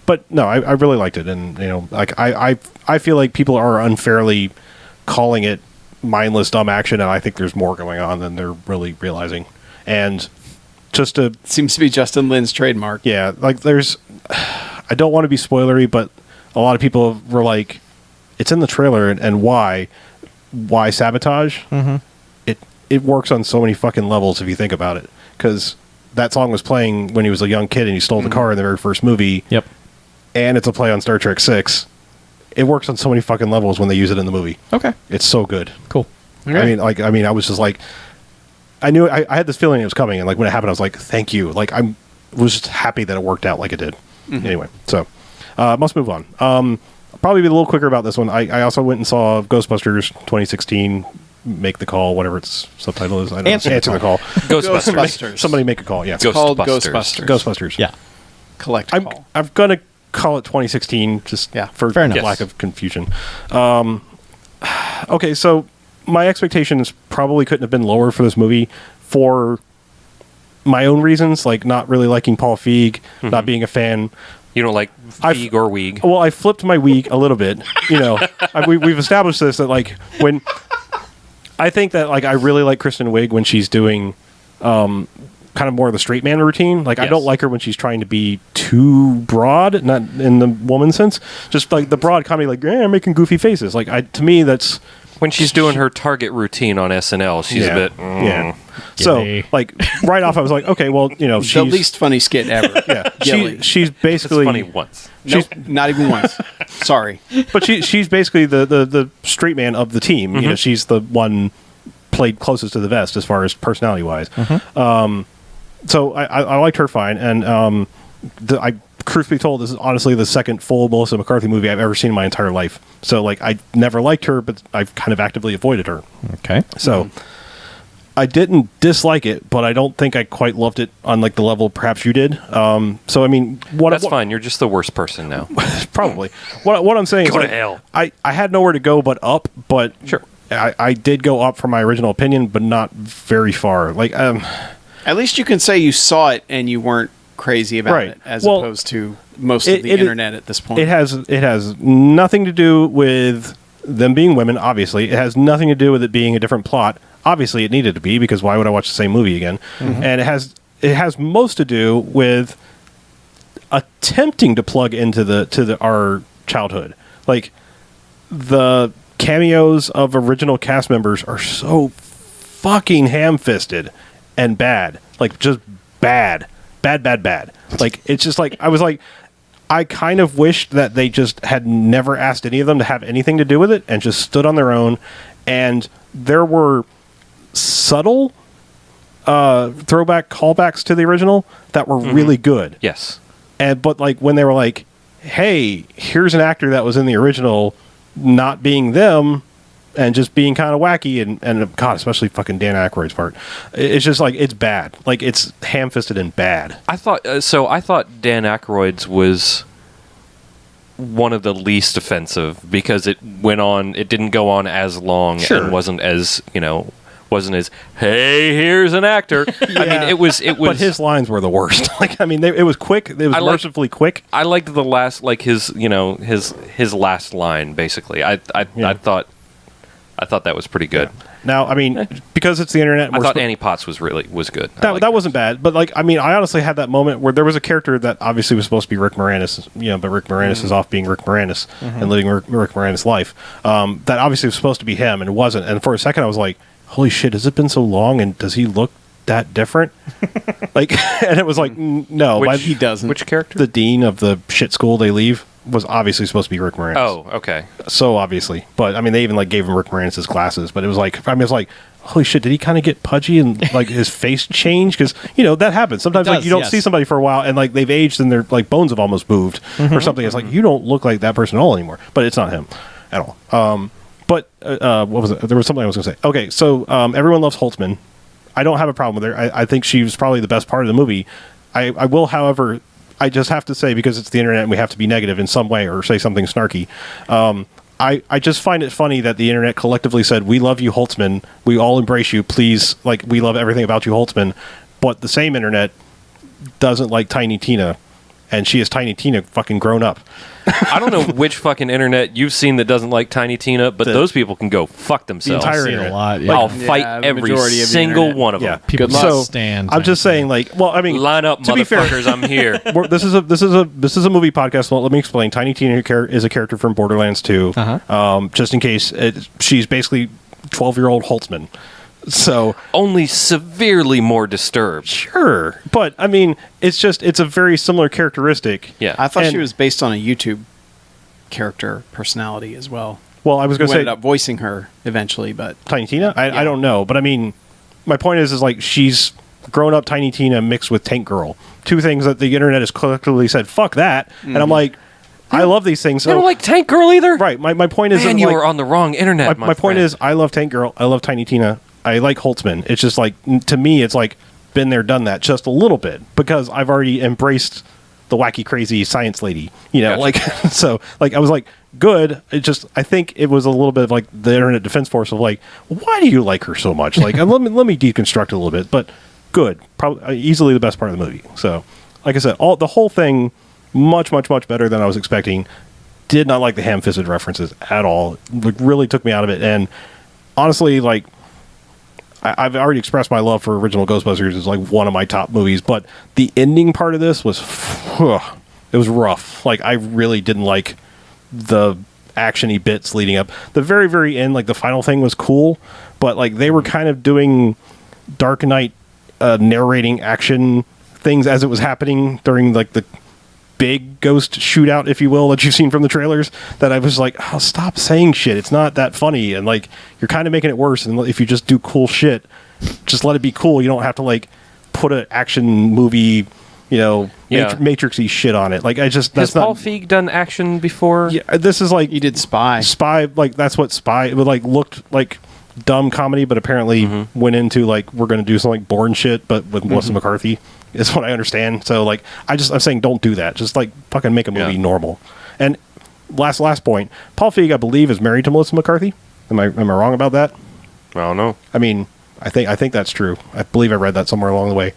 But no, I really liked it, and like I feel like people are unfairly calling it mindless dumb action, and I think there's more going on than they're really realizing. And just to Seems to be Justin Lin's trademark. yeah, like I don't want to be spoilery, but a lot of people were like, it's in the trailer, and why sabotage? It works on so many fucking levels if you think about it, because that song was playing when he was a young kid and he stole the car in the very first movie. Yep. And it's a play on Star Trek 6. It works on so many fucking levels when they use it in the movie. Okay. It's so good. Cool. Okay. I mean, I was just like, I knew I had this feeling it was coming, and like when it happened, I was like, thank you. Like I was just happy that it worked out like it did. Anyway, so must move on. I'll probably be a little quicker about this one. I also went and saw Ghostbusters 2016. Make the call, whatever its subtitle is. I don't know. Answer the call. Ghostbusters. Somebody make a call. Yeah. Called Ghostbusters. Ghostbusters. Yeah. Collect call. I'm gonna call it 2016 just for fair enough. lack of confusion. Okay, so my expectations probably couldn't have been lower for this movie for my own reasons, like not really liking Paul Feig, not being a fan. You don't like Feig or Weeg? Well, I flipped my week a little bit. We've established this, that like when I think that like I really like Kristen Wiig when she's doing kind of more of the straight man routine. Like I don't like her when she's trying to be too broad, not in the woman sense. Just like the broad comedy, like making goofy faces. Like to me, that's When she's doing her Target routine on SNL, she's a bit... yeah. So like right off, I was like, okay, well, she's the least funny skit ever. Yeah, she's It's basically funny once. Nope, not even once. Sorry. but she's basically the straight man of the team. She's the one played closest to the vest as far as personality wise. So I liked her fine, and I truth be told, this is honestly the second full Melissa McCarthy movie I've ever seen in my entire life. So, like, I never liked her, but I've kind of actively avoided her. Okay. So, I didn't dislike it, but I don't think I quite loved it on, like, the level perhaps you did. So, I mean... That's fine. You're just the worst person now. Probably. What I'm saying is... Go to like, hell. I had nowhere to go but up, but... Sure. I did go up from my original opinion, but not very far. Like, At least you can say you saw it and you weren't crazy about Right. it, as Well, opposed to most of the internet at this point. It has nothing to do with them being women, obviously. It has nothing to do with it being a different plot. Obviously, it needed to be, because why would I watch the same movie again? And it has most to do with attempting to plug into our childhood. Like, the cameos of original cast members are so fucking ham-fisted and bad. Like, just bad. Bad. Like, it's just like, I was like, I kind of wished that they just had never asked any of them to have anything to do with it and just stood on their own. And there were subtle throwback callbacks to the original that were really good. Yes. But like, when they were like, hey, here's an actor that was in the original not being them and just being kind of wacky, and God, especially fucking Dan Aykroyd's part. It's just like, it's bad. Like, it's ham-fisted and bad. I thought Dan Aykroyd's was one of the least offensive, because it didn't go on as long and wasn't as hey, here's an actor. I mean, it was But his lines were the worst. Like, I mean, it was quick. It was mercifully quick. I liked the last, like, his last line, basically. I thought that was pretty good. Now, I mean, because it's the internet, I thought Annie Potts was good. That wasn't bad, but like, I mean, I honestly had that moment where there was a character that obviously was supposed to be Rick Moranis, but Rick Moranis is off being Rick Moranis and living Rick Moranis' life. That obviously was supposed to be him, and it wasn't. And for a second, I was like, "Holy shit! Has it been so long? And does he look that different?" Like, and it was like, no, He doesn't. Which character? the dean of the shit school they leave was obviously supposed to be Rick Moranis. Oh, okay. So obviously, but I mean, they even like gave him Rick Moranis' glasses. But it was like, I mean, it's like, holy shit, did he kind of get pudgy and like his face change? Because that happens sometimes. Like, you don't see somebody for a while and like they've aged and their like bones have almost moved or something. It's like, you don't look like that person at all anymore. But it's not him at all. But what was it? There was something I was going to say. Okay, so everyone loves Holtzman. I don't have a problem with her. I think she was probably the best part of the movie. I will, however, I just have to say, because it's the internet and we have to be negative in some way or say something snarky. I just find it funny that the internet collectively said, "We love you, Holtzman. We all embrace you. Please, like, we love everything about you, Holtzman." But the same internet doesn't like Tiny Tina, and she is Tiny Tina fucking grown up. I don't know which fucking internet you've seen that doesn't like Tiny Tina, but those people can go fuck themselves. entire I've seen internet. a lot. Yeah. I'll fight the every majority of the single internet. one of Yeah, them. People Good luck. must So stand. I'm just saying, like, well, I mean, Line up, to be fair, motherfuckers! I'm here. this is a movie podcast. Well, let me explain. Tiny Tina is a character from Borderlands 2. Just in case, she's basically 12-year-old Holtzman. So Only severely more disturbed. sure, but I mean, it's a very similar characteristic. Yeah. I thought And- she was based on a YouTube character personality as well. Well, I was Who going to ended say up voicing her eventually, but Tiny Tina. I Yeah. don't know, but I mean, my point is like, she's grown up Tiny Tina mixed with Tank Girl. Two things that the internet has collectively said, "Fuck that," and I'm like, I love these things. You So don't like Tank Girl either? right, my point is, Man, you are on the wrong internet. my point is, I love Tank Girl. I love Tiny Tina. I like Holtzman. It's just like, to me, it's like, been there, done that, just a little bit, because I've already embraced the wacky, crazy science lady. Gotcha. Like, so, like, I was like, good. It just, I think it was a little bit of like the Internet Defense Force of like, why do you like her so much? Like, let me deconstruct it a little bit, but good. Probably easily the best part of the movie. So, like I said, the whole thing, much better than I was expecting. Did not like the ham-fisted references at all. Like, really took me out of it. And honestly, like, I've already expressed my love for original Ghostbusters as like one of my top movies, but the ending part of this was, it was rough. Like, I really didn't like the action-y bits leading up. The very, very end, like the final thing was cool, but like they were kind of doing Dark Knight narrating action things as it was happening during like the big ghost shootout, if you will, that you've seen from the trailers, that I was like, oh, stop saying shit. It's not that funny. And like, you're kind of making it worse. And if you just do cool shit, just let it be cool. You don't have to like put an action movie Yeah. Matrixy shit on it. Like, I just Has that's not. Paul Feig done action before? Yeah, this is like He did Spy. Like that's what Spy would like looked like. Dumb comedy, but apparently went into like we're going to do some like Bourne shit, but with Melissa McCarthy is what I understand. So like I'm saying don't do that. Just like fucking make a movie normal. And last point, Paul Feig I believe is married to Melissa McCarthy. Am I wrong about that? I don't know. I mean, I think that's true. I believe I read that somewhere along the way.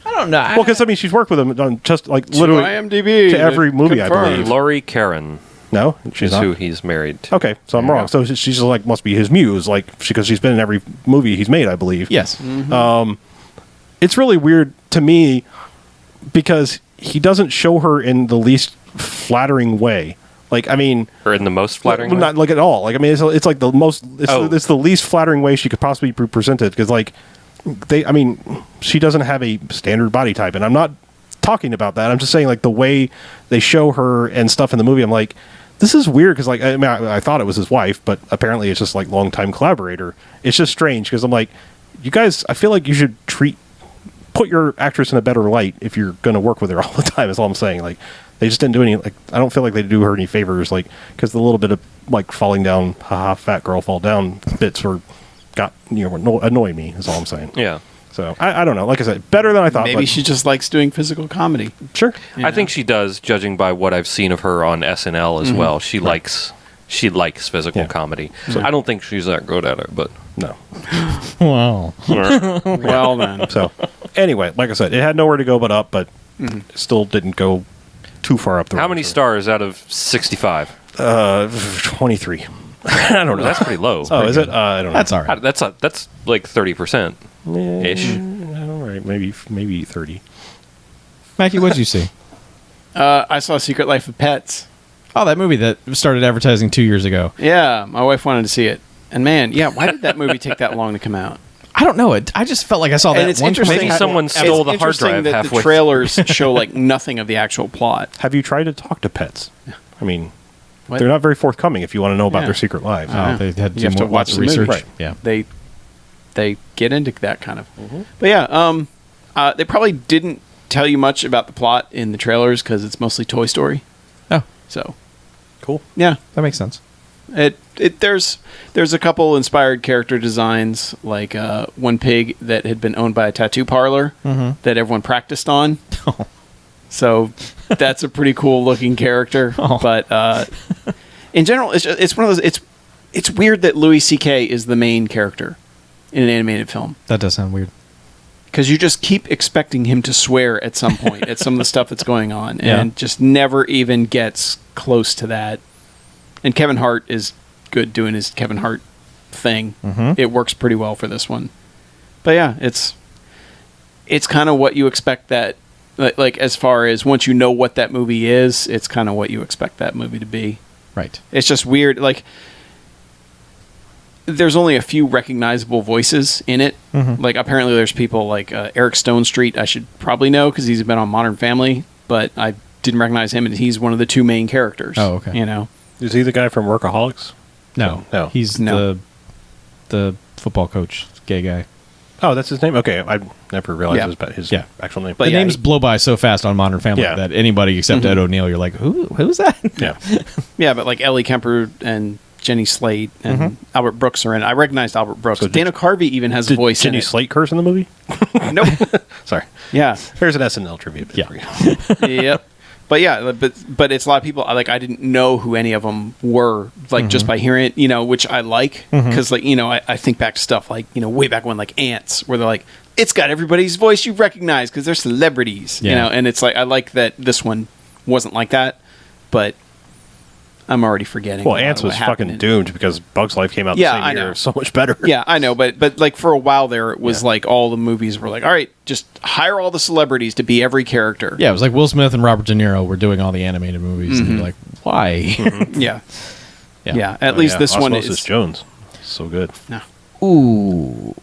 I don't know. Well, because I mean she's worked with him on just like literally IMDb to every movie I confirmed. believe. Laurie Karen No, she's is not. who he's married to. Okay, so I'm wrong. So she's just like must be his muse, like because she's been in every movie he's made, I believe. Yes. It's really weird to me because he doesn't show her in the least flattering way. Like, I mean, Or in the most flattering well, way? not like at all. Like, I mean, it's like the most. Oh. It's the least flattering way she could possibly be presented because, like, she doesn't have a standard body type, and I'm not talking about that. I'm just saying, like, the way they show her and stuff in the movie. I'm like, this is weird because, like, I mean, I thought it was his wife, but apparently it's just like longtime collaborator. It's just strange because I'm like, you guys, I feel like you should put your actress in a better light if you're going to work with her all the time. Is all I'm saying. Like, they just didn't do any. Like, I don't feel like they do her any favors. Like, because the little bit of like falling down, haha, fat girl fall down bits annoy me. Is all I'm saying. Yeah. So I don't know. Like I said, better than I thought. Maybe but she just likes doing physical comedy. sure. I think she does, judging by what I've seen of her on SNL as well. She likes physical Yeah. comedy. I don't think she's that good at it, but No. Wow. Well then. So anyway, like I said, it had nowhere to go but up, but it still didn't go too far up the road. how many stars out of 65? 23. I don't know. That's pretty low. Oh, is it? I don't know. That's all right. That's like 30% ish. All right, maybe 30. Mackie, what did you see? I saw Secret Life of Pets. Oh, that movie that started advertising 2 years ago. Yeah, my wife wanted to see it. And man, yeah, why did that movie take that long to come out? I don't know. I just felt like I saw that And it's one interesting. Maybe commercial. someone it's stole the hard interesting drive that halfway. the trailers show like nothing of the actual plot. Have you tried to talk to pets? I mean, What? they're not very forthcoming if you want to know about Yeah. their secret lives. Oh, they had to You do have to more, watch lots of the movie. research. Right. Yeah. They get into that kind of. But yeah, they probably didn't tell you much about the plot in the trailers because it's mostly Toy Story. Oh, So Cool. yeah, that makes sense. there's a couple inspired character designs, like one pig that had been owned by a tattoo parlor that everyone practiced on. So that's a pretty cool looking character. Oh. But in general, it's one of those. It's weird that Louis C.K. is the main character in an animated film That does sound weird. because you just keep expecting him to swear at some point at some of the stuff that's going on, Yeah. and just never even gets close to that. And Kevin Hart is good doing his Kevin Hart thing. It works pretty well for this one. But yeah, it's kind of what you expect that, like as far as once you know what that movie is, it's kind of what you expect that movie to be. Right. It's just weird. Like, there's only a few recognizable voices in it. Like, apparently there's people like Eric Stone Street, I should probably know because he's been on Modern Family, but I didn't recognize him, and he's one of the two main characters. Oh, okay. You know? Is he the guy from Workaholics? No. No. He's No. the football coach, gay guy. Oh, that's his name? Okay. I never realized Yeah. it was his Yeah. actual name. But the yeah, names blow by so fast on Modern Family Yeah. that anybody except Ed O'Neill, you're like, who's that? yeah. Yeah, but like Ellie Kemper and Jenny Slate and Albert Brooks are in it. I recognized Albert Brooks. So did- Dana Carvey even has a Did voice Jenny in it. Slate curse in the movie? Nope. Sorry. Yeah. There's an SNL trivia bit Yeah. for you. Yep. But yeah, but it's a lot of people. Like, I didn't know who any of them were, like just by hearing it, which I like because like I think back to stuff like way back when, like Ants, where they're like, it's got everybody's voice you recognize because they're celebrities, Yeah. and it's like I like that this one wasn't like that, but I'm already forgetting. Well, a lot Ants of what was happened fucking in- doomed because Bug's Life came out Yeah, the same I year. know. So much better. Yeah, I know, but like for a while there, it was like all the movies were like, all right, just hire all the celebrities to be every character. Yeah, it was like Will Smith and Robert De Niro were doing all the animated movies. And you're like, why? yeah, Yeah. yeah. At Oh, least yeah. this one Osmosis is. Jones. So good. No. Ooh.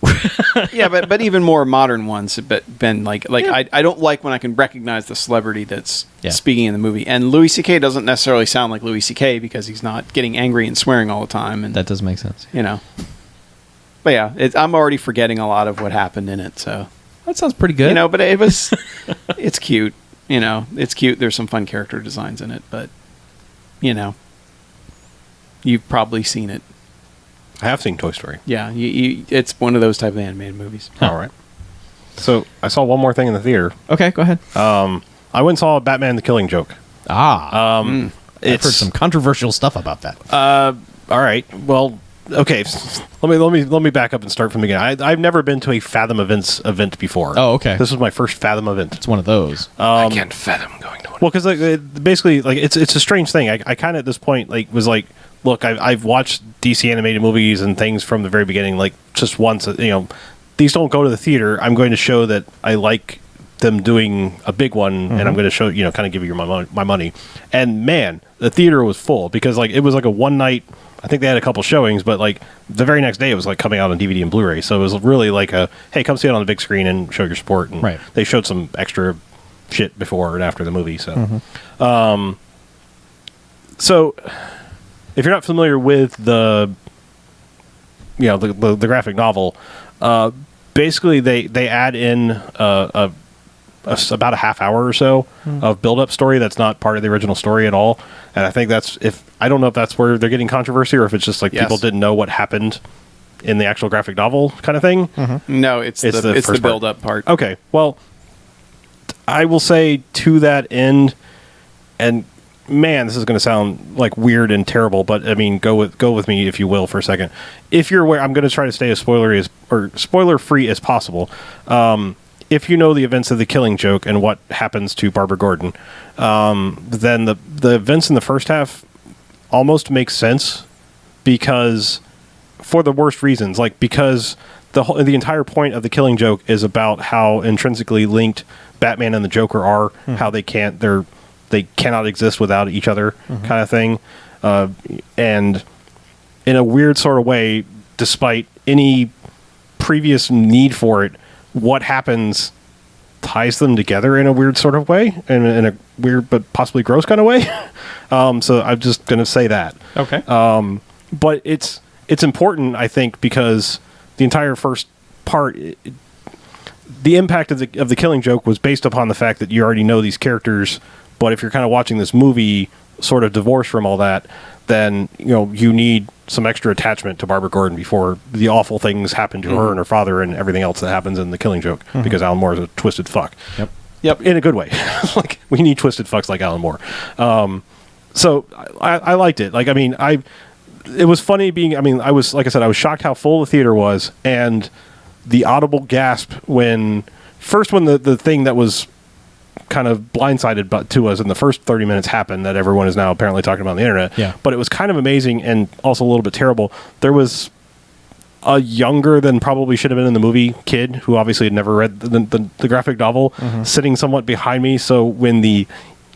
Yeah, but even more modern ones have been like I don't like when I can recognize the celebrity that's Yeah. speaking in the movie. And Louis C.K. doesn't necessarily sound like Louis C.K. because he's not getting angry and swearing all the time. And That does make sense. But yeah, I'm already forgetting a lot of what happened in it. So That sounds pretty good. You know, but it was, it's cute. You know, it's cute. There's some fun character designs in it, but, you know, you've probably seen it. I have seen Toy Story. Yeah, it's one of those type of animated movies. All right. So I saw one more thing in the theater. Okay, go ahead. I went and saw Batman: The Killing Joke. I've heard some controversial stuff about that. All right. Well, okay. Let me back up and start from the beginning. I've never been to a Fathom event before. Oh, okay. This was my first Fathom event. It's one of those. I can't fathom going to one. Well, because basically, like it's a strange thing. I kind of at this point was like, look, I've watched DC animated movies and things from the very beginning, like just once. You know, these don't go to the theater. I'm going to show that I like them doing a big one, and I'm going to show, you know, kind of give you my money. And man, the theater was full because like it was like a one night. I think they had a couple showings, but like the very next day it was like coming out on DVD and Blu-ray. So it was really like a, hey, come see it on the big screen and show your support. And right. They showed some extra shit before and after the movie. So, so if you're not familiar with the graphic novel, basically they add in about a half hour or so of build-up story that's not part of the original story at all. And I think I don't know if that's where they're getting controversy or if it's just like people didn't know what happened in the actual graphic novel kind of thing. No, it's the build-up part. Okay, well, I will say to that end, and man, this is going to sound like weird and terrible, but I mean, go with me if you will for a second. If you're aware, I'm going to try to stay as spoiler-free as possible. If you know the events of The Killing Joke and what happens to Barbara Gordon, then the events in the first half almost make sense because for the worst reasons, like because the entire point of The Killing Joke is about how intrinsically linked Batman and the Joker are, how they cannot exist without each other, kind of thing, and in a weird sort of way, despite any previous need for it, what happens ties them together in a weird sort of way, and in a weird but possibly gross kind of way. So I'm just going to say that. Okay. But it's important, I think, because the entire first part, the impact of the Killing Joke was based upon the fact that you already know these characters. But if you're kind of watching this movie sort of divorced from all that, then you need some extra attachment to Barbara Gordon before the awful things happen to her and her father and everything else that happens in The Killing Joke, because Alan Moore is a twisted fuck. Yep, in a good way. Like, we need twisted fucks like Alan Moore. So I liked it. Like, I mean, it was funny I was, like I said, I was shocked how full the theater was, and the audible gasp when the thing that was kind of blindsided to us in the first 30 minutes happened that everyone is now apparently talking about on the internet. Yeah. But it was kind of amazing and also a little bit terrible. There was a younger than probably should have been in the movie kid who obviously had never read the graphic novel sitting somewhat behind me. So when the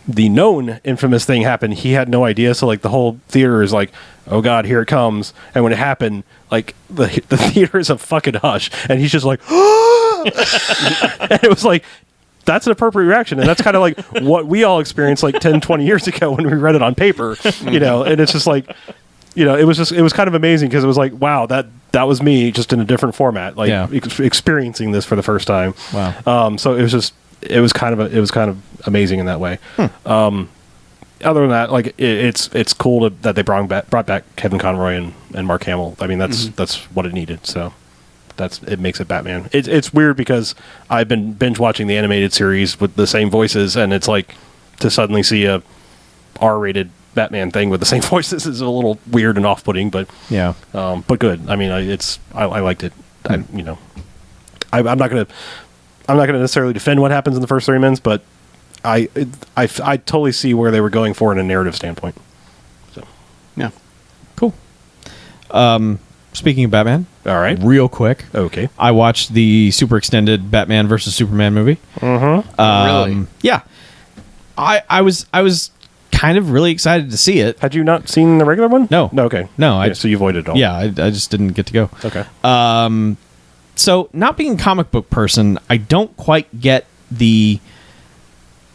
known infamous thing happened, he had no idea. So like the whole theater is like, oh God, here it comes. And when it happened, like the theater is a fucking hush. And he's just like, and it was like, that's an appropriate reaction, and that's kind of like what we all experienced like 10, 20 years ago when we read it on paper, and it's just like, it was kind of amazing because it was like, wow, that was me just in a different format, like experiencing this for the first time. Wow. So it was kind of amazing in that way. Other than that, like it's cool that they brought back Kevin Conroy and Mark Hamill. I mean, that's what it needed. So. It makes it Batman. It's weird because I've been binge watching the animated series with the same voices, and it's like to suddenly see a R-rated Batman thing with the same voices is a little weird and off-putting, but but good. I mean, I liked it. I'm not gonna necessarily defend what happens in the first 3 minutes, but I totally see where they were going for in a narrative standpoint. So yeah, cool. Speaking of Batman, all right, real quick. Okay, I watched the super extended Batman versus Superman movie. Really? Yeah. I was kind of really excited to see it. Had you not seen the regular one? No. Okay. No. So you avoided it all. Yeah, I just didn't get to go. Okay. So not being a comic book person, I don't quite get the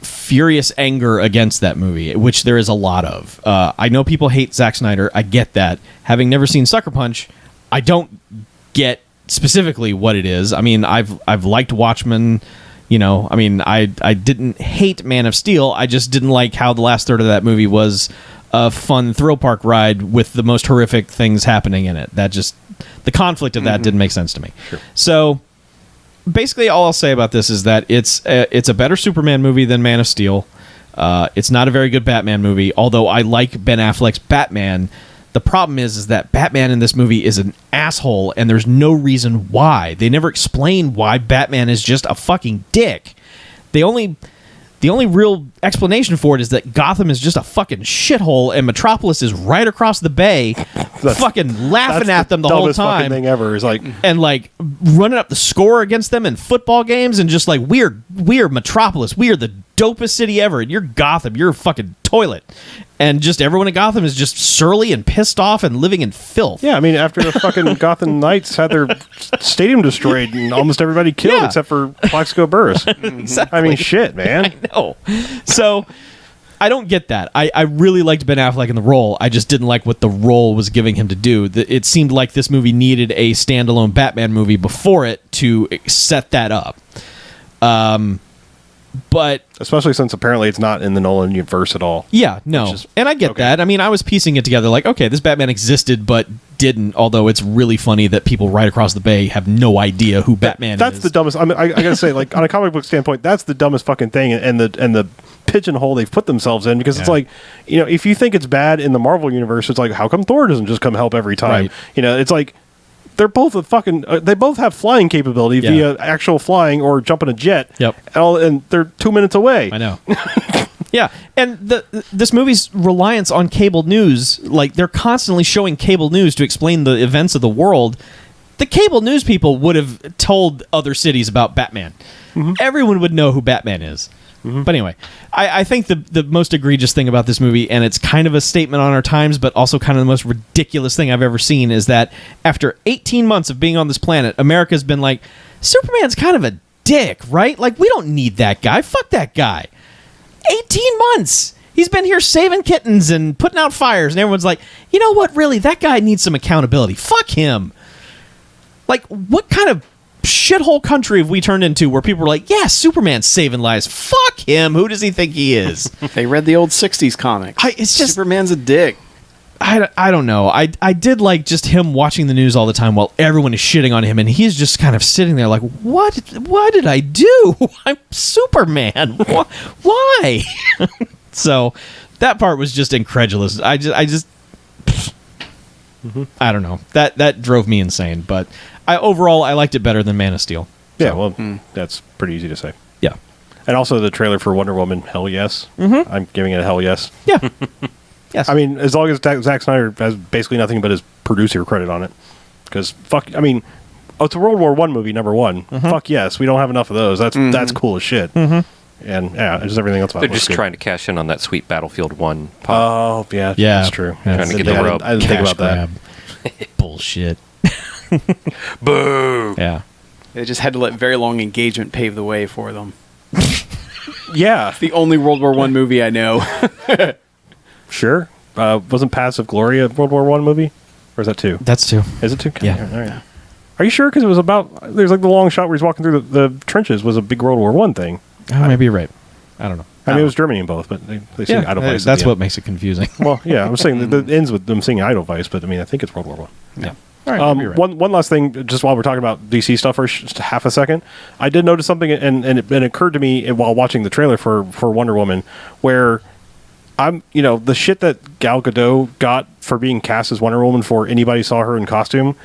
furious anger against that movie, which there is a lot of. I know people hate Zack Snyder. I get that. Having never seen Sucker Punch, I don't get specifically what it is. I mean, I've liked Watchmen. You know, I mean, I didn't hate Man of Steel. I just didn't like how the last third of that movie was a fun thrill park ride with the most horrific things happening in it. That just, the conflict of that didn't make sense to me. Sure. So basically all I'll say about this is that it's a better Superman movie than Man of Steel. It's not a very good Batman movie, although I like Ben Affleck's Batman. The problem is that Batman in this movie is an asshole, and there's no reason why. They never explain why Batman is just a fucking dick. The only real explanation for it is that Gotham is just a fucking shithole, and Metropolis is right across the bay, fucking laughing at them the whole time. Fucking thing ever is like, and like running up the score against them in football games, and just like we're Metropolis, we are the dopest city ever, and you're Gotham, you're a fucking toilet. And just everyone in Gotham is just surly and pissed off and living in filth. yeah, I mean, after the fucking Gotham Knights had their stadium destroyed and almost everybody killed except for Plaxico Burress. Exactly. I mean, shit, man. I know. So I don't get that. I really liked Ben Affleck in the role. I just didn't like what the role was giving him to do. It seemed like this movie needed a standalone Batman movie before it to set that up. But Especially since apparently it's not in the Nolan universe at all. yeah, no. And I get that. I mean, I was piecing it together like, okay, this Batman existed but didn't, although it's really funny that people right across the bay have no idea who Batman is. That's the dumbest. I mean, I gotta say, like, on a comic book standpoint, that's the dumbest fucking thing, and the pigeonhole they've put themselves in, because it's like, you know, if you think it's bad in the Marvel universe, it's like, how come Thor doesn't just come help every time? Right. You know, it's like they're both a fucking. They both have flying capability via actual flying or jumping a jet. Yep. And they're 2 minutes away. I know. Yeah, and this movie's reliance on cable news, like they're constantly showing cable news to explain the events of the world. The cable news people would have told other cities about Batman. Everyone would know who Batman is. But anyway, I think the most egregious thing about this movie, and it's kind of a statement on our times, but also kind of the most ridiculous thing I've ever seen, is that after 18 months of being on this planet, America's been like, Superman's kind of a dick, right? Like, we don't need that guy. Fuck that guy. 18 months! He's been here saving kittens and putting out fires, and everyone's like, you know what, really, that guy needs some accountability. Fuck him. Like, what kind of shithole country have we turned into where people are like, yeah, Superman's saving lives. Fuck him. Who does he think he is? They read the old 60s comics. It's just... Superman's a dick. I don't know. I did like just him watching the news all the time while everyone is shitting on him, and he's just kind of sitting there like, what did I do? I'm Superman. Why? So that part was just incredulous. I don't know. That drove me insane, but overall I liked it better than Man of Steel. Yeah, well, that's pretty easy to say. Yeah. And also the trailer for Wonder Woman, hell yes. I'm giving it a hell yes. Yeah. Yes. I mean, as long as Zack Snyder has basically nothing but his producer credit on it. Because, I mean, it's a World War I movie, number one. Fuck yes, we don't have enough of those. That's cool as shit. And, yeah, just everything else about it. They're just trying to cash in on that sweet Battlefield 1 pop. Oh, yeah, that's true. Yeah, trying to get the rub. I didn't think about that. Bullshit. Boo! Yeah. They just had to let very long engagement pave the way for them. Yeah. The only World War I movie I know. Sure. Wasn't Paths of Glory a World War I movie? Or is that 2? That's 2. Is it 2? Yeah. All right. Are you sure? Because it was about... There's like the long shot where he's walking through the trenches was a big World War I thing. Oh, maybe you're right. I don't know. I mean, it was Germany in both, but they sing Edelweiss. That's what makes it confusing. Well, yeah, I'm saying it ends with them singing Edelweiss, but I mean, I think it's World War I. Yeah. All right, maybe you're right. One last thing, just while we're talking about DC stuff for just half a second, I did notice something, and it occurred to me while watching the trailer for Wonder Woman, where the shit that Gal Gadot got for being cast as Wonder Woman for anybody saw her in costume,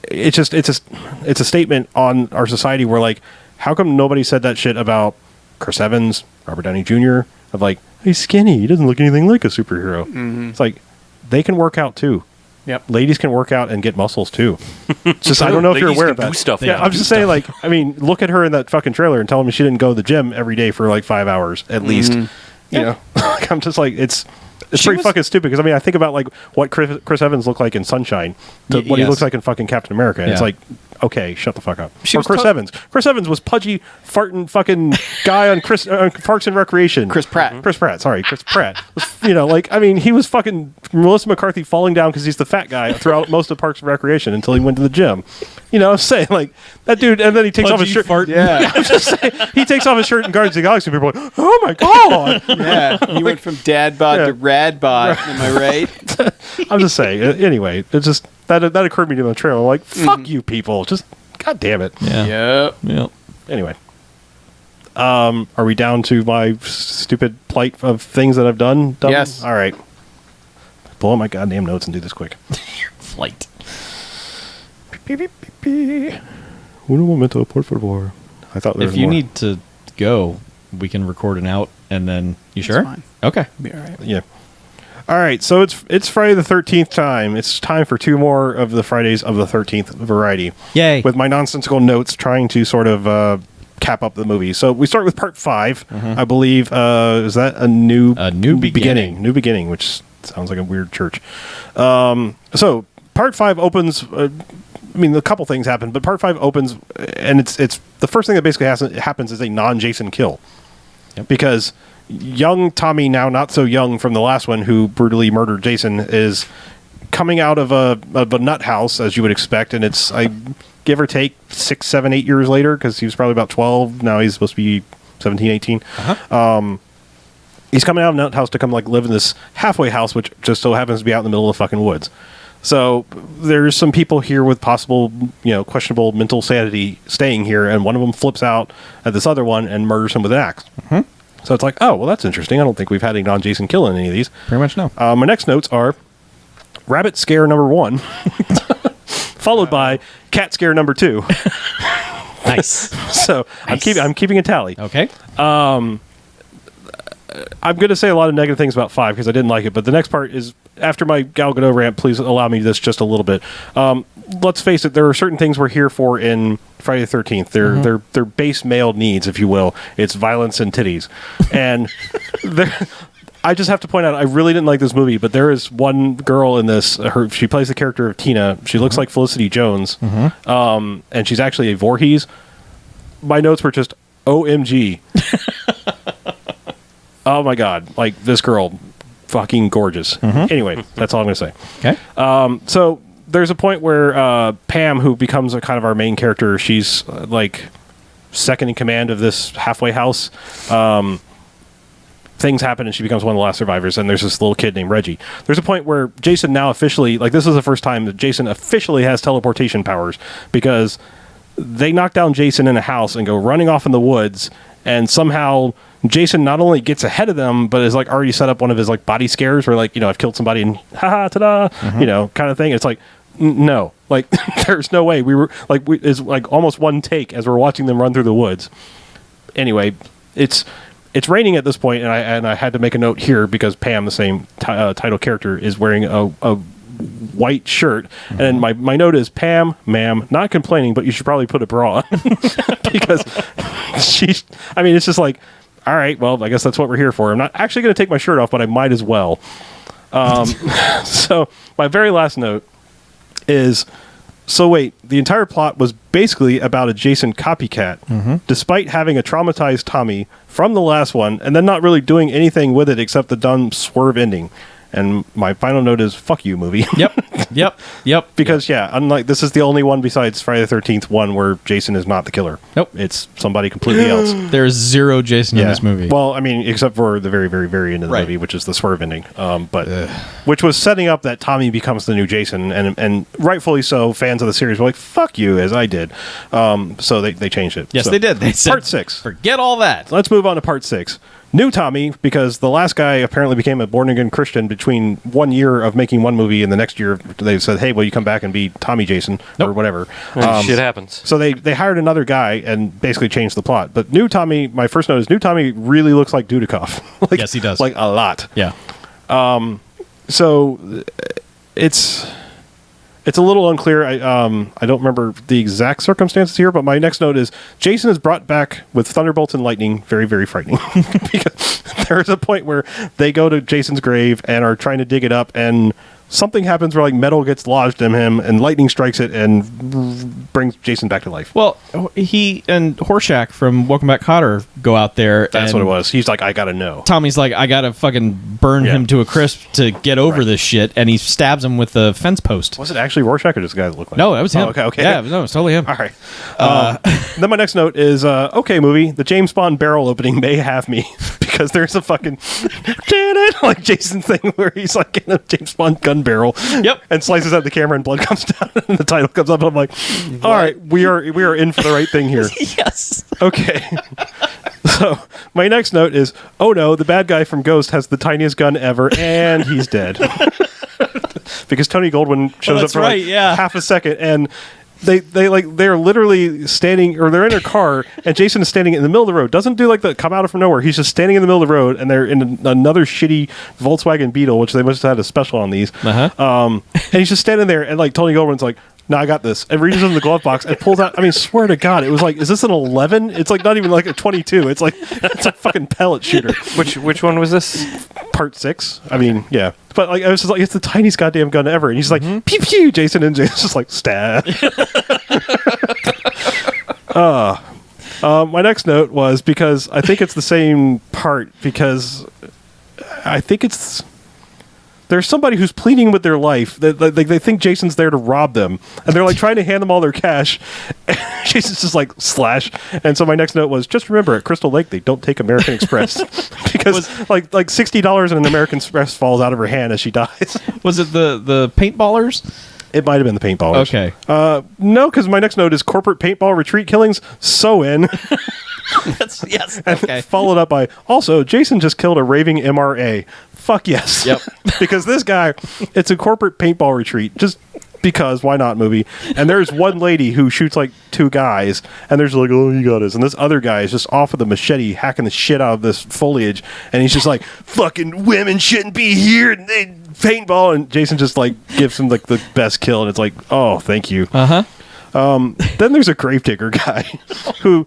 it's a statement on our society where, like, how come nobody said that shit about Chris Evans, Robert Downey Jr., of like, he's skinny, he doesn't look anything like a superhero. It's like, they can work out too. Yep. Ladies can work out and get muscles too. It's just, I don't know if you're aware of that. Do stuff. Yeah, I'm just saying, like, I mean, look at her in that fucking trailer and tell me she didn't go to the gym every day for like 5 hours at least. You know, like, I'm just like, it's It's She pretty was- fucking stupid because I mean I think about like what Chris Evans looked like in Sunshine to what he yes. looks like in fucking Captain America. And it's Yeah. like, okay, shut the fuck up. She Or was Chris to- Evans. Chris Evans was pudgy farting fucking guy on Parks and Recreation. Chris Pratt. Chris Pratt. Sorry, Chris Pratt. You know, like I mean, he was fucking Melissa McCarthy falling down because he's the fat guy throughout most of Parks and Recreation until he went to the gym. You know, I'm saying like that dude, and then he takes off his Pudgy shirt. fart. Yeah. I'm just saying, he takes off his shirt and Guardians of the Galaxy. And people are like, oh my god. Yeah. He went from dad bod Yeah. to rad bod. Am I right? I'm just saying. Anyway, it's just that occurred to me in the trailer. I'm like, fuck you people. Just god damn it. Yeah. Yep. Yeah. Anyway, are we down to my stupid plight of things that I've done? Yes. All right. Pull out my goddamn notes and do this quick. Flight. Uno momento, por favor. I thought there was If you more. need to go, we can record an out and then you sure? fine. Okay. Be all right. Yeah. All right, so it's Friday the 13th time. It's time for 2 more of the Fridays of the 13th variety. Yay. With my nonsensical notes trying to sort of cap up the movie. So we start with part 5. I believe, is that a new Beginning. New Beginning, which sounds like a weird church. So part 5 opens... I mean, a couple things happen, but part 5 opens, and it's the first thing that basically happens is a non-Jason kill. Yep. Because young Tommy, now not so young from the last one, who brutally murdered Jason, is coming out of a nut house, as you would expect, and it's, I give or take, 6, 7, 8 years later, because he was probably about 12. Now he's supposed to be 17, 18. He's coming out of a nut house to come like live in this halfway house, which just so happens to be out in the middle of the fucking woods. So there's some people here with possible, questionable mental sanity staying here, and one of them flips out at this other one and murders him with an axe. So it's like, oh, well, that's interesting. I don't think we've had a non-Jason kill in any of these. Pretty much no. My next notes are rabbit scare number 1, followed by cat scare number 2. Nice. So Nice. I'm keeping a tally. Okay. I'm going to say a lot of negative things about 5 because I didn't like it, but the next part is after my Gal Gadot rant. Please allow me this just a little bit. Let's face it, there are certain things we're here for in Friday the 13th. They're base male needs, if you will. It's violence and titties, and I just have to point out, I really didn't like this movie, but there is one girl in this. She plays the character of Tina. She looks like Felicity Jones, and she's actually a Voorhees. My notes were just OMG. Oh my god, like this girl, fucking gorgeous. Anyway, that's all I'm going to say. Okay. So there's a point where Pam, who becomes a kind of our main character, she's like second in command of this halfway house. Things happen and she becomes one of the last survivors, and there's this little kid named Reggie. There's a point where Jason now officially, like this is the first time that Jason officially has teleportation powers, because they knock down Jason in a house and go running off in the woods, and somehow Jason not only gets ahead of them, but is like already set up one of his like body scares where like, I've killed somebody and haha, ta-da, kind of thing. It's like, no, like there's no way. We were like, it's like almost one take as we're watching them run through the woods. Anyway, it's raining at this point, and I had to make a note here because Pam, the same title character, is wearing a white shirt, and my note is, Pam, ma'am, not complaining, but you should probably put a bra on. Because it's just like, all right, well, I guess that's what we're here for. I'm not actually going to take my shirt off, but I might as well. So my very last note is, so wait, the entire plot was basically about a Jason copycat, despite having a traumatized Tommy from the last one, and then not really doing anything with it except the dumb swerve ending. And my final note is, fuck you, movie. Yep. Because, unlike, this is the only one besides Friday the 13th one where Jason is not the killer. Nope. It's somebody completely else. There's zero Jason in this movie. Well, I mean, except for the very, very, very end of the Right. movie, which is the swerve ending. Which was setting up that Tommy becomes the new Jason, and rightfully so, fans of the series were like, fuck you, as I did. So they changed it. yes, So, they did. They said, Part 6. forget all that. Let's move on to part 6. New Tommy, because the last guy apparently became a born-again Christian between 1 year of making one movie and the next year they said, hey, will you come back and be Tommy Jason or whatever. Shit happens. So they hired another guy and basically changed the plot. But New Tommy, my first note is, New Tommy really looks like Dudikoff. Yes, he does. Like a lot. Yeah. So it's a little unclear. I don't remember the exact circumstances here, but my next note is, Jason is brought back with thunderbolts and lightning. Very, very frightening. Because there's a point where they go to Jason's grave and are trying to dig it up, and something happens where like metal gets lodged in him and lightning strikes it and brings Jason back to life. Well, he and Horshack from Welcome Back Kotter go out there. That's and what it was. He's like, I gotta know. Tommy's like, I gotta fucking burn him to a crisp to get over this shit, and he stabs him with a fence post. Was it actually Rorschach or just a guy that looked like? No, that was him. Oh, okay. Yeah, no, it's totally him. All right. Then my next note is, okay, movie, the James Bond barrel opening may have me because there's a fucking like Jason thing where he's like in a James Bond gun barrel. Yep. And slices out the camera and blood comes down and the title comes up and I'm like, all right, we are in for the right thing here. Yes. Okay. So my next note is, oh no, the bad guy from Ghost has the tiniest gun ever and he's dead. Because Tony Goldwyn shows up for half a second and they're literally standing, or they're in their car, and Jason is standing in the middle of the road. Doesn't do like the come out from nowhere. He's just standing in the middle of the road, and they're in another shitty Volkswagen Beetle, which they must have had a special on these. And he's just standing there, and like Tony Goldwyn's like, "No, I got this," and reaches in the glove box and pulls out. I mean, swear to God, it was like, is this an 11? It's like not even like a 22. It's like it's a fucking pellet shooter. Which one was this? Part 6. I mean, yeah. But like, I was just like, it's the tiniest goddamn gun ever, and he's like, pew pew, Jason, and Jason's just like, stab. My next note was because I think it's the same part because I think it's there's somebody who's pleading with their life. They think Jason's there to rob them, and they're like trying to hand them all their cash. And Jason's just like slash. And so my next note was just remember at Crystal Lake they don't take American Express because like $60 in an American Express falls out of her hand as she dies. Was it the paintballers? It might have been the paintballers. Okay. No, because my next note is corporate paintball retreat killings. So in. Yes. And Okay. followed up by, also, Jason just killed a raving MRA. Fuck yes. Yep. Because this guy, it's a corporate paintball retreat. Just because, why not movie? And there's one lady who shoots like 2 guys, and there's like, oh, you got this. And this other guy is just off with a machete hacking the shit out of this foliage, and he's just like, fucking women shouldn't be here, and they paintball. And Jason just like gives him like the best kill, and it's like, oh, thank you. Then there's a gravedigger guy who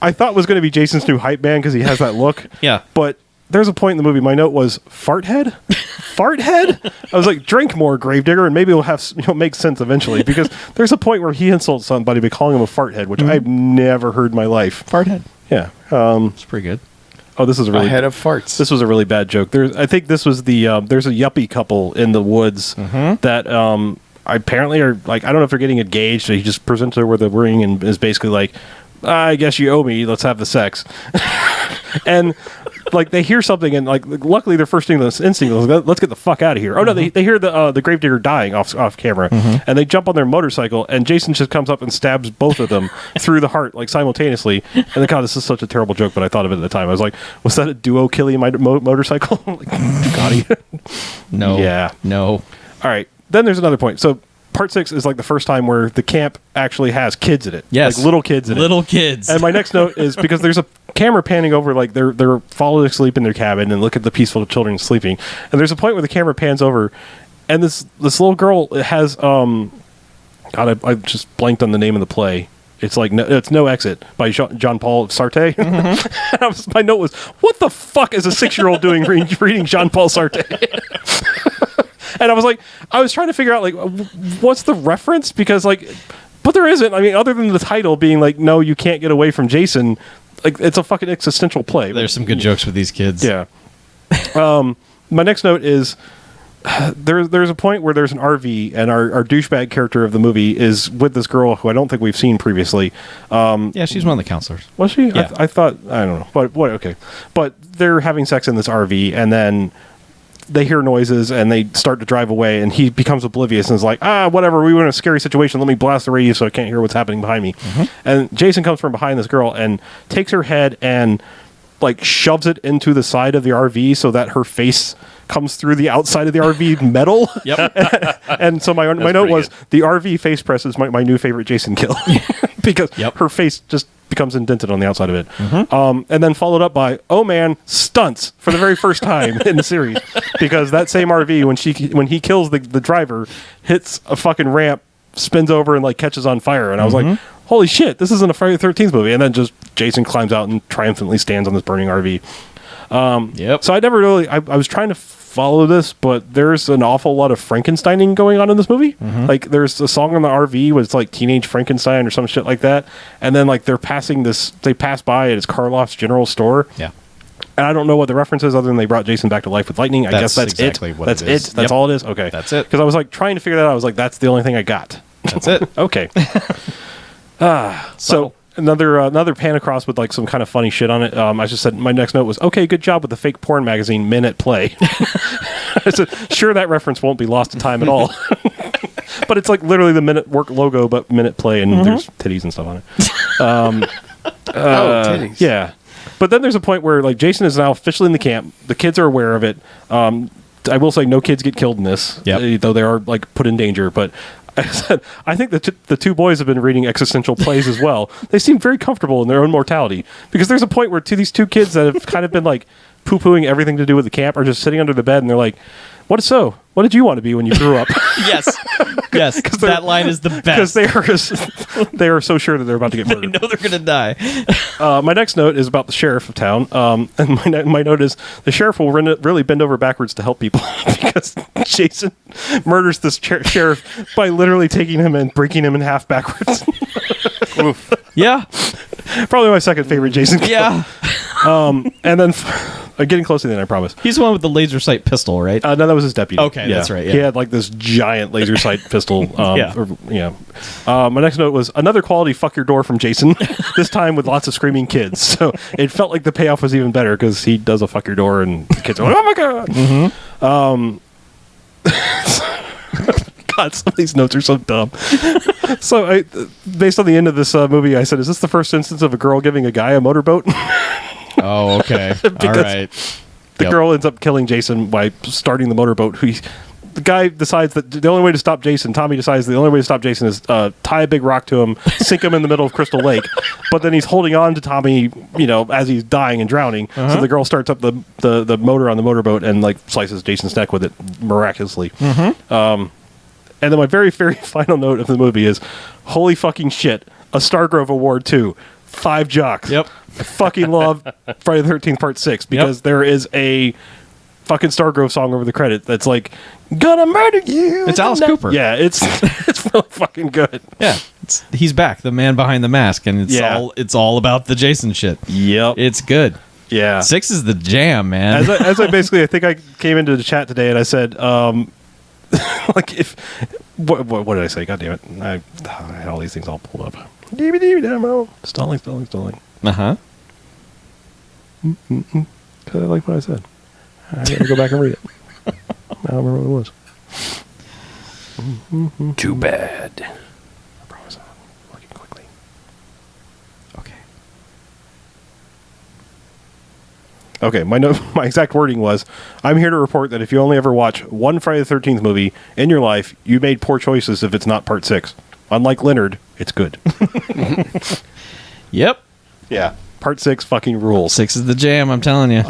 I thought was going to be Jason's new hype man because he has that look. Yeah. But there's a point in the movie, my note was, fart head? Fart head? I was like, drink more, gravedigger, and maybe it'll have make sense eventually. Because there's a point where he insults somebody by calling him a fart head, which I've never heard in my life. Fart head. Yeah. It's pretty good. Oh, this is a really head of farts. This was a really bad joke. I think this was the there's a yuppie couple in the woods that apparently are like, I don't know if they're getting engaged. So he just presents her with a ring and is basically like, I guess you owe me. Let's have the sex. And like they hear something and like luckily their first instinct was, let's get the fuck out of here. Oh no, they hear the gravedigger dying off camera, and they jump on their motorcycle, and Jason just comes up and stabs both of them through the heart like simultaneously. And God, this is such a terrible joke, but I thought of it at the time. I was like, was that a duo killing my motorcycle? Like, God, No. Yeah. No. All right. Then there's another point. So part 6 is like the first time where the camp actually has kids in it. Yes. Like little kids in it. Little kids. And my next note is because there's a camera panning over, like they're falling asleep in their cabin and look at the peaceful children sleeping. And there's a point where the camera pans over and this little girl has, God, I just blanked on the name of the play. It's like, it's No Exit by John Paul Sartre. And my note was, what the fuck is a 6-year-old doing reading Jean Paul Sartre? And I was like, I was trying to figure out, like, what's the reference? Because, like, but there isn't. I mean, other than the title being like, no, you can't get away from Jason. Like, it's a fucking existential play. There's some good jokes with these kids. Yeah. My next note is there's a point where there's an RV, and our douchebag character of the movie is with this girl who I don't think we've seen previously. Yeah, she's one of the counselors. Was she? Yeah. I thought, I don't know. But what? Okay. But they're having sex in this RV, and then they hear noises and they start to drive away, and he becomes oblivious and is like, whatever, we were in a scary situation, let me blast the radio so I can't hear what's happening behind me. And Jason comes from behind this girl and takes her head and like shoves it into the side of the RV so that her face comes through the outside of the RV metal. Yep. And so my note was the RV face press is my new favorite Jason kill because her face just becomes indented on the outside of it. And then followed up by, oh man, stunts for the very first time in the series, because that same RV when he kills the driver, hits a fucking ramp, spins over and like catches on fire, and I was like, holy shit, this isn't a Friday the 13th movie. And then just Jason climbs out and triumphantly stands on this burning RV. Yep. So I never really. I was trying to follow this, but there's an awful lot of Frankensteining going on in this movie. Like there's a song on the RV where it's like Teenage Frankenstein or some shit like that, and then like they pass by at it's Karloff's General Store. Yeah. And I don't know what the reference is other than they brought Jason back to life with lightning. I guess that's exactly it. what That's it is. it. That's Yep. all it is. Okay. That's it. Because I was like trying to figure that out. I was like, that's the only thing I got. That's it. Okay. So another pan across with like some kind of funny shit on it. I just said my next note was, okay, good job with the fake porn magazine Men at Play. I said, sure, that reference won't be lost in time at all. But it's like literally the Men at Work logo, but Men at Play, and there's titties and stuff on it. Titties. Yeah. But then there's a point where like Jason is now officially in the camp. The kids are aware of it. I will say no kids get killed in this, though they are like put in danger. But I said I think the two boys have been reading existential plays as well. They seem very comfortable in their own mortality because there's a point where these two kids that have kind of been like poo-pooing everything to do with the camp are just sitting under the bed and they're like, What did you want to be when you grew up? Yes. Yes. That line is the best. Because they are so sure that they're about to get They murdered. know they're going to die. My next note is about the sheriff of town. And my note is the sheriff will really bend over backwards to help people because Jason murders this sheriff by literally taking him and breaking him in half backwards. Yeah. Probably my second favorite Jason kill. Yeah. And then getting closer than I promise. He's the one with the laser sight pistol, right? No, that was his deputy. Okay, that's right, yeah. He had like this giant laser sight pistol. Yeah. My next note was another quality fuck your door from Jason, this time with lots of screaming kids. So it felt like the payoff was even better because he does a fuck your door and the kids are like, oh my God. God, some of these notes are so dumb. So based on the end of this movie, I said, is this the first instance of a girl giving a guy a motorboat? Oh, okay. All right. The girl ends up killing Jason by starting the motorboat. The guy decides that the only way to stop Jason, Tommy decides the only way to stop Jason is tie a big rock to him, sink him in the middle of Crystal Lake. But then he's holding on to Tommy, as he's dying and drowning. So the girl starts up the motor on the motorboat and like slices Jason's neck with it miraculously. And then my very, very final note of the movie is, holy fucking shit, a Stargrove Award 2. 5 jocks. Yep. I fucking love Friday the 13th Part 6 because there is a fucking Stargrove song over the credit that's like, gonna murder you. It's Alice Cooper. Yeah, it's really fucking good. Yeah. He's back, the man behind the mask, and it's all about the Jason shit. Yep. It's good. Yeah. 6 is the jam, man. As I basically, I think I came into the chat today and I said, like if what did I say? God damn it! I had all these things all pulled up. DVD demo. Stalling. Uh-huh. Because I like what I said. I gotta go back and read it. I don't remember what it was. Too bad. I promise I'm looking quickly. Okay, my exact wording was, I'm here to report that if you only ever watch one Friday the 13th movie in your life, you made poor choices if it's not Part 6. Unlike Leonard, it's good. Yep. Yeah. Part 6 fucking rules. 6 is the jam, I'm telling you.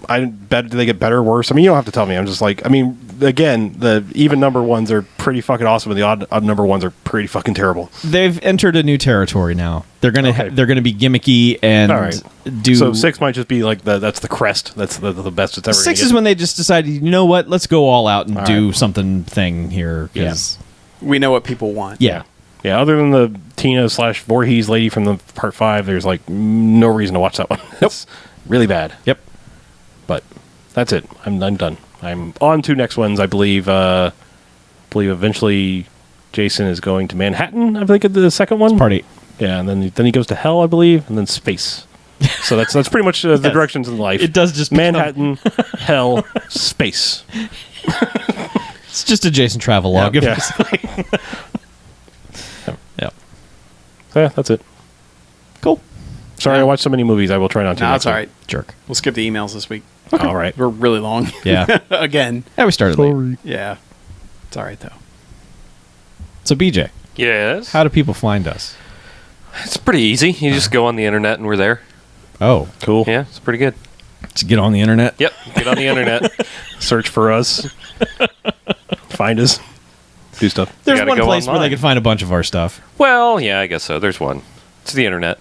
I bet, do they get better or worse? I mean, you don't have to tell me. I'm just like, again, the even number ones are pretty fucking awesome, and the odd number ones are pretty fucking terrible. They've entered a new territory now. They're gonna they're gonna be gimmicky and all right. do. So 6 might just be like that's the crest. That's the best it's ever. 6 is when they just decided, you know what? Let's go all out and do right. something thing here. Yes. We know what people want. Yeah. Yeah, other than the Tina / Voorhees lady from the Part 5, there's like no reason to watch that one. It's really bad. Yep. But that's it. I'm done. I'm on to next ones. I believe eventually Jason is going to Manhattan. I think the second one. Part 8. Yeah, and then he goes to hell, I believe, and then space. So that's pretty much the directions in life. It does just become- Manhattan, hell, space. It's just a Jason travelogue. Yeah. Yep. So yeah, that's it. Cool. Sorry, I watched so many movies. I will try not to. No, next that's all week. right. Jerk. We'll skip the emails this week. All right. We're really long. Yeah. Again. Yeah, we started late. Yeah. It's all right, though. So, BJ, Yes. how do people find us? It's pretty easy. You just go on the internet and we're there. Oh, Cool. Yeah, it's pretty good. to get on the internet. Yep. Get on the internet. Search for us. Find us. Do stuff. There's gotta one go place where they online. can find a bunch of our stuff. Well, yeah, I guess so. There's one. It's the internet.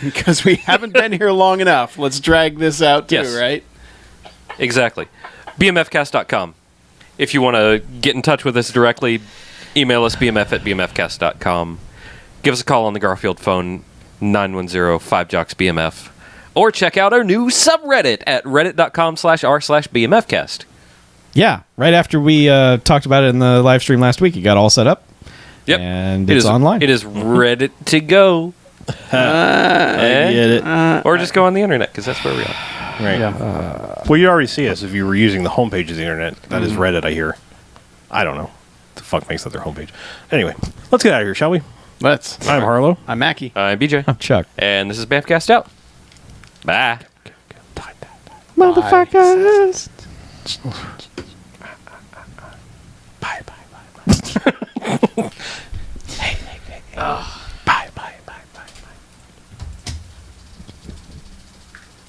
Because we haven't been here long enough. Let's drag this out too, Yes. right? Exactly. BMFcast.com. If you want to get in touch with us directly, email us bmf@bmfcast.com. Give us a call on the Garfield phone, 910-5JOCKS-BMF. Or check out our new subreddit at reddit.com/r/BMFcast. Yeah, right after we talked about it in the live stream last week, it got all set up. Yep. And It it's is online. It is ready to go. I get it. Or just go on the internet, because that's where we are. Right. Well, you already see us if you were using the homepage of the internet. That is Reddit, I hear. I don't know. The fuck makes that their homepage? Anyway, let's get out of here, shall we? Let's. I'm Harlow. I'm Mackie. I'm BJ. I'm Chuck. And this is BMFcast out. Bye. Motherfuckers. Bye, bye, bye, bye. Hey. Bye, bye, bye, bye,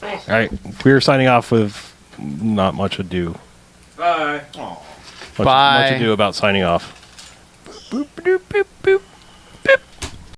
bye. All right, we're signing off with not much ado. Bye. Much ado about signing off. Boop, boop, boop.